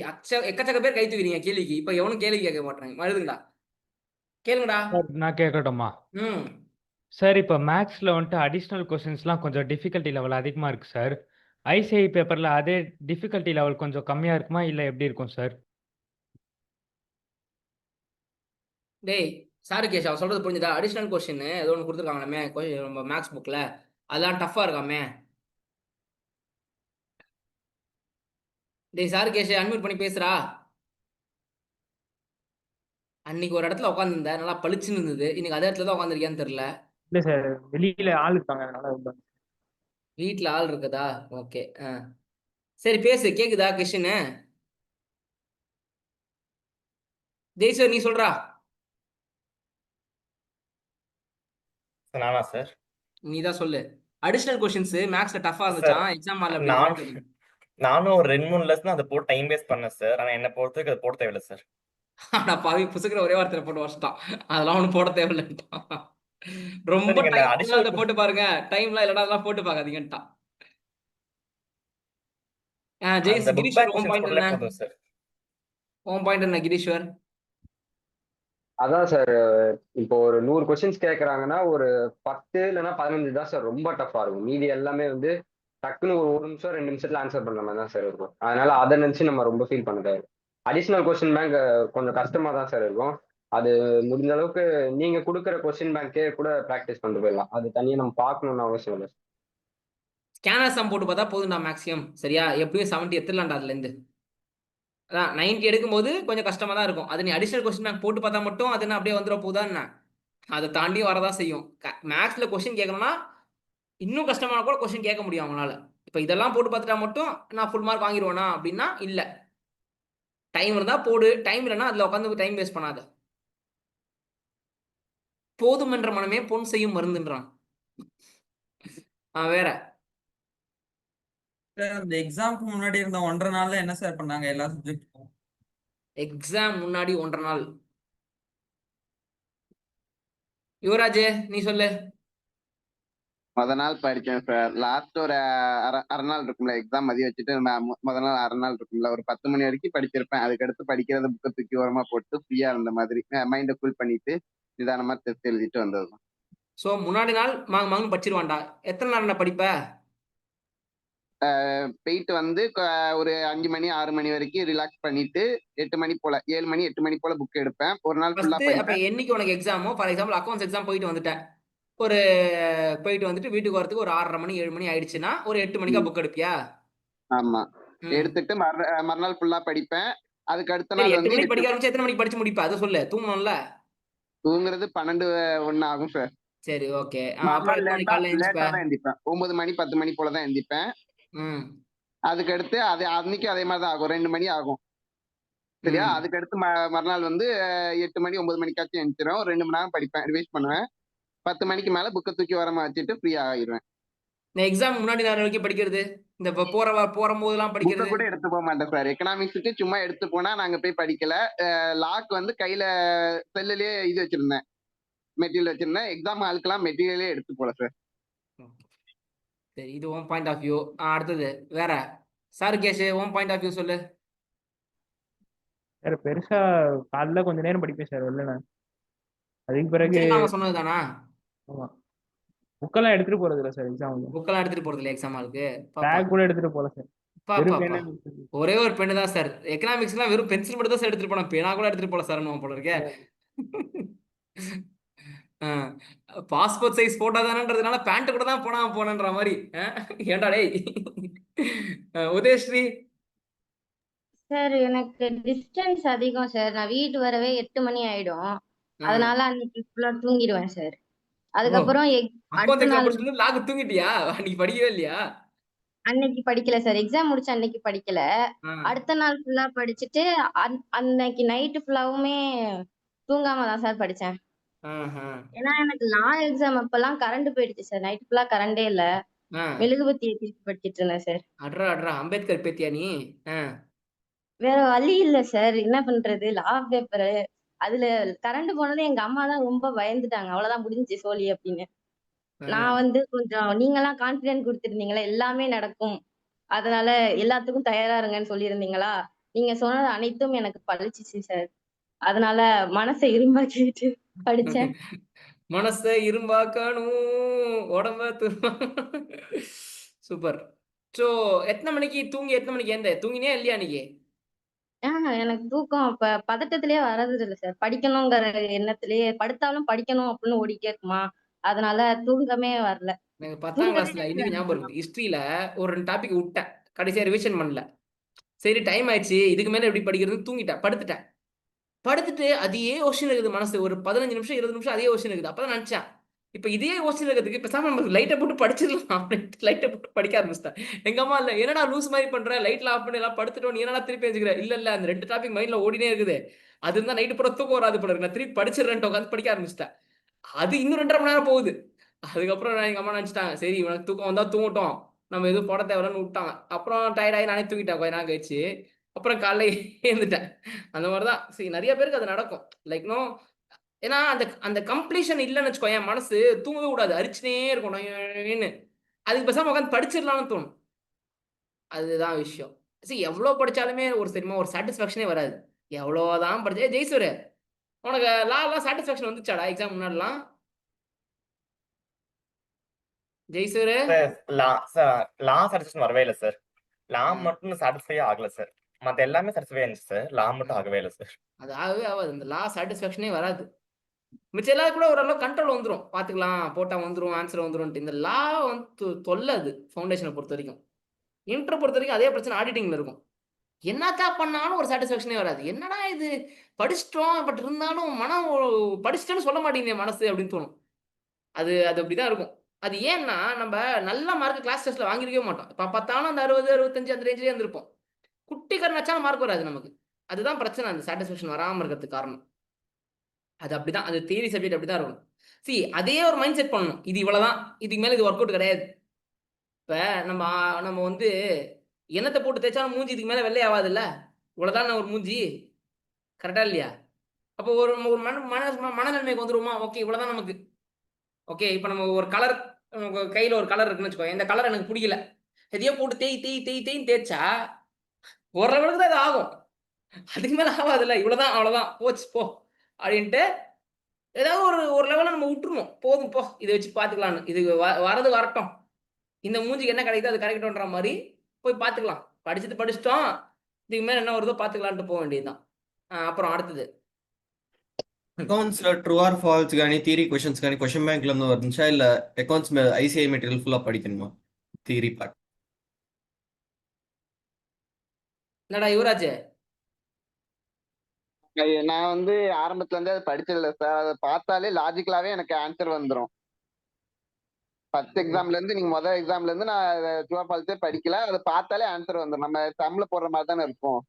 எக்கச்சக்க பேர் கை தூக்கிறீங்க கேள்விக்கு, இப்ப எவனும் கேள்வி கேட்க மாட்டாங்க, எழுதுங்கடா, கேளுங்கடா. நான் கேட்கட்டுமா? சார், இப்போ மேக்ஸில் வந்துட்டு அடிஷ்னல் கொஸ்டின்ஸ்லாம் கொஞ்சம் டிஃபிகல்ட்டி லெவல் அதிகமாக இருக்குது சார். ஐசிஐ பேப்பரில் அதே டிஃபிகல்ட்டி லெவல் கொஞ்சம் கம்மியாக இருக்குமா, இல்லை எப்படி இருக்கும் சார்? டேய் சாரு அவன் சொல்றது புரிஞ்சுதா? அடிஷனல் கொஸ்டின் ஏதோ ஒன்று கொடுத்துருக்காங்களாமே நம்ம மேக்ஸ் புக்கில், அதெல்லாம் டஃப்பாக இருக்காமே. டேய் சாரு அன்மியூட் பண்ணி பேசுறா. அன்னைக்கு ஒரு இடத்துல உட்காந்துருந்த நல்லா பளிச்சுன்னு இருந்தது, இன்னைக்கு அதே இடத்துல தான் உட்காந்துருக்கியான்னு தெரியல. இல்ல சார், வெளியில ஆள் இருக்காங்க, அதனால வீட்டில் ஆள் இருக்குதா? ஓகே. சரி பேசு, கேக்குதா கொஸ்டின்? ஜெய்சர் நீ சொல்றா. நானா சார்? நீ தான் சொல்லு. அடிஷனல் கொஸ்டின்ஸ் மேக்ஸ்ல டஃபா சார் இருந்துச்சா எக்ஸாம் ஹால்ல அப்படி நான் கேளுங்க. நானும் ஒரு 2-3 லெசன் அதை போட்டு டைம் வேஸ்ட் பண்ணேன் சார். ஆனா என்ன பொறுத்தவரைக்கும் அதை போட தேவையில்லை சார். ஆனா பாவி புசுக்கிற ஒரே வார்த்தையில போட்டு வச்சிட்டான். அதெல்லாம் ஒன்றும் போட தேவையில்லைன்ட்டான். சார் ரொம்ப நீங்க இந்த டைம் அடிஷனல் அதை போட்டு பாருங்க, டைம்லாம் இல்லைனா அதெல்லாம் போட்டு பார்க்காதீங்கன்ட்டான். ஜெய்ஸ் அந்த புக் கிரீஸ்வர் பேக் உன் கொஸ்டின்ஸ் பாயிண்ட் போடலே என்ன? போதும் சார். உன் பாயிண்ட் என்ன கிரீஸ்வர்? அதான் சார், இப்போ ஒரு 100 கொஸ்டின்ஸ் கேட்கறாங்கன்னா ஒரு 10 இல்லைன்னா 15 தான் சார் ரொம்ப டஃபா இருக்கும். மீதி எல்லாமே வந்து டக்குன்னு ஒரு நிமிஷம் 2 நிமிஷத்துல ஆன்சர் பண்ற மாதிரி தான் சார் இருக்கும். அதனால அதை நினைச்சு நம்ம ரொம்ப ஃபீல் பண்ண தேவை. அடிஷனல் கொஸ்டின் பேங்க் கொஞ்சம் கஷ்டமா தான் சார் இருக்கும். அது முடிஞ்ச அளவுக்கு நீங்க கொடுக்குற கொஸ்டின் பேங்கே கூட ப்ராக்டிஸ் பண்ணிட்டு போயிடலாம். அது தனியா நம்ம பார்க்கணும்னு அவசியம் இல்லை. ஸ்கேனர் சம் போட்டு பார்த்தா போதும்டா மேக்ஸிமம். சரியா? எப்படியும் 70 எடுத்துடலாம்டா அதுல இருந்து. அதான் 90 எடுக்கும்போது கொஞ்சம் கஷ்டமா தான் இருக்கும். அது நீ அடிஷனல் கொஸ்டின் பேங்க் போட்டு பார்த்தா மட்டும் அது என்ன அப்படியே வந்துட போதா என்ன? அதை தாண்டி வரதான் செய்யும். மேக்ஸ்ல கொஸ்டின் கேட்கணும்னா இன்னும் கஷ்டமான கூட கொஸ்டின் கேட்க முடியும் அவங்களால. இப்போ இதெல்லாம் போட்டு பார்த்துட்டா மட்டும் நான் ஃபுல் மார்க் வாங்கிடுவேனா அப்படின்னா இல்லை. டைம் இருந்தா போடு, டைம் இல்லைன்னா அதில் உட்காந்து டைம் வேஸ்ட் பண்ணாத. போதும் என்ற மனமே பொன் செய்யும் மருந்துன்றான். வேற அந்த எக்ஸாம்க்கு முன்னாடி இருந்த 1.5 நாள்ல என்ன சார் பண்ணாங்க எல்லா சப்ஜெக்ட்டுக்கும்? எக்ஸாம் முன்னாடி 1.5 நாள் யுவராஜ் நீ சொல்லு. முத நாள் படிச்சேன் சார். லாஸ்ட் ஒரு அரை நாள் இருக்கும்ல, எக்ஸாம் மதியம் வச்சுட்டு முத நாள் அரை நாள் இருக்கும்ல, ஒரு 10 மணி வரைக்கும் படிச்சிருப்பேன். அதுக்கடுத்து படிக்கிறத புக்கை தூக்கி ஓரமா போட்டு ஃப்ரீயா இருந்த மாதிரி மைண்டை ஃபுல் பண்ணிட்டு நிதானமா டெஸ்ட் எழுதிட்டு வந்தது. ஸோ முன்னாடி நாள் மகன் படிச்சிருவான்டா. எத்தனை நாள் படிப்ப? போயிட்டு வந்து ஒரு 5 மணி 6 மணி வரைக்கும் ரிலாக்ஸ் பண்ணிட்டு 8 மணி போல 7 மணி 8 மணி போல புக் எடுப்பேன். ஒரு நாள் ஃபுல்லா அப்ப படிப்பேன். என்னைக்கு உனக்கு எக்ஸாமோ, ஃபார் எக்ஸாம்பிள் அக்கௌண்ட்ஸ் எக்ஸாம் போயிட்டு வந்துட்டேன், ஒரு போயிட்டு வந்துட்டு வீட்டுக்கு வரதுக்கு ஒரு 6:30 மணி 7 மணி ஆயிடுச்சுன்னா ஒரு 8 மணிக்கா புக் எடுப்பியா? ஆமா, எடுத்துட்டு மறுநாள் ஃபுல்லா படிப்பேன். அதுக்கு அடுத்த சரி, நாள் 8 வந்து மணிக்கு படிக்க ஆரம்பிச்சு எத்தனை மணிக்கு படிச்சு முடிப்ப? அதை சொல்லு. தூங்கணும்ல. தூங்குறது 12-1 ஆகும் சார். சரி, ஓகே. அப்புறம் எத்தனை மணிக்கு காலையில லேட்டா எழுந்திருப்ப? தான் எந்திப்பேன். 9 மணி 10 மணி போலதான் எந்திப்பேன். அதுக்கு அடுத்து அன்னைக்கு அதே மாதிரிதான் ஆகும், 2 மணி ஆகும். சரியா? அதுக்கு அடுத்து மறுநாள் வந்து 8 மணி 9 மணிக்காச்சும் எழுந்திரும். 2 மணி நேரம் படிப்பேன், ரிவைஸ் பண்ணுவேன். 10 மணிக்கு மேல புக்கை தூக்கி ஓரமா வச்சுட்டு ஃப்ரீயா ஆகிடுவேன். இந்த எக்ஸாம் முன்னாடி நேரம் வரைக்கும் படிக்கிறது, இந்த போகும்போதெல்லாம் புக்கை படிக்கிறது கூட எடுத்து போக மாட்டேன் சார். எக்கனாமிக்ஸுக்கு சும்மா எடுத்து போனா நாங்க போய் படிக்கல. லாக் வந்து கையில செல்லுலயே இது வச்சிருந்தேன், மெட்டீரியல் வச்சிருந்தேன். எக்ஸாம் ஹாலுக்கெல்லாம் மெட்டீரியலே எடுத்து போல சார். சரி, இது உன் பாயிண்ட் ஆஃப் வியூ. அடுத்தது வேற சாருகேஷ், உன் பாயிண்ட் ஆஃப் வியூ சொல்லு. சார் பெருசா காலைல கொஞ்ச நேரம் படிப்பேன் சார் வெளில. அதுக்கு பிறகு நாங்க சொன்னதுதானா? ஆமா, புக்கெல்லாம் எடுத்துட்டு போறது இல்லை சார் எக்ஸாம். புக்கெல்லாம் எடுத்துட்டு போறது இல்லை எக்ஸாம் ஹாலுக்கு? பேக் கூட எடுத்துட்டு போல சார். ஒரே ஒரு பெண்ணு தான் சார். எக்கனாமிக்ஸ்லாம் வெறும் பென்சில் மட்டும் தான் சார் எடுத்துட்டு போனேன், பேனா கூட எடுத்துட்டு போல சார் போல இருக்கே. பாஸ்போர்ட் சைஸ் போட்டோ தானன்றதுனால பேண்ட் கூட தான் போனன்ற மாதிரி. ஏன்டா டேய். உதயஸ்ரீ சார் எனக்கு டிஸ்டன்ஸ் அதிகம் சார். நான் வீட்டு வரவே 8 மணி ஆயிடும். அதனால அன்னைக்கு ஃபுல்லா தூங்கிடுவேன் சார். அதுக்கப்புறம் அடுத்த நாள் லாக் தூங்கிட்டியா? அன்னைக்கு படிக்கவே இல்லையா? அன்னைக்கு படிக்கல சார். எக்ஸாம் முடிச்ச அன்னைக்கு படிக்கல. அடுத்த நாள் ஃபுல்லா படிச்சுட்டு அன்னைக்கு நைட்டு ஃபுல்லாவுமே தூங்காம தான் சார் படிச்சேன். ஏன்னா எனக்கு எக்ஸாம் அப்பெல்லாம் கரண்ட் போயிடுச்சு சார். நைட் ஃபுல்லா கரண்டே இல்ல. மெழுகுபத்தி ஏத்தி படிச்சிட்டு இருந்தேன் சார். அட்ரா அம்பேத்கர் பேத்தியா நீ? வேற வழி இல்ல சார், என்ன பண்றது, லா பேப்பரு. அதுல கரண்ட் போனது எங்க அம்மா தான் ரொம்ப பயந்துட்டாங்க. அவ்வளவுதான் முடிஞ்சு சோழி அப்படின்னு. நான் வந்து கொஞ்சம் நீங்கெல்லாம் கான்பிடன்ட் கொடுத்துருந்தீங்களா எல்லாமே நடக்கும், அதனால எல்லாத்துக்கும் தயாரா இருங்கன்னு சொல்லியிருந்தீங்களா. நீங்க சொன்னது அனைத்தும் எனக்கு பழிச்சிச்சு சார். அதனால மனசை இரும்பாக்கிட்டு படிச்சேன். மனசை இரும்பாக்கணும், உடம்ப சூப்பர். சோ எத்தனை மணிக்கு தூங்கி எத்தனை மணிக்கு ஏந்த தூங்கினே இல்லையா நீங்க? எனக்கு தூக்கம் பதட்டத்திலேயே வர்றது இல்லை சார். படிக்கணுங்கிற எண்ணத்திலேயே படுத்தாலும் படிக்கணும் அப்படின்னு ஓடிட்டே இருக்குமா, அதனால தூங்கமே வரல. எனக்கு 10ஆம் கிளாஸ்ல இன்னைக்கு ஞாபகம் இருக்கு, ஹிஸ்டரியில ஒரு 2 டாபிக் விட்டேன், கடைசியா ரிவிஷன் பண்ணல. சரி டைம் ஆயிடுச்சு, இதுக்கு மேல எப்படி படிக்கிறது, தூங்கிட்டேன், படுத்துட்டு அதே யோசனை இருக்குது மனசு. ஒரு 15 நிமிஷம் 20 நிமிஷம் அதே யோசனை இருக்குது. அப்பதான் நினைச்சேன் இப்ப இதே யோசிச்சு இருக்கிறதுக்கு பேசாம நம்ம லைட்டை போட்டு படிச்சிடலாம் அப்படின்ட்டு லைட்டை போட்டு படிக்க ஆரம்பிச்சிட்டேன். எங்க அம்மா இல்ல என்னடா லூஸ் மாதிரி பண்ற, லைட்ல ஆஃப் பண்ணி எல்லாம் படுத்துட்டோம், நீ என்னடா திருப்பி எழுதிக்கிற, இல்ல அந்த 2 டாபிக் மைண்ட்ல ஓடினே இருக்குது, அது இருந்தா நைட்டு பூரா தூக்கம் வராது போல இருக்கு, நான் திருப்பி படிச்சிடறேன்ட்டு உட்காந்து படிக்க ஆரம்பிச்சிட்டேன். அது இன்னும் 2.5 மணி நேரம் போகுது. அதுக்கப்புறம் நான் எங்க அம்மா நினைச்சிட்டாங்க, சரி இவனுக்கு தூக்கம் வந்தா தூங்கட்டும், நம்ம எதுவும் போட தேவையில்லன்னு விட்டாங்க. அப்புறம் டயர்டாகி நானே தூங்கிட்டேன் கொஞ்ச நேரம் கழிச்சு. அப்புறம் காலைல எழுந்துட்டேன். அந்த மாதிரிதான் சரி நிறைய பேருக்கு அது நடக்கும். லைக் நோ, ஏன்னா அந்த அந்த கம்ப்ளீஷன் இல்லைன்னு வச்சுக்கோ, என் மனசு தூங்கவே கூடாது, அரிச்சுனே இருக்கும் நொய்ன்னு. அதுக்கு பேசாம உட்காந்து படிச்சிடலாம்னு தோணும். அதுதான் விஷயம். சரி எவ்வளவு படிச்சாலுமே ஒரு சரிமா ஒரு சாட்டிஸ்ஃபேக்ஷனே வராது. எவ்வளவுதான் படிச்சா ஜெய்சூர், உனக்கு லாலாம் சாட்டிஸ்ஃபேக்ஷன் வந்துச்சாடா எக்ஸாம் முன்னாடிலாம்? ஜெய்சூர் சார் லா சாட்டிஸ்ஃபேக்ஷன் வரவே இல்லை சார். லா மட்டும் சாட்டிஸ்ஃபை ஆகல சார். மத்த எல்லாமே சாட்டிஸ்ஃபை ஆயிருந்துச்சு சார். லா மட்டும் ஆகவே இல்லை சார். அது ஆகவே ஆகாது. இந்த லா சாட்டிஸ்ஃபேக்ஷனே வராது. மிச்சம் எல்லாரும் கூட ஓரளவு கண்ட்ரோல் வந்துடும், பார்த்துக்கலாம் போட்டா வந்துடும் ஆன்சர் வந்துடும். இந்த லா வந்து தொல்லை அது. ஃபவுண்டேஷனை பொறுத்த வரைக்கும், இன்டர் பொறுத்த வரைக்கும் அதே பிரச்சனை ஆடிட்டிங்ல இருக்கும். என்னக்கா பண்ணாலும் ஒரு சாட்டிஸ்ஃபேக்ஷனே வராது. என்னடா இது படிச்சிட்டோம், பட் இருந்தாலும் மனம் படிச்சிட்டேன்னு சொல்ல மாட்டேங்குது மனசு அப்படின்னு தோணும். அது அது அப்படிதான் இருக்கும். அது ஏன்னா நம்ம நல்ல மார்க் கிளாஸ் டெஸ்ட்ல வாங்கிருக்கவே மாட்டோம். இப்போ பார்த்தாலும் அந்த 60 65 அந்த ரேஞ்சிலே இருந்திருப்போம். குட்டி கண்ணாச்சாலும் மார்க் வராது நமக்கு. அதுதான் பிரச்சனை, அந்த சாட்டிஸ்ஃபேக்ஷன் வராமல் இருக்கிறதுக்கு காரணம். அது அப்படிதான், அது தியரி சப்ஜெக்ட் அப்படிதான் இருக்கும். அதே ஒரு மைண்ட் செட் பண்ணணும், இது இவ்வளவுதான், இதுக்கு மேல இது ஒர்க் அவுட் கிடையாது. இப்ப நம்ம நம்ம வந்து எண்ணத்தை போட்டு தேய்ச்சாலும் மூஞ்சி இதுக்கு மேல வெள்ளை ஆகாதுல்ல, இவ்வளவுதான் ஒரு மூஞ்சி, கரெக்டா இல்லையா? அப்போ ஒரு ஒரு மனநிலைமைக்கு வந்துருமா, ஓகே இவ்வளவுதான் நமக்கு. ஓகே இப்போ நம்ம ஒரு கலர், கையில ஒரு கலர் இருக்குன்னு வச்சுக்கோ, இந்த கலர் எனக்கு பிடிக்கல, எதையோ போட்டு தேய்ன்னு தேய்ச்சா ஒரு லெவலுக்கு தான் இது ஆகும், அதுக்கு மேல ஆகாதுல்ல, இவ்வளவுதான் அவ்வளவுதான் போச்சு போ அப்படின்ட்டு ஏதாவது ஒரு லெவலில் நம்ம விட்டுருணும். போதும் போ, இதை வச்சு பார்த்துக்கலான்னு, இது வரது வரட்டும், இந்த மூஞ்சிக்கு என்ன கிடைக்குதோ அது கிடைக்கட்டும்ன்ற மாதிரி போய் பார்த்துக்கலாம். படிச்சிட்டோம், இதுக்கு மேலே என்ன வருதோ பார்த்துக்கலான்ட்டு போக வேண்டியதுதான். அப்புறம் அடுத்தது అకౌంట్స్ లో ట్రూ ఆర్ ఫాల్స్ కానీ థియరీ క్వశ్చన్స్ కానీ క్వశ్చన్ బ్యాంక్ లో வந்துச்சா இல்ல அக்கௌண்ட்ஸ் ஐசிஐ மெட்டீரியல் ஃபுல்லா படிக்கணுமா தியரி பார்ட்? என்னடா யுவராஜ், நான் வந்து ஆரம்பத்துல இருந்தே அதை படிச்சதில்ல சார். அதை பார்த்தாலே லாஜிக்கலாவே எனக்கு ஆன்சர் வந்துடும். ஃபர்ஸ்ட் எக்ஸாம்ல இருந்து நீங்க முதல் எக்ஸாம்ல இருந்து நான் ட்ரூ ஆர் ஃபால்ஸே படிக்கல, அதை பார்த்தாலே ஆன்சர் வந்துடும். நம்ம சம்ல போடுற மாதிரி தானே இருக்கும்,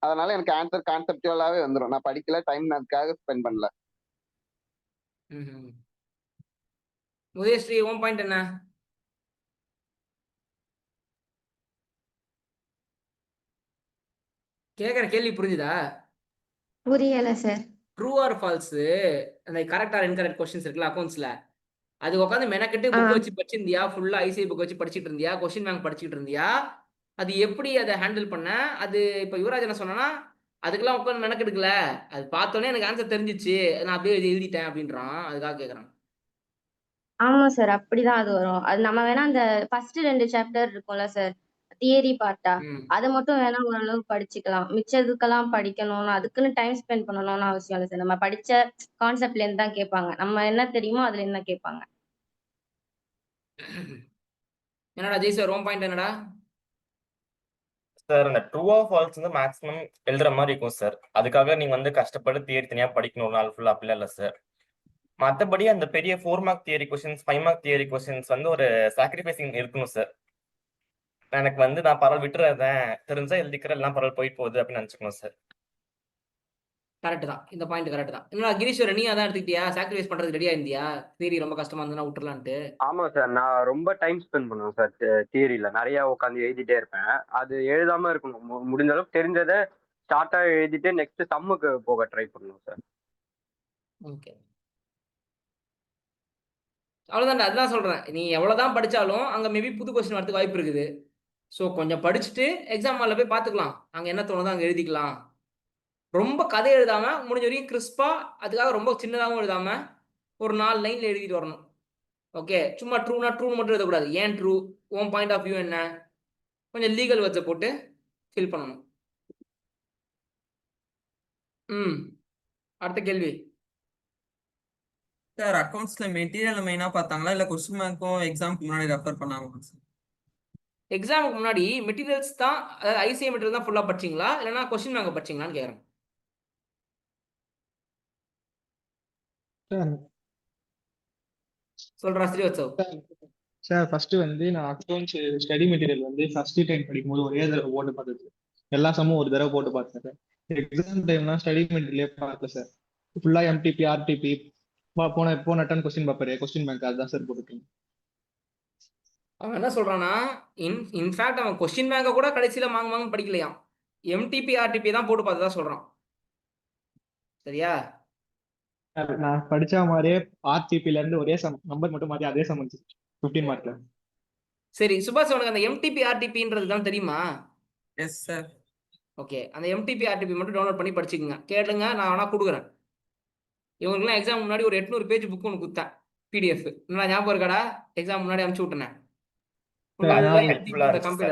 அதனால எனக்கு ஆன்சர் கான்செப்டுவலாவே வந்துடும். நான் படிக்கல, டைம் அதுக்காக ஸ்பெண்ட் பண்ணல. உதயஸ்ரீ உன் பாயிண்ட் என்ன? கேக்குற கேள்வி புரிஞ்சுதா? புரியல சார். ட்ரூ ஆர் ஃபால்ஸ், அந்த கரெக்ட் ஆர் இன்கரெக்ட் கொஸ்டின்ஸ் இருக்குல்ல அக்கௌண்ட்ஸ்ல, அது உட்காந்து மெனக்கெட்டு புக் வச்சு படிச்சிருந்தியா, ஃபுல்லா ஐசிஐ புக் வச்சு படிச்சிட்டு இருந்தியா, கொஸ்டின் பேங்க் படிச்சுட்டு இருந்தியா, அது எப்படி அதை ஹேண்டில் பண்ண? அது இப்போ யுவராஜ் என்ன சொன்னா, அதுக்கெல்லாம் உட்காந்து மெனக்கெடுக்கல, அது பார்த்தோன்னே எனக்கு ஆன்சர் தெரிஞ்சிச்சு, நான் அப்படியே எழுதிட்டேன் அப்படின்றான். அதுக்காக கேட்குறான். ஆமா சார், அப்படிதான் அது வரும். அது நம்ம வேணா அந்த ஃபர்ஸ்ட் 2 சாப்டர் இருக்கும்ல சார், தியரி பார்ட்டா, அதை மட்டும் வேணா ஓரளவு படிச்சுக்கலாம். மிச்சதுக்கெல்லாம் படிக்கணும்னு அதுக்குன்னு டைம் ஸ்பெண்ட் பண்ணணும்னு அவசியம் இல்லை சார். நம்ம படிச்ச கான்செப்ட்ல இருந்து தான் கேட்பாங்க, நம்ம என்ன தெரியுமோ அதுல இருந்து தான் கேட்பாங்க. என்னடா ஜெய் சார் உன் பாயிண்ட் என்னடா? சார் அந்த ட்ரூ ஆர் ஃபால்ஸ் வந்து மேக்ஸிமம் எழுதுற மாதிரி இருக்கும் சார். அதுக்காக நீங்க வந்து கஷ்டப்பட்டு தியரி தனியா படிக்கணும் ஒரு நாள் ஃபுல்லா, அப்படிலாம் இல்லை சார். மற்றபடி அந்த பெரிய 4 mark theory questions 5 mark theory questions வந்து ஒரு சாக்ரிஃபைசிங் இருக்கணும் சார். எனக்கு வந்து நான் பரவாயில்ல விட்டுறதேன், தெரிஞ்சா எழுதிக்கிற எல்லாம் பரவாயில்ல போயிட்டு போகுது அப்படின்னு நினச்சிக்கணும் சார். கரெக்ட் தான், இந்த பாயிண்ட் கரெக்ட் தான். என்னடா கிரீஸ்வரன், நீ அதான் எடுத்துக்கிட்டியா, சாக்ரிஃபைஸ் பண்றதுக்கு ரெடியா இருந்தியா? தியரி ரொம்ப கஷ்டமா இருந்ததுன்னா விட்டுறலான்ட்டு. ஆமா சார், நான் ரொம்ப டைம் ஸ்பெண்ட் பண்ணுவேன் சார் தியரியில, நிறைய உட்காந்து எழுதிட்டே இருப்பேன். அது எழுதாம இருக்கணும், முடிஞ்ச அளவுக்கு தெரிஞ்சதை ஷார்ட்டா எழுதிட்டு நெக்ஸ்ட் சம்முக்கு போக ட்ரை பண்ணணும் சார். ஓகே, அவ்வளோதான்டா, அதுதான் சொல்றேன். நீ எவ்வளோதான் படிச்சாலும் அங்கே மேபி புது கொஸ்டின் வரதுக்கு வாய்ப்பு இருக்குது. ஸோ கொஞ்சம் படிச்சுட்டு எக்ஸாம் ஹாலில் போய் பார்த்துக்கலாம், அங்கே என்ன தோணுதோ அங்கே எழுதிக்கலாம். ரொம்ப கதை எழுதாம முடிஞ்ச வரைக்கும் கிறிஸ்பா, அதுக்காக ரொம்ப சின்னதாகவும் எழுதாம ஒரு 4 லைன்ல எழுதிட்டு வரணும். ஓகே, சும்மா ட்ரூனா ட்ரூ மட்டும் எழுதக்கூடாது, ஏன் ட்ரூ, உன் பாயிண்ட் ஆஃப் வியூ என்ன, கொஞ்சம் லீகல் வேர்ட்ஸை போட்டு ஃபில் பண்ணணும். அடுத்த கேள்வி சார். அக்கௌண்ட்ஸ்ல மெட்டீரியல் மெயினா பார்த்தாங்களா இல்ல கொஸ்டின் பேங்க்கும் எக்ஸாம்க்கு முன்னாடி ரெஃபர் பண்ணாங்களா சார்? எக்ஸாமுக்கு முன்னாடி மெட்டீரியல்ஸ் தான், அதாவது ஐசிஐ மெட்டீரியல் தான் ஃபுல்லாக படிச்சிங்களா இல்லைனா கொஸ்டின் பேங்க் படிச்சிங்களான்னு கேட்குறேன். சார் சொல்றா ஸ்ரீவத்சவ். சார் ஃபர்ஸ்ட் வந்து நான் அக்கௌண்ட்ஸ் ஸ்டடி மெட்டீரியல் வந்து ஃபர்ஸ்ட் டைம் படிக்கும்போது ஒரே தடவை போட்டு பார்த்தது. எல்லா சம்மும் ஒரு தடவை போட்டு பார்த்தேன் சார். எக்ஸாம் டைம்லாம் ஸ்டடி மெட்டீரியலே பார்க்கல சார். ஃபுல்லா எம்டிபி ஆர்டிபி போன டன் கொஸ்டின் பேப்பர் கொஸ்டின் பேங்க் அதுதான் சார் போட்டுருக்கேன். அவன் என்ன சொல்றான்னா, இன்ஃபேக்ட் அவன் கொஸ்டின் பேங்க கூட கடைசியில மாங்க படிக்கலையாம். எம்டிபி ஆர்டிபி தான் போட்டு பார்த்ததா சொல்றான். சரியா? நான் படிச்ச மாதிரியே ஆர்டிபில இருந்து ஒரே சம் நம்பர் மட்டும் மாத்தி அதே சம் வந்துச்சு 15 மார்க்ல. சரி சுபாஷ், உனக்கு அந்த எம்டிபி ஆர்டிபின்றது தான் தெரியுமா? S sir. ஓகே, அந்த எம்டிபி ஆர்டிபி மட்டும் டவுன்லோட் பண்ணி படிச்சுக்கோங்க. கேளுங்க, நான் வேணா கொடுக்குறேன். இவங்களுக்குலாம் எக்ஸாம் முன்னாடி ஒரு 800 பேஜ் புக் ஒன்று கொடுத்தேன், பிடிஎஃப். நான் ஞாபகம் இருக்காடா? எக்ஸாம் முன்னாடி அனுப்பிச்சு விட்டேன். அதான் ஹெல்ப்ஃபுல்லா இருந்துச்சு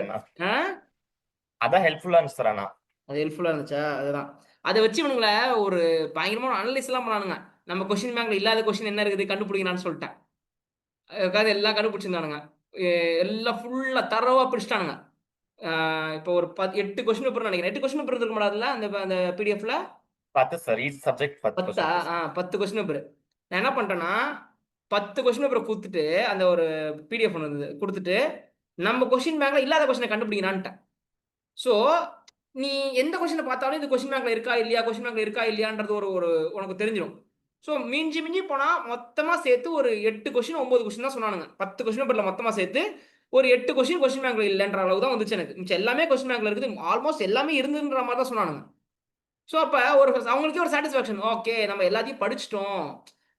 சார். ஆனா அது ஹெல்ப்ஃபுல்லா இருந்துச்சா? அதுதான். அதை வச்சு இவனுங்கள ஒரு பயங்கரமான அனலிஸ் எல்லாம் பண்ணானுங்க. நம்ம கொஸ்டின் பேங்க்ல இல்லாத கொஸ்டின் என்ன இருக்குது கண்டுபிடிக்கலான்னு சொல்லிட்டேன். உட்காந்து எல்லாம் கண்டுபிடிச்சிருந்தானுங்க. எல்லாம் ஃபுல்லா தரவா பிடிச்சிட்டானுங்க. இப்போ ஒரு 8 கொஸ்டின் பேப்பர் நினைக்கிறேன். 8 கொஸ்டின் பேப்பர் இருக்க மாட்டாதுல்ல அந்த பிடிஎஃப்ல? 10 sir. Each subject 10 10 question paper. நான் என்ன பண்ணிட்டேன்னா 10 கொஸ்டின் பேப்பரை கொடுத்துட்டு அந்த ஒரு பிடிஎஃப் ஒன்று இருந்தது கொடுத்துட்டு நம்ம கொஸ்டின் பேங்க்ல இல்லாத கொஸ்டினை கண்டுபிடிக்கிறான்ட்டேன். ஸோ நீ எந்த கொஸ்டினை பார்த்தாலும் இந்த கொஸ்டின் பேங்க்ல இருக்கா இல்லையா, கொஸ்டின் பேங்க்ல இருக்கா இல்லையான்றது ஒரு உனக்கு தெரிஞ்சிடும். ஸோ மிஞ்சி போனா மொத்தமா சேர்த்து ஒரு 8 கொஸ்டின் 9 கொஸ்டின் தான் சொன்னானுங்க. 10 கொஸ்டின் பேப்பர்ல மொத்தமா சேர்த்து ஒரு 8 கொஸ்டின் பேங்க்ல இல்லைன்ற அளவு தான் வந்துச்சு எனக்கு. மிச்சம் எல்லாமே கொஸ்டின் பேங்க்ல இருக்குது, ஆல்மோஸ்ட் எல்லாமே இருந்துன்ற மாதிரி தான் சொன்னானுங்க. ஸோ அப்போ அவங்களுக்கே ஒரு சாட்டிஸ்ஃபேக்ஷன். ஓகே, நம்ம எல்லாத்தையும் படிச்சிட்டோம்,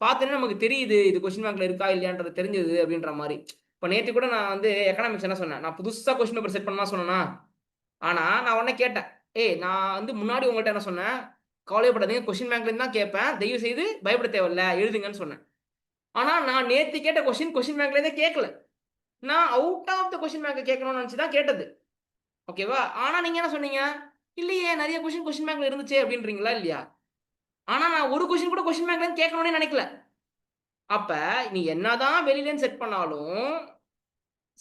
பார்த்தோன்னே நமக்கு தெரியுது இது கொஸ்டின் பேங்க்ல இருக்கா இல்லையான்றது தெரிஞ்சது அப்படின்ற மாதிரி. இப்போ நேற்று கூட நான் வந்து எக்கனாமிக்ஸ் என்ன சொன்னேன், நான் புதுசாக கொஸ்டின் பேப்பர் செட் பண்ணா சொன்னேன்னா, ஆனால் நான் உடனே கேட்டேன், நான் வந்து முன்னாடி உங்கள்கிட்ட என்ன சொன்னேன், கவலைப்படாதீங்க கொஸ்டின் பேங்க்லேருந்து தான் கேட்பேன், தயவு செய்து பயப்பட தேவையில்ல எழுதுங்கன்னு சொன்னேன். ஆனால் நான் நேற்று கேட்ட கொஸ்டின் பேங்க்லேருந்தே கேட்கல, நான் out of the question bank கேட்கணும்னு நினச்சி தான் கேட்டது. ஓகேவா? ஆனால் நீங்கள் என்ன சொன்னீங்க, இல்லையே நிறைய கொஸ்டின் பேங்க்ல இருந்துச்சு அப்படின்றீங்களா இல்லையா? ஆனால் நான் ஒரு கொஸ்டின் கூட கொஸ்டின் பேங்க்லேருந்து கேட்கணும்னு நினைக்கல. அப்போ நீ என்னதான் வெளியிலேருந்து செட் பண்ணாலும்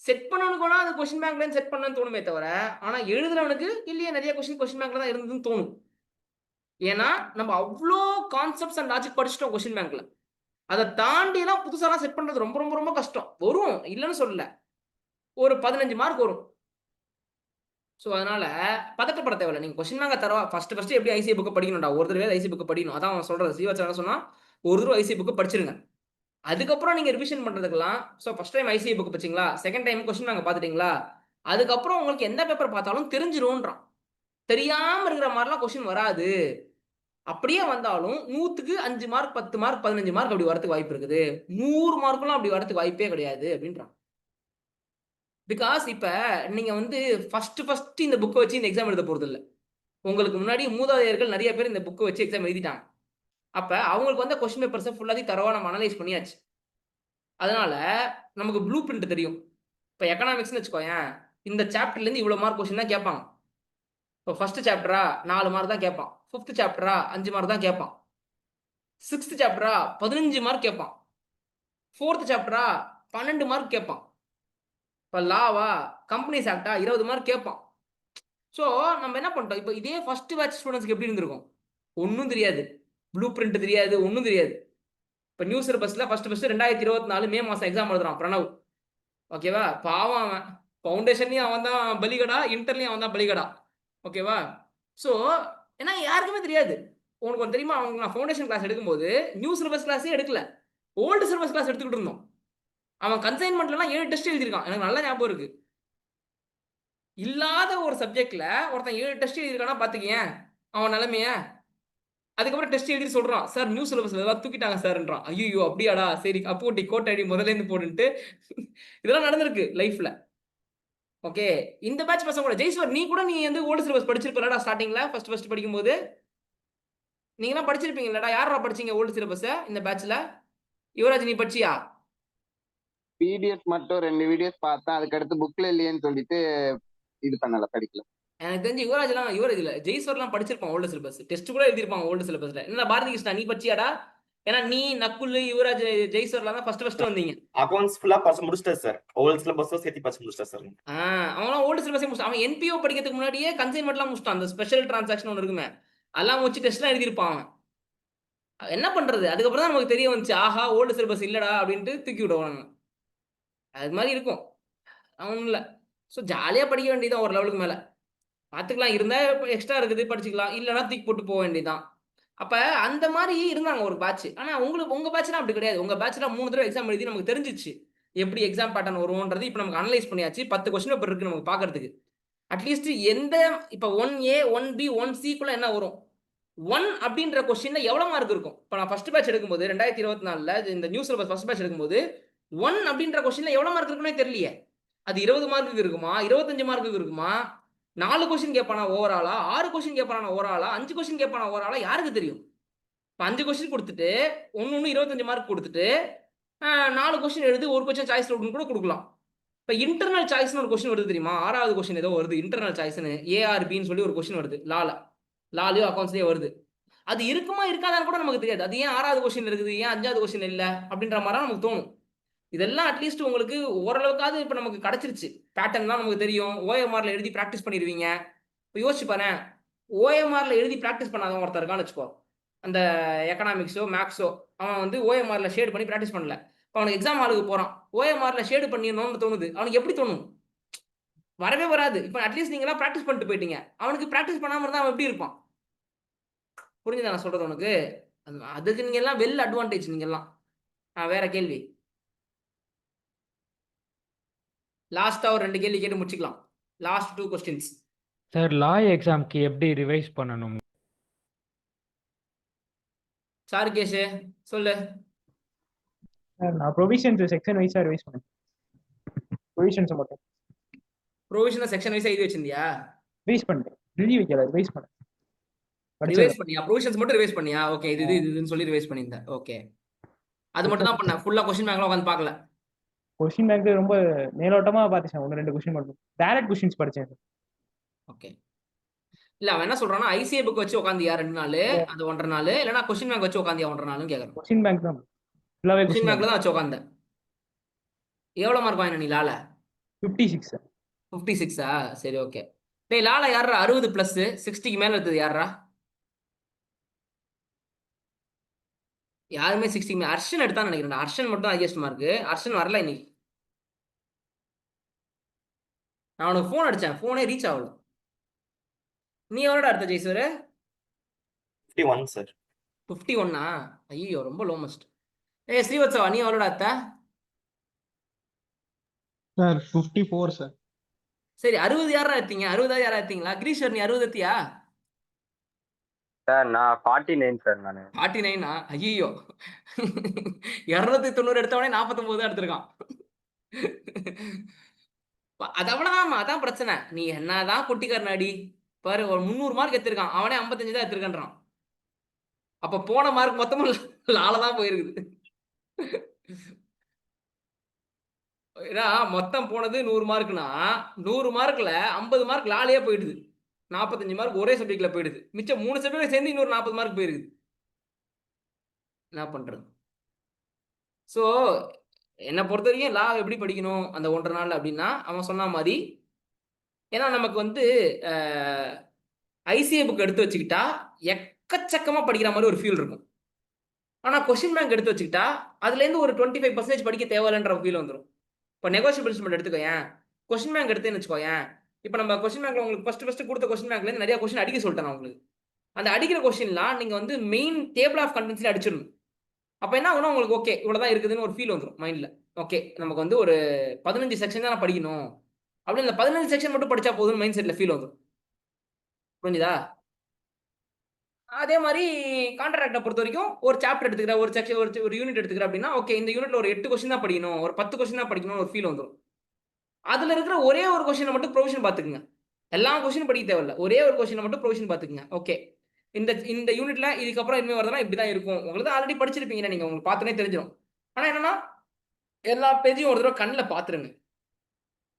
செட் பண்ணவனுக்கு வேணா அது கொஸ்டின் பேங்க்லேருந்து செட் பண்ணணும்னு தோணுமே தவிர, ஆனால் எழுதுறவனுக்கு இல்லையே நிறைய கொஸ்டின் பேங்க்ல தான் இருந்ததுன்னு தோணும். ஏன்னா நம்ம அவ்வளோ கான்செப்ட்ஸ் அண்ட் லாஜிக் படிச்சிட்டோம் கொஸ்டின் பேங்க்ல. அதை தாண்டிலாம் புதுசாலாம் செட் பண்றது ரொம்ப ரொம்ப ரொம்ப கஷ்டம். வரும், இல்லைன்னு சொல்லல, ஒரு 15 மார்க் வரும். ஸோ அதனால பதட்டப்பட தேவையில்ல. நீங்கள் கொஸ்டின் பேங்கை தரவா ஃபர்ஸ்ட் எப்படி ஐசிஐ புக்கை படிக்கணும்டா, ஒரு தடவை ஐசிஐ புக்கை படிக்கணும். அதான் அவன் சொல்றது. சீவச்சா சொன்னா ஒரு தடவை ஐசிஐ புக்கை படிச்சிருங்க, அதுக்கப்புறம் நீங்க ரிவிஷன் பண்றதுக்கெல்லாம். So first time ICI book படிச்சிங்களா, செகண்ட் டைம் கொஸ்டின் பேங்க் பார்த்துட்டீங்களா, அதுக்கப்புறம் உங்களுக்கு எந்த பேப்பர் பார்த்தாலும் தெரிஞ்சிரும்ன்றான். தெரியாம இருக்கிற மாதிரிலாம் கொஸ்டின் வராது. அப்படியே வந்தாலும் 100க்கு 5 மார்க் 10 மார்க் 15 மார்க் அப்படி வரதுக்கு வாய்ப்பு இருக்குது. 100 மார்க்லாம் அப்படி வரதுக்கு வாய்ப்பே கிடையாது அப்படின்றான். பிகாஸ் இப்ப நீங்க வந்து ஃபர்ஸ்ட் இந்த புக்கை வச்சு இந்த எக்ஸாம் எழுத போறது இல்லை. உங்களுக்கு முன்னாடி மூதாதையர்கள் நிறைய பேர் இந்த புக்கை வச்சு எக்ஸாம் எழுதிட்டாங்க. அப்ப அவங்களுக்கு வந்து கொஸ்டின் பேப்பர்ஸை ஃபுல்லாத்தையும் தரவா நம்ம அனலைஸ் பண்ணியாச்சு. அதனால நமக்கு ப்ளூ பிரிண்ட் தெரியும். இப்போ எக்கனாமிக்ஸ்னு வச்சுக்கோயேன், இந்த சாப்டர்லேருந்து இவ்வளோ மார்க் கொஸ்டின் தான் கேட்பாங்க. இப்போ ஃபர்ஸ்ட் சாப்டரா 4 மார்க் தான் கேட்பான், 5th சாப்டரா 5 மார்க் தான் கேட்பான், 6th சாப்டரா 15 மார்க் கேட்பான், 4th சாப்டரா 12 மார்க் கேட்பான். இப்போ லாவா கம்பெனிஸ் ஆக்டா 20 மார்க் கேட்பான். ஸோ நம்ம என்ன பண்ணிட்டோம், இப்போ இதே ஃபர்ஸ்ட் பேட்ச் ஸ்டூடெண்ட்ஸ்க்கு எப்படி இருந்திருக்கும், ஒன்றும் தெரியாது, ப்ளூ பிரிண்ட் தெரியாது, ஒன்றும் தெரியாது. இப்போ நியூ சிலபஸில் ஃபர்ஸ்ட் 2024 மே மாதம் எக்ஸாம் எழுதுறான் பிரணவ். ஓகேவா? பாவம், அவன் ஃபவுண்டேஷன்லையும் அவன் தான் பலிகடா, இன்டர்லையும் அவன் தான் பலிகடா. ஓகேவா? ஸோ ஏன்னா யாருக்குமே தெரியாது. உனக்கு ஒன்று தெரியுமா, அவங்க நான் ஃபவுண்டேஷன் கிளாஸ் எடுக்கும்போது நியூ சிலபஸ் கிளாஸே எடுக்கல, ஓல்டு சிலபஸ் கிளாஸ் எடுத்துக்கிட்டு இருந்தோம். அவன் கன்சைன்மெண்ட்லாம் 7 டெஸ்ட் எழுதியிருக்கான், எனக்கு நல்ல ஞாபகம் இருக்கு. இல்லாத ஒரு சப்ஜெக்ட்ல ஒருத்தன் 7 டெஸ்ட் எழுதியிருக்கானா பார்த்துக்கேன் அவன் நிலைமைய. அதுக்கப்புறம் டெஸ்ட் எழுதி சொல்றான், சார் நியூ சிலபஸ்ல ஏதாவது தூக்கிட்டாங்க சார்ன்றான். ஐயோ அப்படியாடா, சரி அப்போ கோட் ஐடி முதல்ல இருந்து போட்டுட்டு இதெல்லாம் நடந்திருக்கு லைஃப்ல. ஓகே, இந்த பேட்ச் பசங்க கூட ஜெய்ஸ்வர், நீ வந்து ஓல்டு சிலபஸ் படிச்சிருப்பலடா ஸ்டார்டிங்ல ஃபர்ஸ்ட் படிக்கும்போது. நீங்களாம் படிச்சிருப்பீங்களடா. யாரா படிச்சீங்க ஓல்டு சிலபஸ் இந்த பேட்ச்ல? யுவராஜ் நீ படிச்சியா? பிடிஎஃப் மட்டும் 2 வீடியோஸ் பார்த்தேன், அதுக்கடுத்து புக்ல இல்லையேன்னு சொல்லிட்டு இது பண்ணல, படிக்கல. எனக்கு தெரிஞ்சு யுவராஜ் இல்ல ஜெய்ஸ்வர்லாம் படிச்சிருப்பான் ஓல்டு சிலபஸ், டெஸ்ட் கூட எழுதிருப்பாங்க ஓல்டு சிலபஸ்ல. என்ன பாரதி கிருஷ்ணா நீ படிச்சியாடா? ஏன்னா நீ நக்குல் யுவராஜ் ஜெய்ஸ்வர்லாம் தான் ஃபர்ஸ்ட் வந்தீங்க. அக்கவுண்ட்ஸ் ஃபுல்லா படிச்சு முடிச்சிட்டேன் சார். ஓல்ட் சிலபஸ் சேர்த்து படிச்சு முடிச்சிட்டேன் சார். அவன் ஓல்டு சிலபஸே முடிச்சான். அவன் என்பிஓ படிக்கிறதுக்கு முன்னாடியே கன்சைன்மெண்ட்லாம் முடிச்சிட்டான். அந்த ஸ்பெஷல் டிரான்சாக்ஷன் ஒன்று இருக்குமே, அதெல்லாம் வச்சு டெஸ்ட்லாம் எழுதியிருப்பான் அவன். என்ன பண்றது? அதுக்கப்புறம் தான் நமக்கு தெரிய வந்துச்சு, ஆஹா ஓல்டு சிலபஸ் இல்லடா அப்படின்ட்டு தூக்கி விடுவாங்க. அது மாதிரி இருக்கும். ஒன்றும் இல்லை. ஸோ ஜாலியாக படிக்க வேண்டியதான் ஒரு லெவலுக்கு மேலே. பார்த்துக்கலாம், இருந்தா எக்ஸ்ட்ரா இருக்குது படிச்சுக்கலாம், இல்லைன்னா தூக்கி போட்டு போக வேண்டியதுதான். அப்ப அந்த மாதிரி இருந்தாங்க ஒரு பேட்ச். ஆனா உங்க பேட்ச்லாம் அப்படி கிடையாது. உங்க பேட்ச்ல 3 தடவை எக்ஸாம் எழுதி நமக்கு தெரிஞ்சிச்சு எப்படி எக்ஸாம் பேட்டர்ன் வரும்ன்றது. இப்போ நமக்கு அனலைஸ் பண்ணியாச்சு. 10 கொஸ்டின் பேப்பர் இருக்கு நமக்கு பார்க்கறதுக்கு. அட்லீஸ்ட் எந்த இப்போ 1A 1B 1Cக்குள்ள என்ன வரும், 1 அப்படின்ற கொஸ்டின்ல எவ்வளவு மார்க் இருக்கும்? இப்போ நான் ஃபர்ஸ்ட் பேட்ச் எடுக்கும்போது 2024ல இந்த நியூ சிலபஸ் ஃபர்ஸ்ட் பேட்ச் எடுக்கும்போது 1 அப்படின்ற கொஸ்டின்ல எவ்வளவு மார்க் இருக்குன்னே தெரியலையே. அது 20 மார்க்குக்கு இருக்குமா, 25 மார்க்குக்கு இருக்குமா, 4 கொஸ்டின் கேட்பானா ஓவராலா, 6 கொஸ்டின் கேட்பானா ஓவராலா, 5 கொஸ்டின் கேட்பானா ஓவராலா, யாருக்கு தெரியும்? இப்போ 5 கொஸ்டின் கொடுத்துட்டு ஒன்று 25 மார்க் கொடுத்துட்டு 4 கொஸ்டின் எழுதி ஒரு கொஸ்டின் சாய்ஸ் கூட கொடுக்கலாம். இப்போ இன்டர்னல் சாய்ஸ்னு ஒரு கொஸ்டின் வருது தெரியுமா? 6வது கொஸ்டின் ஏதோ வருது இன்டர்னல் சாய்ஸ்னு, ஏஆர்பின்னு சொல்லி ஒரு கொஸ்டின் வருது. லாலையோ அக்கௌண்ட்ஸ்லேயோ வருது. அது இருக்குமா இருக்காதான்னு கூட நமக்கு தெரியாது. அது ஏன் 6வது கொஸ்டின் இருக்குது, ஏன் 5வது கொஸ்டின் இல்லை அப்படின்ற மாதிரி நமக்கு தோணும். இதெல்லாம் அட்லீஸ்ட் உங்களுக்கு ஓரளவுக்காவது இப்போ நமக்கு கிடைச்சிருச்சு. பேட்டர்ன்லாம் நமக்கு தெரியும். ஓஎம்ஆர்ல எழுதி ப்ராக்டிஸ் பண்ணிடுவீங்க. இப்போ யோசிச்சு பாரு, ஓஎம்ஆர்ல எழுதி ப்ராக்டிஸ் பண்ணாதவன் ஒருத்தர் இருக்கான்னு வச்சுக்கோ. அந்த எக்கனாமிக்ஸோ மேக்ஸோ அவன் வந்து ஓஎம்ஆர்ல ஷேட் பண்ணி ப்ராக்டிஸ் பண்ணல. இப்போ அவனுக்கு எக்ஸாம் ஹாலுக்கு போகிறான், ஓஎம்ஆர்ல ஷேடு பண்ணிடணும்னு தோணுது. அவனுக்கு எப்படி தோணும்? வரவே வராது. இப்போ அட்லீஸ்ட் நீங்களாம் ப்ராக்டிஸ் பண்ணிட்டு போயிட்டீங்க. அவனுக்கு ப்ராக்டிஸ் பண்ணாமல் இருந்தால் அவன் எப்படி இருப்பான்? புரிஞ்சுதா நான் சொல்கிறது உனக்கு? அதுக்கு நீங்கள் எல்லாம் வெல் அட்வான்டேஜ். நீங்கள்லாம் வேற கேள்வி. லாஸ்டா ஒரு 2 கேள்வி கேட்டு முடிச்சுக்கலாம். Last 2 questions. சார் லா எக்ஸாம்க்கு எப்படி ரிவைஸ் பண்ணணும்? சாருகேஷ் சொல்லு. சார் நான் ப்ரொவிஷன்ஸ் செக்ஷன் வைஸாக ரிவைஸ் பண்ணேன். ப்ரொவிஷன்ஸை மட்டும் ப்ரொவிஷனை செக்ஷன் வைஸா எழுதி வச்சிருந்தியா? ரிவைஸ் பண்ணிட்டேன். எழுதி வைக்கல, ரிவைஸ் பண்ணேன். ரிவைஸ் பண்ணியா? ப்ரொவிஷன்ஸ் மட்டும் ரிவைஸ் பண்ணியா? ஓகே, இதுன்னு சொல்லி ரிவைஸ் பண்ணியிருந்தேன். ஓகே, அது மட்டும் தான் பண்ணேன். ஃபுல்லா கொஸ்டின் பேங்க்ல உட்காந்து பார்க்கல. கொஸ்டின் பேங்க் ரொம்ப மேலோட்டமாக பார்த்துச்சேன். 1-2 கொஸ்டின் மட்டும் டைரக்ட் கொஸ்டின்ஸ் படித்தேன். ஓகே, இல்ல அவன் என்ன சொல்றான்னா ஐசிஐ புக் வச்சு உட்காந்தியா 2 நாள், அது 1.5 நாள், இல்லைன்னா கொஸ்டின் பேங்க் வச்சு உட்காந்தியா 1.5 நாள்னு கேட்கறேன். கொஸ்டின் பேங்க் தான் ஃபுல்லாகவே கொஸ்டின் பேங்க்ல தான் வச்சு உட்காந்தேன். எவ்வளவு மார்க் வாங்கின நீ லால? 56 சார். 56ஆ? சரி, ஓகே. டேய் லால யாரா 60 பிளஸ் 60க்கு மேல எடுத்தது யாரா? யாருமே 60 மேல. அர்ஷன் எடுத்தான்னு நினைக்கிறேன். அர்ஷன் மட்டும் ஹையஸ்ட் மார்க். அர்ஷன் வரல இன்னைக்கு. நான் அவனுக்கு ஃபோன் அடிச்சேன், ஃபோனே ரீச் ஆகல. நீ எவ்வளோடா எடுத்த ஜெய்சூர்? 51 சார். 51ஆ? ஐயோ ரொம்ப லோமஸ்ட். ஸ்ரீவத்சவா நீ எவ்வளோடா எடுத்த? Sir 54 sir. சரி, 60 யாரா எடுத்தீங்க? 60 யாரா எடுத்தீங்களா? கிரீஷர் நீ 60 எடுத்தியா? சார் நான் 49 சார். நான் 49ஆ? ஐயோ 290 எடுத்தவனே 49 தான் எடுத்திருக்கான். அது அவ்வளவுதான், அதான் பிரச்சனை. நீ என்னதான் குட்டிக்காரனாடி பாரு, ஒரு 300 மார்க் எடுத்திருக்கான், அவனே 55 தான் எடுத்திருக்கான்றான். அப்ப போன மார்க் மொத்தமும் லாலதான் போயிருக்குது. ஏன்னா மொத்தம் போனது 100 மார்க்னா 100 மார்க்ல 50 மார்க் லாலையே போயிடுது. 45 மார்க் ஒரே சப்ஜெக்ட்ல போயிடுது. மிச்சம் 3 சப்ஜெக்ட் சேர்ந்து இன்னொரு 40 மார்க் போயிருக்குது. என்ன பண்றது? ஸோ என்னை பொறுத்த வரைக்கும் லா எப்படி படிக்கணும் அந்த 1.5 நாள் அப்படின்னா, அவன் சொன்ன மாதிரி, ஏன்னா நமக்கு வந்து ஐசிஐ புக் எடுத்து வச்சுக்கிட்டா எக்கச்சக்கமா படிக்கிற மாதிரி ஒரு ஃபீல் இருக்கும். ஆனா கொஸ்டின் பேங்க் எடுத்து வச்சுக்கிட்டா அதுலேருந்து ஒரு 25% படிக்க தேவையில்லைன்ற ஃபீல் வந்துடும். இப்போ நெகோஷியபிள்ஸ் மட்டும் எடுத்துக்கோயேன். கொஸ்டின் பேங்க் எடுத்துன்னு வச்சுக்கோயேன். இப்போ நம்ம கொஸ்டின் பேங்க்ல உங்களுக்கு ஃபர்ஸ்ட் கொடுத்த கொஸ்டின் பேங்க்லேருந்து நிறைய கொஸ்டின் அடிக்க சொல்லிட்டேன் நான் உங்களுக்கு. அந்த அடிக்கிற கொஸ்டின்லாம் நீங்கள் வந்து மெயின் டேபிள் ஆஃப் கண்டென்ட்ஸ்ல அடிச்சிடணும். அப்போ என்ன ஆகுனா உங்களுக்கு ஓகே இவ்வளோதான் இருக்குதுன்னு ஒரு ஃபீல் வந்துடும் மைண்டில். ஓகே நமக்கு வந்து ஒரு 15 செக்ஷன் தான் நான் படிக்கணும் அப்படின்னு இந்த 15 செக்ஷன் மட்டும் படித்தா போதும் மைண்ட் செட்டில் ஃபீல் வந்துடும். புரிஞ்சுதா? அதே மாதிரி கான்ட்ராக்டை பொறுத்த வரைக்கும் ஒரு சாப்டர் எடுத்துக்கிற, ஒரு செக்ஷன், ஒரு யூனிட் எடுத்துக்கிற அப்படின்னா ஓகே இந்த யூனிட்ல ஒரு 8 கொஸ்டின் தான் படிக்கணும், ஒரு 10 கொஸ்டின் தான் படிக்கணும்னு ஒரு ஃபீல் வந்துடும். அதில் இருக்கிற ஒரே ஒரு கொஸ்டினை மட்டும் ப்ரொவிஷன் பார்த்துக்குங்க. எல்லா கொஸ்டினும் படிக்க தேவையில்ல, ஒரே ஒரு கொஸ்டினை மட்டும் ப்ரொவிஷன் பார்த்துக்குங்க. ஓகே இந்த யூனிட்ல இதுக்கப்புறம் இனிமேல் வருதுன்னா இப்படி தான் இருக்கும். உங்களுக்கு ஆல்ரெடி படிச்சிருப்பீங்க, நீங்கள் உங்களுக்கு பார்த்தோன்னே தெரிஞ்சிடும். ஆனால் என்னன்னா எல்லா பேஜையும் ஒரு தடவை கண்ணில் பார்த்துருங்க.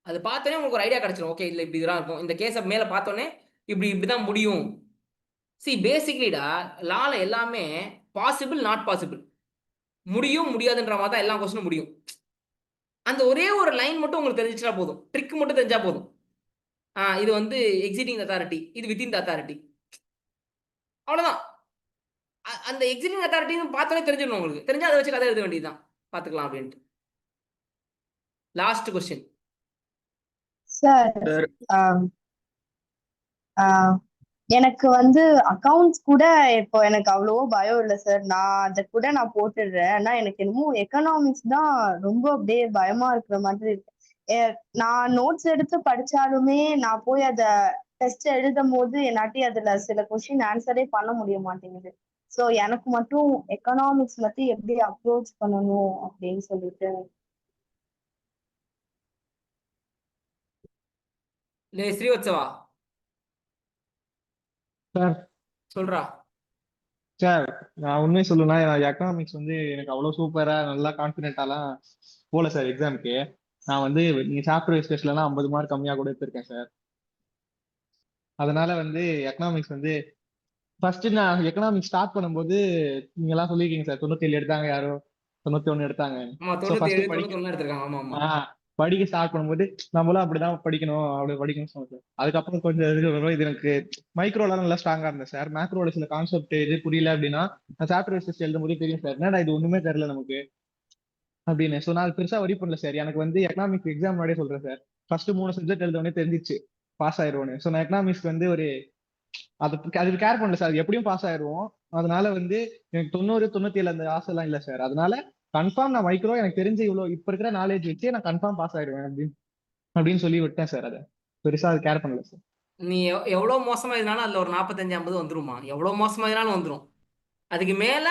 அது பார்த்தோன்னே உங்களுக்கு ஒரு ஐடியா கிடைச்சிடும். ஓகே இல்லை இப்படி தான் இருக்கும், இந்த கேஸை மேலே பார்த்தோன்னே இப்படி தான் முடியும். பேசிக்லிடா லால எல்லாமே பாசிபிள் நாட் பாசிபிள், முடியும் முடியாதுன்ற மாதிரி தான் எல்லா கொஸ்டினும் முடியும். அந்த ஒரே ஒரு லைன் மட்டும் உங்களுக்கு தெரிஞ்சிச்சா போதும், ட்ரிக் மட்டும் தெரிஞ்சா போதும். இது வந்து எக்ஸிட்டிங் அத்தாரிட்டி, இது வித்தின் த அத்தாரிட்டி, அவ்வளோதான். அந்த எக்ஸிக்யூட்டிவ் அத்தாரிட்டின்னு பார்த்தோன்னே தெரிஞ்சிடணும் உங்களுக்கு. தெரிஞ்சா அதை வச்சு கதை எழுத வேண்டியதுதான், பார்த்துக்கலாம் அப்படின்ட்டு. லாஸ்ட் கொஸ்டின் சார் எனக்கு வந்து அக்கவுண்ட்ஸ் கூட இப்போ எனக்கு அவ்வளவோ பயம் இல்லை சார். அதை கூட நான் போட்டுடுறேன். ஆனா எனக்கு என்னமோ எக்கனாமிக்ஸ் தான் ரொம்ப அப்படியே பயமா இருக்கிற மாதிரி இருக்கு. நான் நோட்ஸ் எடுத்து படிச்சாலுமே நான் போய் அதை டெஸ்ட் எழுதும் போது என்னாட்டி அதுல சில கொஸ்டின் ஆன்சரே பண்ண முடிய மாட்டேங்குது. ஸோ எனக்கு மட்டும் எக்கனாமிக்ஸ் பத்தி எப்படி அப்ரோச் பண்ணணும் அப்படின்னு சொல்லிட்டு. ஸ்ரீவத்சவா சார் சொல்றா. சார் நான் உண்மையை சொல்லணும்னா எக்கனாமிக்ஸ் வந்து எனக்கு அவ்வளோ சூப்பரா நல்லா கான்ஃபிடென்ட்டாலாம் போல சார் எக்ஸாமுக்கு. நான் வந்து நீங்க சாப்டர் வைஸ் டெஸ்ட்லாம் 50 மார்க் கம்மியாக கூட எடுத்திருக்கேன் சார். அதனால வந்து எக்கனாமிக்ஸ் வந்து ஃபர்ஸ்ட் நான் எக்கனாமிக்ஸ் ஸ்டார்ட் பண்ணும்போது நீங்க எல்லாம் சொல்லியிருக்கீங்க சார் 97 எடுத்தாங்க, யாரோ 91 எடுத்தாங்க. ஆமா, ஸோ ஃபர்ஸ்ட் 97 91 எடுத்திருக்காங்க. ஆமா ஆமா. படிக்க ஸ்டார்ட் பண்ணும்போது நம்மளும் அப்படிதான் படிக்கணும், அப்படி படிக்கணும்னு சொன்னேன். அதுக்கப்புறம் கொஞ்சம் இது வரும். இது எனக்கு மைக்ரோலாம் நல்லா ஸ்ட்ராங்கா இருந்தேன் சார். மேக்ரோல சில கான்செப்ட் இது புரியல அப்படின்னா நான் சாப்டர் வைஸ் டெஸ்ட் எழுதும் போது தெரியும் சார், என்னடா இது ஒண்ணுமே தெரியல நமக்கு அப்படின்னு. ஸோ நான் பெருசா வரி பண்ணல சார். எனக்கு வந்து எக்கனாமிக்ஸ் எக்ஸாம் முன்னாடியே சொல்றேன் சார், ஃபர்ஸ்ட் 3 சப்ஜெக்ட் எழுதவொடனே தெரிஞ்சிச்சு பாஸ் ஆயிடுவோன்னு. ஸோ நான் எக்கனாமிக்ஸ் வந்து ஒரு அதுக்கு கேர் பண்ணல சார், எப்படியும் பாஸ் ஆயிடுவோம். அதனால வந்து எனக்கு 90 97 அந்த ஆசை எல்லாம் இல்லை சார். அதனால கன்ஃபார்ம் நான் மைக்ரோ எனக்கு தெரிஞ்ச இவ்வளோ இப்ப இருக்கிற நாலேஜ் வச்சு நான் கன்ஃபார்ம் பாஸ் ஆயிடுவேன் அப்படின்னு சொல்லி விட்டேன் சார். அதை பெருசா அது கேர் பண்ணல சார். நீ எவ்வளவு மோசமா இருந்தாலும் அதுல ஒரு 45 50 வந்துருமா? எவ்வளவு மோசமா இருந்தாலும் வந்துரும். அதுக்கு மேல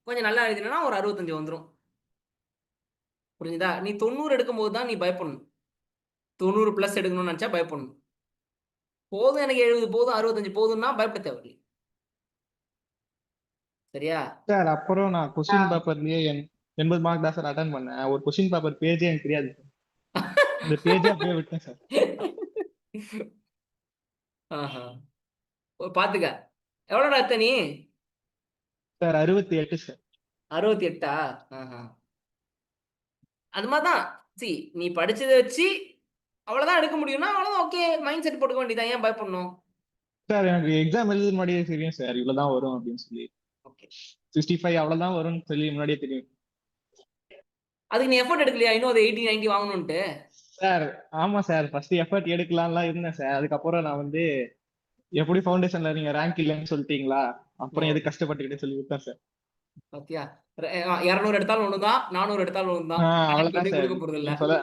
கொஞ்சம் நல்லா எழுதினா ஒரு 65 வந்துரும். புரிஞ்சுதா? நீ 90 எடுக்கும் போது தான் நீ பயப்படணும். 90 பிளஸ் எடுக்கணும்னு நினைச்சா பயப்படணும். போதும் எனக்கு 70 போதும் 65 போதும்னா பயப்பட தேவையில்லை. சரியா சார்? அப்புறம் நான் கொஸ்டின் பேப்பர்லயே 80 மார்க் தான் சார் அட்டன் பண்ணேன். ஒரு கொஸ்டின் பேப்பர் பேஜே எனக்கு தெரியாது சார். இந்த பேஜே அப்படியே விட்டேன் சார். பாத்துக்க. எவ்வளோடா எடுத்த நீ? Sir 68 sir. 68ஆ? அது மாதிரிதான். சி நீ படிச்சதை வச்சு அவ்வளவுதான் எடுக்க முடியும்னா அவ்வளவுதான். ஓகே, மைண்ட் செட் போட்டுக்க வேண்டியதான். ஏன் பயப்படணும்? சார் எனக்கு எக்ஸாம் எழுதுற முன்னாடியே தெரியும் சார் இவ்வளவுதான் வரும் அப்படின்னு சொல்லி. ஓகே, 65 அவ்வளவுதான் வரும்னு சொல்லி முன்னாடியே தெரியும். அதுக்கு நீ எஃபர்ட் எடுக்கலையா இன்னும் அது 80 90 வாங்கணும்ட்டு? சார் ஆமா சார், ஃபர்ஸ்ட் எஃபர்ட் எடுக்கலாம்லாம் இருந்தேன் சார். அதுக்கப்புறம் நான் வந்து எப்படி ஃபவுண்டேஷன்ல நீங்க ரேங்க் இல்லைன்னு சொல்லிட்டீங்களா, அப்புறம் எது கஷ்டப்பட்டுக்கிட்டே சொல்லி விட்டேன் சார். பாத்தியா, 200 எடுத்தாலும் ஒண்ணுதான், 400 எடுத்தாலும் ஒண்ணுதான். அவ்வளவுதான் சார். கொடுக்க போறது இல்ல. நீங்க சொல்ல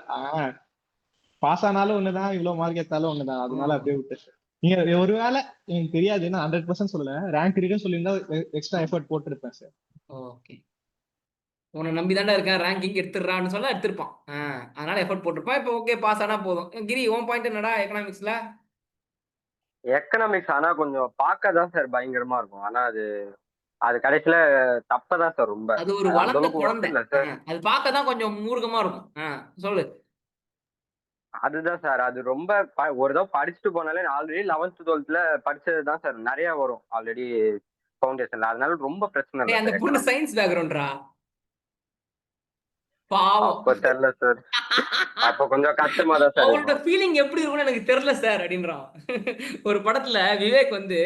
பாஸ் ஆனாலும் ஒண்ணுதான், இவ்வளவு மார்க் எடுத்தாலும் ஒண்ணுதான். அதனால அப்படியே விட்டேன் சார். நீங்க ஒருவேளை எனக்கு தெரியாது, நான் 100% சொல்லல, ரேங்க் இருக்குன்னு சொல்லியிருந்தா எக்ஸ்ட்ரா எஃபர்ட் போட்டுருப்பேன் சார். ஓகே, உன்னை நம்பி தாண்டா இருக்கேன், ரேங்கிங் எடுத்துடுறான்னு சொல்ல எடுத்திருப்பான். அதனால எஃபர்ட் போட்டிருப்பான். இப்போ ஓகே, பாஸ் ஆனா போதும். கிரி, உன் பாயிண்ட் என்னடா எக்கனாமிக்ஸ்ல? எக்கனாமிக்ஸ் ஆனா கொஞ்சம் பார்க்க தான் சார் பயங்கரமா இருக்கும். ஆனா அது கடைசியில தப்பதான் சார் ரொம்ப. அது ஒரு வளர்ந்த குழந்தை, அது பார்க்க தான் கொஞ்சம் மூர்க்கமா இருக்கும். சொல்லு. அதுதான் சார், அது ரொம்ப ஒரு தடவை படிச்சுட்டு போனாலே ஆல்ரெடி 11th 12th படிச்சதுதான் சார் நிறைய வரும் ஆல்ரெடி ஃபவுண்டேஷன்ல. அதனால ரொம்ப பிரச்சனை இல்லை. அந்த பொண்ணு சயின்ஸ் பேக்ரவுண்ட்ரா, பாவம். அப்ப தெரியல சார், அப்ப கொஞ்சம் கஷ்டமா தான் சார். அவங்களோட ஃபீலிங் எப்படி இருக்கும்னு எனக்கு தெரியல சார் அப்படின்றான். ஒரு படத்துல விவேக் வந்து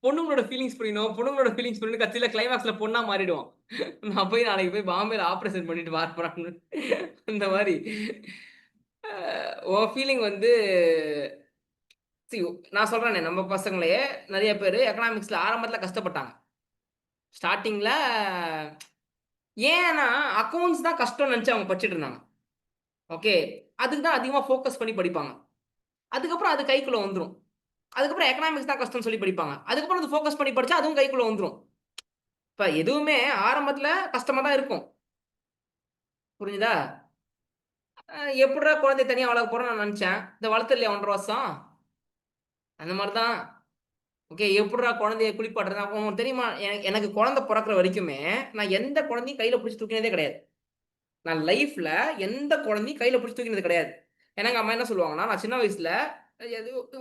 பொண்ணுங்களோட ஃபீலிங்ஸ் புரியணும், பொண்ணுங்களோட ஃபீலிங்ஸ் புரியணும், கட்சியில கிளைமாக்ஸ்ல பொண்ணா மாறிடுவான். நான் போய் நாளைக்கு போய் பாம்பேல ஆபரேஷன் பண்ணிட்டு வரப்போறான்னு. இந்த மாதிரி ஓ ஃபீலிங் வந்து நான் சொல்றேனே, நம்ம பசங்களே நிறைய பேர் எக்கனாமிக்ஸ்ல ஆரம்பத்துல கஷ்டப்பட்டாங்க. ஸ்டார்டிங்ல ஏன்னா அக்கௌண்ட்ஸ் தான் கஷ்டம்னு நினைச்சு அவங்க படிச்சுட்டு இருந்தாங்க. ஓகே, அதுக்கு தான் அதிகமாக ஃபோக்கஸ் பண்ணி படிப்பாங்க. அதுக்கப்புறம் அது கைக்குள்ள வந்துடும். அதுக்கப்புறம் எக்கனாமிக்ஸ் தான் கஷ்டம்னு சொல்லி படிப்பாங்க. அதுக்கப்புறம் அது ஃபோக்கஸ் பண்ணி படிச்சா அதுவும் கைக்குள்ள வந்துடும். இப்போ எதுவுமே ஆரம்பத்தில் கஷ்டமாக தான் இருக்கும். புரிஞ்சுதா? எப்படிடா குழந்தை தனியாக வளர்க்க போகிறேன்னு நான் நினச்சேன். இந்த வளர்த்து இல்லையா 1.5 வருஷம், அந்த மாதிரி தான். ஓகே, எப்படிடா குழந்தைய குளிப்பாட்டுறதா உங்களுக்கு தெரியுமா? எனக்கு குழந்தை பிறக்கிற வரைக்குமே நான் எந்த குழந்தையும் கையில் பிடிச்சி தூக்கினதே கிடையாது. நான் லைஃப்ல எந்த குழந்தையும் கையில பிடிச்சி தூக்கினது கிடையாது. எனக்கு அம்மா என்ன சொல்லுவாங்கன்னா, நான் சின்ன வயசுல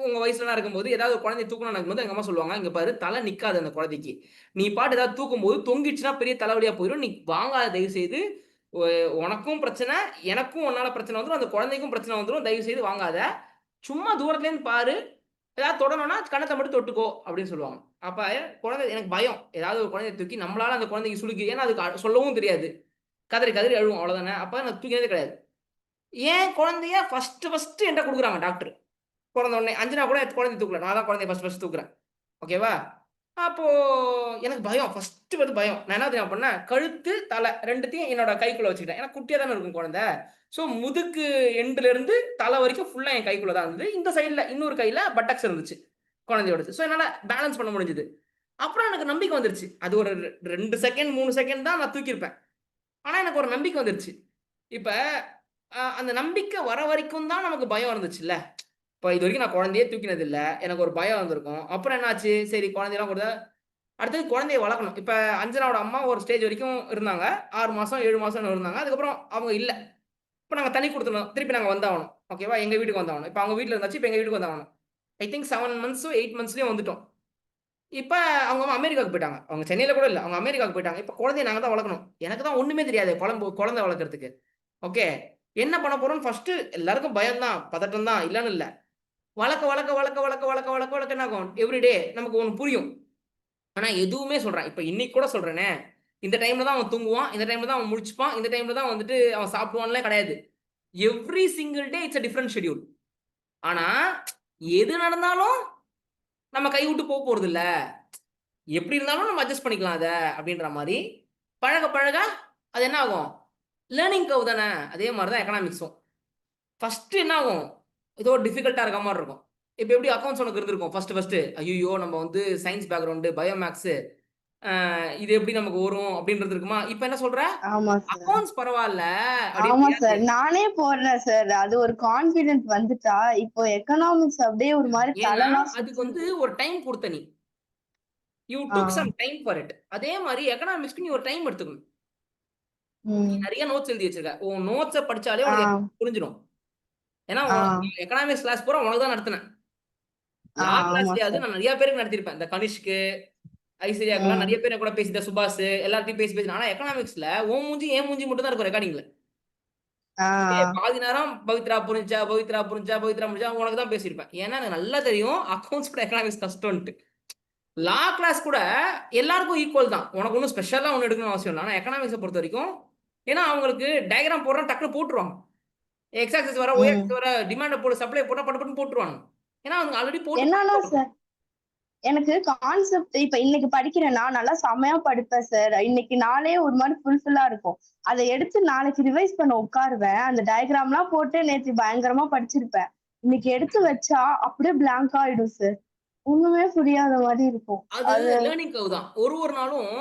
உங்க வயசுலாம் இருக்கும்போது ஏதாவது குழந்தைய தூக்கணும் இருக்கும்போது எங்க அம்மா சொல்லுவாங்க, இங்க பாரு தலை நிக்காது அந்த குழந்தைக்கு, நீ பாட்டு ஏதாவது தூக்கும் போது தொங்கிடுச்சுன்னா பெரிய தலைவலியா போயிடும், நீ வாங்காத, தயவு செய்து. உனக்கும் பிரச்சனை, எனக்கும் உன்னால பிரச்சனை வந்துடும், அந்த குழந்தைக்கும் பிரச்சனை வந்துடும், தயவு செய்து வாங்காத. சும்மா தூரத்துலேருந்து பாரு, ஏதாவது தொடணும்னா கண்ணத்தை மட்டும் தொட்டுக்கோ அப்படின்னு சொல்லுவாங்க. அப்ப குழந்தை எனக்கு பயம், ஏதாவது ஒரு குழந்தைய தூக்கி நம்மளால அந்த குழந்தைக்கு சுளுக்கி, ஏன்னா அதுக்கு சொல்லவும் தெரியாது, கதறி கதறி அழுவும், அவ்வளவுதானே. அப்ப நான் தூக்கினதே கிடையாது. ஏன் குழந்தைய ஃபர்ஸ்ட் என்கிட்ட கொடுக்குறாங்க டாக்டர். பிறந்த உடனே அஞ்சனா கூட குழந்தை தூக்கல, நான் தான் குழந்தைய ஃபர்ஸ்ட் தூக்குறேன். ஓகேவா? அப்போ எனக்கு பயம், ஃபர்ஸ்ட் வந்து பயம். நான் என்ன தெரியும் பண்ணேன், கழுத்து தலை ரெண்டுத்தையும் என்னோட கைக்குள்ள வச்சுக்கிட்டேன். ஏன்னா குட்டியா தானே இருக்கும் குழந்தை. ஸோ முதுக்கு எண்டுல இருந்து தலை வரைக்கும் ஃபுல்லா என் கைக்குள்ள தான் இருந்தது. இந்த சைடுல இன்னொரு கையில பட்டக்ஸ் இருந்துச்சு குழந்தையோடது. ஸோ என்னால பேலன்ஸ் பண்ண முடிஞ்சது. அப்புறம் எனக்கு நம்பிக்கை வந்துருச்சு. அது ஒரு 2 செகண்ட் 3 செகண்ட் தான் நான் தூக்கியிருப்பேன். ஆனா எனக்கு ஒரு நம்பிக்கை வந்துருச்சு. இப்ப அந்த நம்பிக்கை வர வரைக்கும் தான் நமக்கு பயம் இருந்துச்சுல்ல. இப்போ இது வரைக்கும் நான் குழந்தையே தூக்கினது இல்லை, எனக்கு ஒரு பயம் வந்திருக்கும். அப்புறம் என்னாச்சு, சரி குழந்தையெல்லாம் கொடுத்தா அடுத்தது குழந்தைய வளர்க்கணும். இப்போ அஞ்சனாவோட அம்மா ஒரு ஸ்டேஜ் வரைக்கும் இருந்தாங்க, 6 மாசம் 7 மாசம் இருந்தாங்க. அதுக்கப்புறம் அவங்க இல்லை. இப்போ நாங்கள் தனி கொடுத்துருந்தோம், திருப்பி நாங்கள் வந்தாகணும். ஓகேவா? எங்கள் வீட்டுக்கு வந்தாகணும். இப்போ அவங்க வீட்டில் இருந்தாச்சு, இப்போ எங்கள் வீட்டுக்கு வந்தாகணும். ஐ திங்க் 7 மந்த்ஸோ 8 மந்த்ஸ்லேயே வந்துட்டோம். இப்போ அவங்க அம்மா அமெரிக்காவுக்கு போயிட்டாங்க. அவங்க சென்னையில் கூட இல்லை, அவங்க அமெரிக்காவுக்கு போயிட்டாங்க. இப்போ குழந்தைய நாங்கள் தான் வளர்க்கணும். எனக்கு தான் ஒன்றுமே தெரியாது குழந்தை வளர்க்குறதுக்கு. ஓகே, என்ன பண்ண போகிறோம்னு ஃபர்ஸ்ட்டு எல்லாருக்கும் பயம் தான், பதட்டம் தான், இல்லைன்னு இல்லை. வளர்க்க என்ன ஆகும், எவ்ரிடே நமக்கு ஒன்று புரியும். ஆனால் எதுவுமே சொல்கிறேன், இப்போ இன்னைக்கு கூட சொல்கிறேனே, இந்த டைமில் தான் அவன் தூங்குவான், இந்த டைமில் தான் அவன் முடிச்சுப்பான், இந்த டைமில் தான் வந்துட்டு அவன் சாப்பிடுவான்லாம் கிடையாது. Every single day it's a different schedule. ஆனால் எது நடந்தாலும் நம்ம கை விட்டு போகிறது இல்லை. எப்படி இருந்தாலும் நம்ம அட்ஜஸ்ட் பண்ணிக்கலாம் அதை அப்படின்ற மாதிரி பழக பழக அது என்ன ஆகும், லேர்னிங் கர்வ் தானே. அதே மாதிரி தான் எக்கனாமிக்ஸும். ஃபஸ்ட்டு என்ன ஆகும், ஏதோ டிஃபிகல்ட்டாக இருக்க மாதிரி இருக்கும். இப்போ எப்படி அக்கௌண்ட்ஸ் உனக்கு இருந்திருக்கும் ஃபர்ஸ்ட் ஐயோ நம்ம வந்து சயின்ஸ் பேக்ரவுண்டு, பயோமேக்ஸு, இது எப்படி நமக்கு வரும் அப்படின்றது இருக்குமா. இப்போ என்ன சொல்ற, அக்கௌண்ட்ஸ் பரவாயில்ல. ஆமா சார், நானே போடுறேன் சார். அது ஒரு கான்ஃபிடென்ட் வந்துட்டா. இப்போ எக்கனாமிக்ஸ் அப்படியே ஒரு மாதிரி தலைலாம் அதுக்கு வந்து ஒரு டைம் கொடுத்த நீ, you took some time for it. அதே மாதிரி எக்கனாமிக்ஸ்க்கு நீ ஒரு டைம் எடுத்துக்கணும். நீ நிறைய நோட்ஸ் எழுதி வச்சிருக்க, உன் நோட்ஸை படிச்சாலே உனக்கு புரிஞ்சிடும். ஏன்னா எக்கனாமிக்ஸ் கிளாஸ் பூரா உனக்கு தான் நடத்தினேன். லா கிளாஸ்லயாவது நான் நிறைய பேருக்கு நடத்திருப்பேன். இந்த கனிஷ்க்கு, ஐஸ்வர்யாக்கெல்லாம் நிறைய பேர் கூட பேசிட்டேன், சுபாஷ் எல்லாத்தையும் பேசி. ஆனா எக்கனாமிக்ஸ்ல உன் மூஞ்சி என் மூஞ்சி மட்டும் தான் இருக்கும் ரெக்கார்டிங்ல. பாதி நேரம் பவித்ரா புரிஞ்சா உனக்கு தான் பேசியிருப்பேன். ஏன்னா எனக்கு நல்லா தெரியும் அக்கௌண்ட்ஸ் கூட எக்கனாமிக்ஸ் கஷ்டம்ட்டு. லா கிளாஸ் கூட எல்லாருக்கும் ஈக்குவல் தான், உனக்கு ஒன்றும் ஸ்பெஷலாக ஒன்று எடுக்கணும்னு அவசியம் இல்லை. ஆனால் எக்கனாமிக்ஸை பொறுத்த வரைக்கும், ஏன்னா அவங்களுக்கு டயக்ராம் போடுறோம் டக்குனு போட்டுருவாங்க, எக்ஸ் ஆக்சிஸ் வர ஒய் ஆக்சிஸ் வர டிமாண்டை போட்டு சப்ளை போட்டால் பட்டு போட்டுருவாங்க. ஏன்னா அவங்க ஆல்ரெடி என்னன்னா சார், எனக்கு கான்செப்ட் இப்ப இன்னைக்கு படிக்கிறேன்னா நல்லா செமையா படிப்பேன் சார். இன்னைக்கு நாளே ஒரு மாதிரி ஃபுல்ஃபில்லா இருக்கும். அதை எடுத்து நாளைக்கு ரிவைஸ் பண்ண உட்காருவேன். அந்த டயக்ராம்லாம் போட்டு நேற்று பயங்கரமா படிச்சிருப்பேன். இன்னைக்கு எடுத்து வச்சா அப்படியே பிளாங்க் ஆயிடும் சார். ஒண்ணுமே புரியாத மாதிரி இருக்கும். அது லேர்னிங் கர்வ் தான். ஒரு நாளும்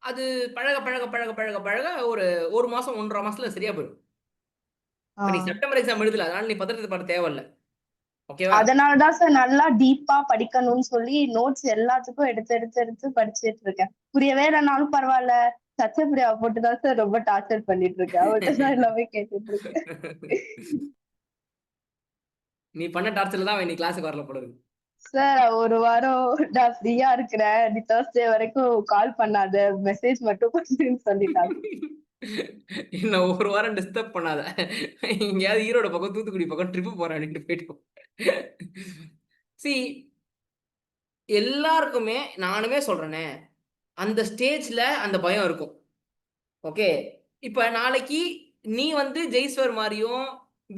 அது பழக பழக பழக பழக பழக ஒரு மாசம் 1.5 மாசத்துல சரியா போயிடும். நீ செப்டம்பர் எக்ஸாம் எழுதல, அதனால நீ பத்திரத்தை பட தேவையில்லை. அதனாலதான் சார் நல்லா டீப்பா படிக்கணும்னு சொல்லி நோட்ஸ் எல்லாத்துக்கும் எடுத்து படிச்சுட்டு இருக்கேன். புரியவே இல்லைனாலும் பரவாயில்ல, சச்சப்பிரியா போட்டுதான் சார் ரொம்ப டார்ச்சர் பண்ணிட்டு இருக்கேன். அவர்கிட்ட தான் எல்லாமே கேட்டுட்டு இருக்கேன். நீ பண்ண டார்ச்சர்ல தான் நீ கிளாஸுக்கு வரல போடுது சார். ஒரு வாரம் நான் ஃப்ரீயா இருக்கிறேன், நீ தேர்ஸ்டே வரைக்கும் கால் பண்ணாத, மெசேஜ் மட்டும் பண்ணுன்னு சொல்லிட்டாங்க. என்ன ஒரு வாரம் டிஸ்டர்ப் பண்ணாத, எங்கேயாவது ஈரோடு பக்கம் தூத்துக்குடி பக்கம் ட்ரிப்பு போறேன் அப்படின்ட்டு போயிட்டோம். சி, எல்லாருக்குமே நானுமே சொல்றேனே, அந்த ஸ்டேஜ்ல அந்த பயம் இருக்கும். ஓகே, இப்ப நாளைக்கு நீ வந்து ஜெய்ஸ்வர் மாதிரியும்,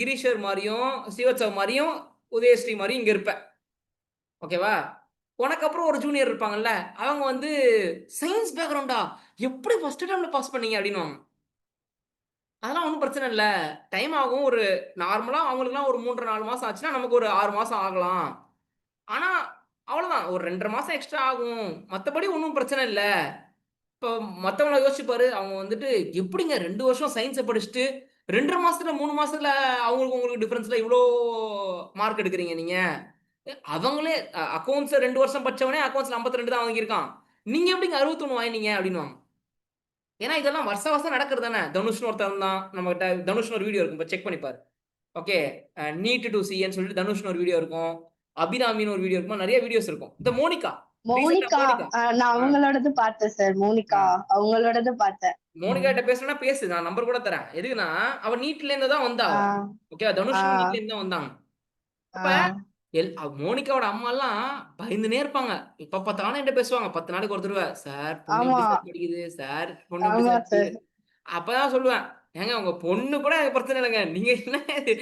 கிரீஸ்வர் மாதிரியும், சிவத்சவ் மாதிரியும், உதயஸ்ரீ மாதிரியும் இங்க இருப்ப. ஓகேவா? உனக்கு அப்புறம் ஒரு ஜூனியர் இருப்பாங்கல்ல, அவங்க வந்து சயின்ஸ் பேக்ரவுண்டா, எப்படி ஃபர்ஸ்ட் டைம்ல பாஸ் பண்ணீங்க அப்படின்னுவாங்க. அதெல்லாம் ஒன்றும் பிரச்சனை இல்லை, டைம் ஆகும். ஒரு நார்மலாக அவங்களுக்குலாம் ஒரு 3-4 மாதம் ஆச்சுன்னா நமக்கு ஒரு 6 மாதம் ஆகலாம். ஆனால் அவ்வளோதான், ஒரு 2.5 மாதம் எக்ஸ்ட்ரா ஆகும். மற்றபடி ஒன்றும் பிரச்சனை இல்லை. இப்போ மற்றவங்கள யோசிச்சுப்பாரு, அவங்க வந்துட்டு எப்படிங்க 2 வருஷம் சயின்ஸை படிச்சுட்டு 2.5 மாதத்துல 3 மாதத்துல உங்களுக்கு டிஃப்ரென்ஸில் இவ்வளோ மார்க் எடுக்கிறீங்க நீங்கள்? அவங்களே அக்கௌண்ட்ஸை 2 வருஷம் படித்தவனே அக்கௌண்ட்ஸில் 52 தான் வாங்கியிருக்கான். நீங்கள் எப்படிங்க 61 வாங்கினீங்க அப்படின்வாங்க. ஏன்னா இதெல்லாம் வருஷம் நடக்கிறது தானே. தனுஷ்னு ஒருத்தர் தான் நம்மகிட்ட, தனுஷ்னு ஒரு வீடியோ இருக்கும், இப்போ செக் பண்ணிப்பாரு. ஓகே, நீட் டு சின்னு சொல்லிட்டு தனுஷ்னு ஒரு வீடியோ இருக்கும், அபிராமின்னு ஒரு வீடியோ இருக்கும், நிறைய வீடியோஸ் இருக்கும். இந்த மோனிகா நான் அவங்களோடது பார்த்தேன் சார். மோனிகா அவங்களோடது பார்த்தேன். மோனிகா கிட்ட பேசுனா பேசு, நான் நம்பர் கூட தரேன். எதுக்குன்னா அவ நீட்ல இருந்து தான் வந்தா. ஓகே, தனுஷ் நீட்ல இருந்து தான் வந்தாங்க. அப்ப மோனிகாவோட அம்மா எல்லாம் பயந்துனே இருப்பாங்க. இப்ப பார்த்தாலும் என்கிட்ட பேசுவாங்க 10 நாளைக்கு ஒரு தடவை. சார் பொண்ணு ஆமா எப்படி சார் படிக்குது, சார் பொண்ணு எப்படி ஆமா சார் சார் படிக்குது. அப்பதான் சொல்லுவேன், ஏங்க உங்க பொண்ணு கூட எனக்கு பிரச்சனை இல்லைங்க, நீங்க என்ன இது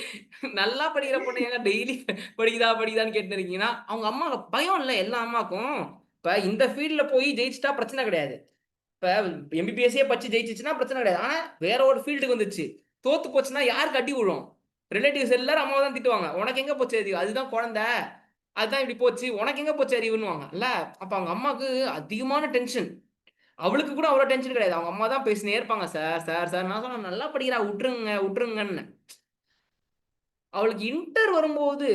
நல்லா படிக்கிற பொண்ணு ஏங்க டெய்லி படிக்குதான்னு கேட்டு இருக்கீங்கன்னா, அவங்க அம்மா பயம் இல்லை எல்லா அம்மாக்கும். இப்ப இந்த ஃபீல்ட்ல போய் ஜெயிச்சிட்டா பிரச்சனை கிடையாது. இப்ப எம்பிபிஎஸ்ஸே படிச்சு ஜெயிச்சிச்சுன்னா பிரச்சனை கிடையாது. ஆனா வேற ஒரு ஃபீல்டுக்கு வந்துச்சு, தோத்து போச்சுன்னா யாருக்கு அடி விழும்? ரிலேட்டிவ்ஸ் எல்லாரும் அம்மாவை தான் திட்டுவாங்க. உனக்கு எங்க போச்சு அறிவு, அதுதான் குழந்தை, அதுதான் இப்படி போச்சு, உனக்கு எங்க போச்சு அறிவுன்னுவாங்க இல்ல. அப்ப அவங்க அம்மாவுக்கு அதிகமான டென்ஷன். அவளுக்கு கூட அவ்வளவு டென்ஷன் கிடையாது. அவங்க அம்மா தான் பேசினே இருப்பாங்க, சார் சார் சார். நான் சொன்னேன் நல்லா படிக்கிறா, விட்டுருங்க விட்டுருங்கன்னு. அவளுக்கு இன்டர் வரும்போது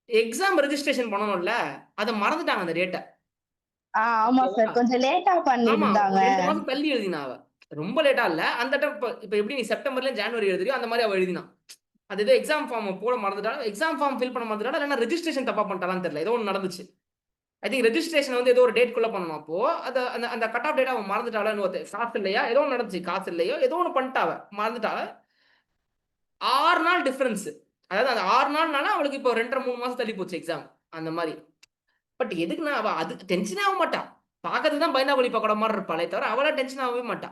எக்ஸாம் ரெஜிஸ்ட்ரேஷன் பண்ணணும்ல, அதை மறந்துட்டாங்க அந்த டேட்டை. ஆமா சார், கொஞ்சம் லேட்டா ஆமா, பண்ணிருந்தாங்க. ஒரு 2 மாசம் தள்ளி எழுதினா அவ. ரொம்ப லேட்டா இல்ல. அந்த டைம் இப்ப எப்படி நீ செப்டம்பர்ல ஜனவரி எழுதுறியோ அந்த மாதிரி அவ எழுதினா. அது ஏதோ எக்ஸாம் ஃபார்ம் போட மறந்துட்டாலும், எக்ஸாம் ஃபார்ம் ஃபில் பண்ண மறந்துட்டாலும், இல்லைன்னா ரெஜிஸ்ட்ரேஷன் தப்பா பண்ணிட்டாலான்னு தெரியல. ஏதோ ஒன்று நடந்துச்சு. ஐ திங்க் ரெஜிஸ்ட்ரேஷன் வந்து ஏதோ ஒரு டேட் குள்ள பண்ணணும். அப்போ அந்த அந்த அந்த கட் ஆஃப் டேட் அவன் மறந்துட்டாலும், காசு இல்லையா ஏதோ ஒன்று நடந்துச்சு, காசு இல்லையோ ஏதோ ஒன்று பண்ணிட்டாவ மறந்துட்டாவ. 6 நாள் டிஃபரன்ஸ். அதாவது அந்த 6 நாள்னால அவளுக்கு இப்போ 2.5 3 மாசம் தள்ளி போச்சு எக்ஸாம் அந்த மாதிரி. பட் எதுக்குன்னா அவ அது டென்ஷனே ஆக மாட்டா. பார்க்கறதுக்கு தான் பயந்தாங்குழி பக்கோட மாதிரி இருப்பாளே தவிர அவளா டென்ஷன் ஆகவே மாட்டா.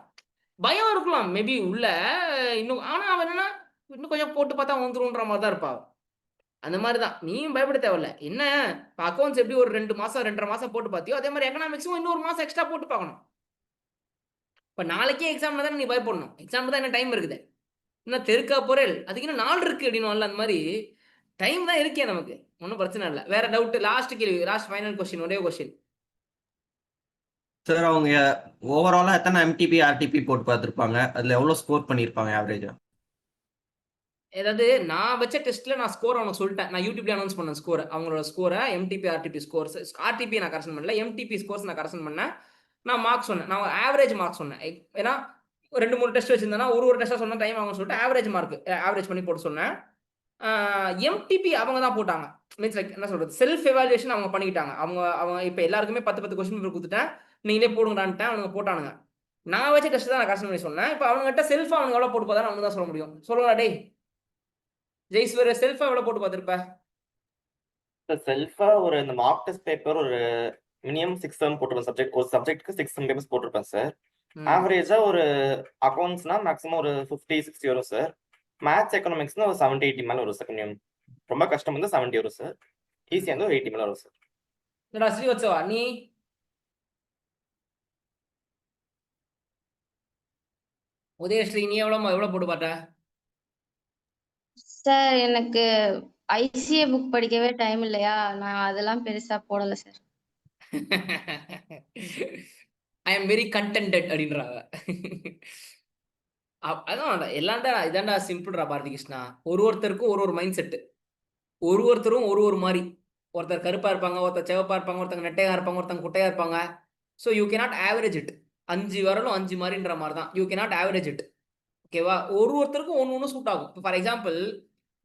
பயம் இருக்கலாம் மேபி உள்ள இன்னும். ஆனா அவ என்னன்னா இன்னும் கொஞ்சம் போட்டு பார்த்தா வந்துருன்ற மாதிரி தான் இருப்பா. அந்த மாதிரி தான் நீயும் பயப்பட தேவையில்ல. என்ன அக்கௌண்ட்ஸ் எப்படி ஒரு 2 மாசம் 2.5 மாசம் போட்டு பார்த்தியோ அதே மாதிரி எக்கனாமிக்ஸும் இன்னொரு மாசம் எக்ஸ்ட்ரா போட்டு பார்க்கணும். இப்ப நாளைக்கே எக்ஸாம்ல தான் நீ பயப்படணும். எக்ஸாம் தான் என்ன டைம் இருக்குது, இன்னும் தெருக்கா பொருள் அதுக்கு இன்னும் 4 இருக்கு அப்படின்னு. அந்த மாதிரி டைம் தான் இருக்கே நமக்கு, ஒன்றும் பிரச்சனை இல்லை. வேற டவுட்? லாஸ்ட் கேள்வி, லாஸ்ட் ஃபைனல் கொஸ்டின், ஒரே கொஸ்டின். சார் அவங்க ஓவராலா எத்தனை எம்டிபி ஆர்டிபி போட்டு பார்த்துருப்பாங்க, அதுல எவ்வளவு ஸ்கோர் பண்ணியிருப்பாங்க ஆவரேஜா? ஏதாவது நான் வச்ச டெஸ்ட்ல நான் ஸ்கோர் அவனுக்கு சொல்லிட்டேன். நான் யூடியூப்ல அனௌன்ஸ் பண்ணேன் ஸ்கோர், அவங்களோட ஸ்கோரை. எம்டிபி ஆர்டிபி ஸ்கோர்ஸ், ஆர்டிபி நான் கரெக்ஷன் பண்ணல, எம்டிபி ஸ்கோர்ஸ் நான் கரெக்ஷன் பண்ணேன். நான் மார்க் சொன்னேன், நான் ஆவரேஜ் மார்க் சொன்னேன். ஏன்னா 2 3 டெஸ்ட் வச்சிருந்தேன்னா ஒரு டெஸ்ட்டாக சொன்ன டைம் அவங்க சொல்லிட்டு ஆவரேஜ் மார்க் ஆவரேஜ் பண்ணி போட்டு சொன்னேன். எம்டிபி அவங்க தான் போட்டாங்க. மீன்ஸ் லைக் என்ன சொல்றது, செல்ஃப் எவாலுவேஷன் அவங்க பண்ணிக்கிட்டாங்க. அவங்க இப்போ எல்லாருக்குமே 10 கொஸ்டின் பேப்பர் கொடுத்துட்டேன், நீங்களே போடுங்கடான்ட்டேன். அவனுங்க போட்டானுங்க. நான் வச்ச டெஸ்ட் தான் நான் கரெக்ஷன் பண்ணி சொன்னேன். இப்போ அவங்ககிட்ட செல்ஃபா அவங்க எவ்வளோ போட்டு பார்த்தா அவங்க தான் சொல்ல முடியும். சொல்லுங்களா டேய் ஜெய்ஸ்வர், செல்ஃபா எவ்வளோ போட்டு பார்த்துருப்ப? செல்ஃபா ஒரு இந்த மார்க் டெஸ்ட் பேப்பர் ஒரு மினிமம் 6 7 போட்டிருப்பேன். சப்ஜெக்ட் ஒரு சப்ஜெக்ட்க்கு 6 7 போட்டிருப்பேன் சார். ஆவரேஜா ஒரு அக்கௌண்ட்ஸ்னா மேக்ஸிமம் ஒரு 50 60 வரும் சார். மேத்ஸ் எக்கனாமிக்ஸ்னா ஒரு 70 80 மேல வரும் சார். கொஞ்சம் ரொம்ப கஷ்டம் வந்து 70 வரும் சார். ஈஸியா வந்து ஒரு 80 மேல வரும் சார். என்னடா ஸ்ரீவத்சவா நீ? உதயஸ்ரீ நீ எவ்வளோ போட்டு பார்த்த? சார் எனக்கு ஐசிஏ புக் படிக்கவே டைம் இல்லையா, நான் அதெல்லாம் பெருசா போடல sir. I am very contented அப்படின்றாங்க. அதான் எல்லாம் தான் இதாண்டா சிம்பிள்ரா பாரதி கிருஷ்ணா. ஒருத்தருக்கும் ஒரு மைண்ட் செட்டு, ஒருத்தரும் ஒரு மாதிரி. ஒருத்தர் கருப்பா இருப்பாங்க, ஒருத்தர் சிவப்பா இருப்பாங்க, ஒருத்தங்க நெட்டையா இருப்பாங்க, ஒருத்தங்க குட்டையா இருப்பாங்க. So you cannot average it. 5 வரலும் 5 மாதிரின்ற மாதிரி தான். You cannot average it. ஓகேவா? ஒருத்தருக்கும் ஒன்று சூட் ஆகும். இப்போ ஃபார் எக்ஸாம்பிள்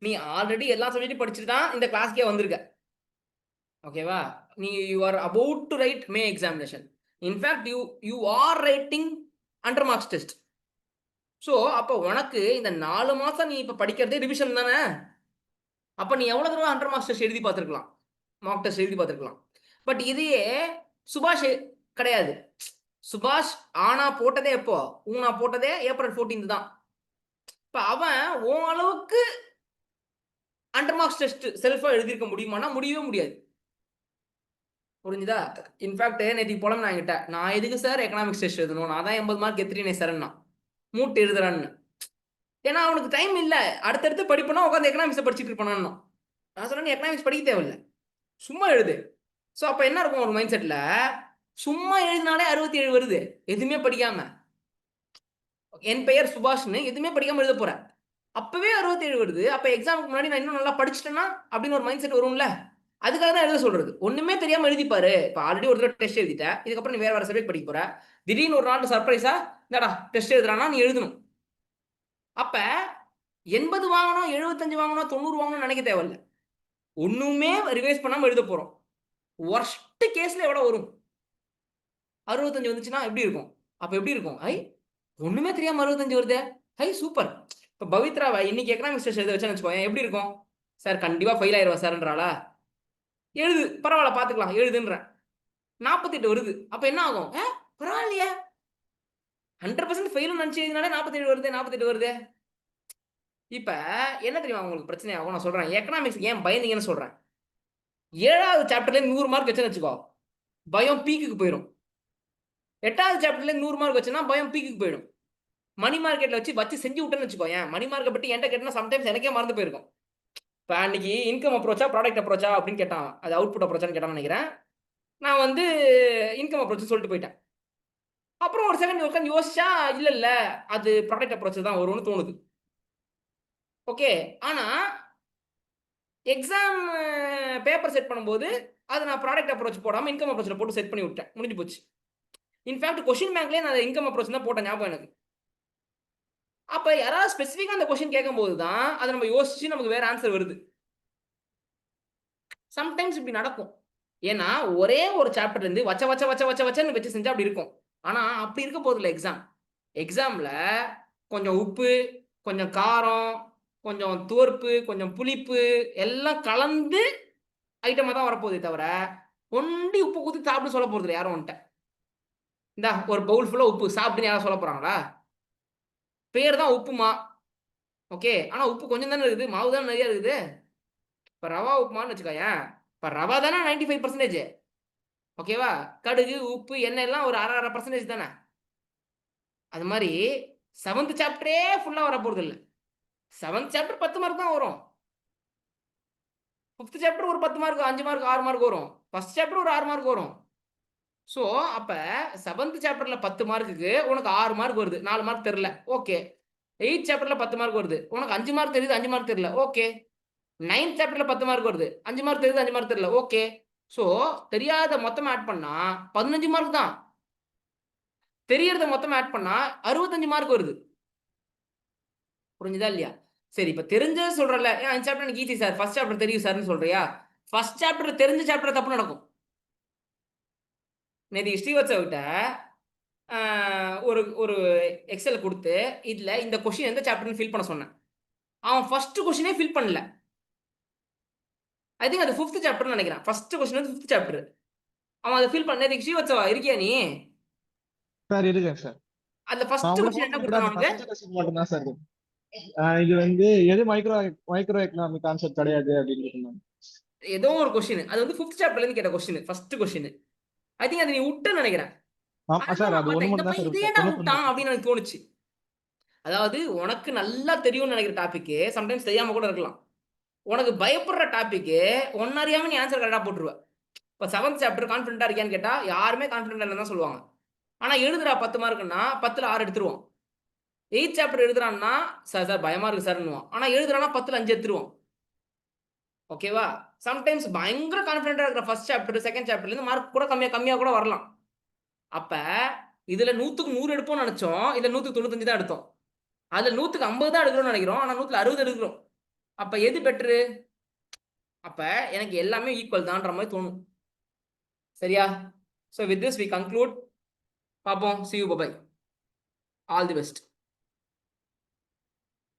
நீ ஆல்ரெடி எல்லா சப்ஜெக்டும் படிச்சுட்டு தான் இந்த கிளாஸ்க்கே வந்திருக்க. ஓகேவா? நீ you are about to write May examination. In fact you are writing under marks test. So அப்போ உனக்கு இந்த 4 மாசம் நீ இப்போ படிக்கிறதே ரிவிஷன் தானே. அப்போ நீ எவ்வளோ தடவை அண்டர் மார்க்ஸ் டெஸ்ட் எழுதி பார்த்துருக்கலாம், மார்க் டெஸ்ட் எழுதி பார்த்துருக்கலாம். பட் இதையே சுபாஷ் கிடையாது. சுபாஷ் ஆனா போட்டதே எப்போ, ஊனா போட்டதே ஏப்ரல் 14 தான். இப்போ அவன் உன் அளவுக்கு அண்டர் மார்க்ஸ் டெஸ்ட் செல்ஃபா எழுதியிருக்க முடியுமானா முடியவே முடியாது. புரிஞ்சுதா? இன்ஃபேக்ட் நேற்று போலம் நான் என்கிட்ட, நான் எதுக்கு சார் எக்கனாமிக்ஸ் டெஸ்ட் எழுதணும், நான் தான் 80 மார்க் எத்திரினே சார்னா மூட்டு எழுதுறான்னு. ஏன்னா அவனுக்கு டைம் இல்லை, அடுத்தடுத்து படிப்புனா உட்காந்து எக்கனாமிக்ஸை படிச்சுட்டு இருப்பானு. நான் சொன்னேன் எக்கனாமிக்ஸ் படிக்க தேவையில்லை, சும்மா எழுது. ஸோ அப்போ என்ன இருக்கும் ஒரு மைண்ட் செட்டில், சும்மா எழுதினாலே 67 வருது எதுவுமே படிக்காம. என் பெயர் சுபாஷ்னு எதுவுமே படிக்காம எழுத போறேன், அப்பவே 67 வருது. அப்ப எக்ஸாமுக்கு முன்னாடி நான் இன்னும் நல்லா படிச்சுட்டேன்னா அப்படின்னு ஒரு மைண்ட் செட் வரும்ல. அதுக்காக தான் எழுத சொல்றது. ஒண்ணுமே தெரியாம எழுதிப்பாரு. இப்ப ஆல்ரெடி ஒரு தடவை டெஸ்ட் எழுதிட்டேன், இதுக்கப்புறம் நீ வேற சப்ஜெக்ட் படிக்க போற, திடீர்னு ஒரு நாள் சர்ப்ரைஸா இந்தாடா டெஸ்ட் எழுதுறானா நீ எழுதணும். அப்ப 80 வாங்கணும், 75 வாங்கணும், 90 வாங்கணும்னு நினைக்க தேவையில்ல. ஒண்ணுமே ரிவைஸ் பண்ணாம எழுத போறோம். ஒர்ஸ்ட் கேஸ்ல எவ்வளவு வரும்? 65 வந்துச்சுன்னா எப்படி இருக்கும்? அப்ப எப்படி இருக்கும்? ஐ ஒண்ணுமே தெரியாம 65 வருதே, ஐ சூப்பர். இப்ப பவித்ராவை இன்னைக்கு எக்கனாமிக்ஸ் டெஸ்ட் எழுத வச்சேன்னு வச்சுக்கோங்க, எப்படி இருக்கும்? சார் கண்டிப்பா ஃபெயில் ஆயிடுவா சார்ன்றாளா, எழுது பரவாயில்ல பாத்துக்கலாம் எழுதுன்றேன். 48 வருது. அப்ப என்ன ஆகும்? பரவாயில்லையே 100% ஃபெயில்னு நினைச்சு எழுதினாலே 47 வருது 48 வருது. இப்ப என்ன தெரியுமா உங்களுக்கு பிரச்சனை ஆகும்? நான் சொல்றேன் எக்கனாமிக்ஸ் ஏன் பயந்தீங்கன்னு சொல்றேன். 7வது சாப்டர்ல 100 மார்க் வச்சுன்னு வச்சுக்கோ, பயம் பீக்குக்கு போயிடும். 8வது சாப்டர்ல 100 மார்க் வச்சுன்னா பயம் பீக்குக்கு போயிடும். மணி மார்க்கெட்ல வச்சு செஞ்சு விட்டேன்னு வச்சுக்கோ, ஏன் மணி மார்க்கெட் பற்றி என்கிட்ட கேட்டா சம்டைம்ஸ் எனக்கே மறந்து போயிருக்கும். இப்போ அன்னைக்கு இன்கம் அப்ரோச்சா ப்ராடக்ட் அப்ரோச்சா அப்படின்னு கேட்டான், அது அவுட்புட் அப்ரோச்சான்னு கேட்டான்னு நினைக்கிறேன். நான் வந்து இன்கம் அப்ரோச் சொல்லிட்டு போயிட்டேன். அப்புறம் ஒரு செகண்ட் உட்காந்து யோசிச்சா இல்ல அது ப்ராடக்ட் அப்ரோச் தான் வரும்னு தோணுது. ஓகே, ஆனா எக்ஸாம் பேப்பர் செட் பண்ணும்போது அது நான் ப்ராடக்ட் அப்ரோச் போடாம இன்கம் அப்ரோச்ல போட்டு செட் பண்ணி விட்டேன், முடிஞ்சு போச்சு. இன்ஃபேக்ட் கொஸ்டின் பேங்க்லேயே நான் இன்கம் அப்ரோச் தான் போட்டேன், ஞாபகம் எனக்கு. அப்ப யாராவது ஸ்பெசிஃபிக்கா அந்த கொஸ்டின் கேட்கும்போது தான் அதை நம்ம யோசிச்சு நமக்கு வேற ஆன்சர் வருது. சம்டைம்ஸ் இப்படி நடக்கும். ஏன்னா ஒரே ஒரு சாப்டர்ல இருந்து வச்சன்னு வச்சு செஞ்சா அப்படி இருக்கும். ஆனா அப்படி இருக்க போதில்லை எக்ஸாம்ல கொஞ்சம் உப்பு, கொஞ்சம் காரம், கொஞ்சம் துவர்ப்பு, கொஞ்சம் புளிப்பு எல்லாம் கலந்து ஐட்டமா தான் வரப்போகுதே தவிர ஒண்டி உப்பு ஊற்றி சாப்பிட்டு சொல்ல போறது இல்லை யாரும் வந்துட்ட. இந்தா ஒரு பவுல் ஃபுல்லா உப்பு சாப்பிட்டுன்னு யாரும் சொல்ல போறாங்களா? பேர் தான் உப்புமா. ஓகே, ஆனா உப்பு கொஞ்சம் தானே இருக்குது, மாவு தானே நிறைய இருக்குது. இப்ப ரவா உப்புமான்னு வச்சுக்கோயேன், இப்ப ரவா தானே 95%. ஓகேவா, கடுகு உப்பு எண்ணெய் எல்லாம் ஒரு 1/2% தானே. அது மாதிரி 7th சாப்டரே ஃபுல்லா வர போறது இல்லை. 7th சாப்டர் 10 மார்க் தான் வரும். 5th சாப்டர் ஒரு 10 மார்க், 5 மார்க், 6 மார்க் வரும். ஃபர்ஸ்ட் சாப்டர் ஒரு 6 மார்க் வரும். ஸோ அப்ப 7th சாப்டர்ல 10 மார்க்குக்கு உனக்கு 6 மார்க் வருது, 4 மார்க் தெரியல, ஓகே. 8th சாப்டர்ல 10 மார்க் வருது, உனக்கு 5 மார்க் தெரியுது, 5 மார்க் தெரியல, ஓகே. 9th சாப்டர்ல 10 மார்க் வருது, 5 மார்க் தெரியுது, 5 மார்க் தெரியல, ஓகே. ஸோ தெரியாத மொத்தம் ஆட் பண்ணா 15 மார்க் தான். தெரியறத மொத்தம் ஆட் பண்ணா 65 மார்க் வருது. புரிஞ்சுதா இல்லையா? சரி, இப்ப தெரிஞ்சது சொல்றல, இந்த சாப்டர் எனக்கு ஈஸி சார், ஃபர்ஸ்ட் சாப்டர் தெரியும் சார்னு சொல்றியா? ஃபர்ஸ்ட் சாப்டர் தெரிஞ்ச சாப்டர் தப்பு நடக்கும். நேற்று ஸ்ரீவத்சவிட்ட ஒரு ஒரு எக்ஸல் கொடுத்து இதுல இந்த கொஸ்டின் எந்த சாப்டர்னு ஃபில் பண்ண சொன்னேன். அவன் ஃபர்ஸ்ட் கொஸ்டினே ஃபில் பண்ணல. ஐ திங்க் அது 5th சாப்டர்னு நினைக்கிறேன். ஃபர்ஸ்ட் கொஸ்டின் வந்து 5th சாப்டர். அவன் அதை ஃபில் பண்ண. நேற்று ஸ்ரீவத்சவா இருக்கியா நீ? சார் இருக்கேன் சார். அந்த ஃபர்ஸ்ட் கொஸ்டின் என்ன கொடுத்தான் அவனுக்கு? மட்டும் தான் சார் இருக்கு. இது வந்து எது மைக்ரோ எக்கனாமிக் கான்செப்ட் கிடையாது அப்படின்னு சொன்னாங்க. ஏதோ ஒரு கொஸ்டின் அது வந்து 5th சாப்டர்ல இருந்து கேட்ட question, first question. I think அது நீ விட்டுன்னு நினைக்கிறேன். சார் அது ஒண்ணு மட்டும் தான் சார் இது ஏன்டா விட்டான் அப்படின்னு எனக்கு தோணுச்சு. அதாவது உனக்கு நல்லா தெரியும்னு நினைக்கிற டாபிக் சம்டைம்ஸ் தெரியாம கூட இருக்கலாம். உனக்கு பயப்படுற டாபிக் ஒன்னு அறியாம நீ ஆன்சர் கரெக்டா போட்டுருவ. இப்போ 7th சாப்டர் கான்ஃபிடென்ட்டா இருக்கியான்னு கேட்டா யாருமே கான்ஃபிடென்ட்டா இல்லைன்னு தான் சொல்லுவாங்க. ஆனா எழுதுறா 10 மார்க்குன்னா 10ல் 6 எடுத்துருவோம். 8th சாப்டர் எழுதுறான்னா சார் பயமா இருக்கு சார்னுவான். ஆனா எழுதுறான்னா 10ல் 5 எடுத்துருவோம். ஓகேவா? சம்டைம்ஸ் பயங்கர கான்ஃபிடென்ட்டா இருக்கிற ஃபர்ஸ்ட் சாப்டர் செகண்ட் சாப்டர்ல இருந்து மார்க் கூட கம்மியா கூட வரலாம். அப்ப இதுல 100க்கு 100 எடுப்போம்னு நினைச்சோம், இதுல 100க்கு 95 தான் எடுத்தோம். அதுல 100க்கு 50 தான் எடுக்கிறோம்னு நினைக்கிறோம், ஆனா 100க்கு 60 எடுக்கிறோம். அப்ப எது பெட்டரு? அப்ப எனக்கு எல்லாமே ஈக்குவல் தான்ற மாதிரி தோணும். சரியா? So with this we conclude. பாப்போம். See you. Bye bye. All the best.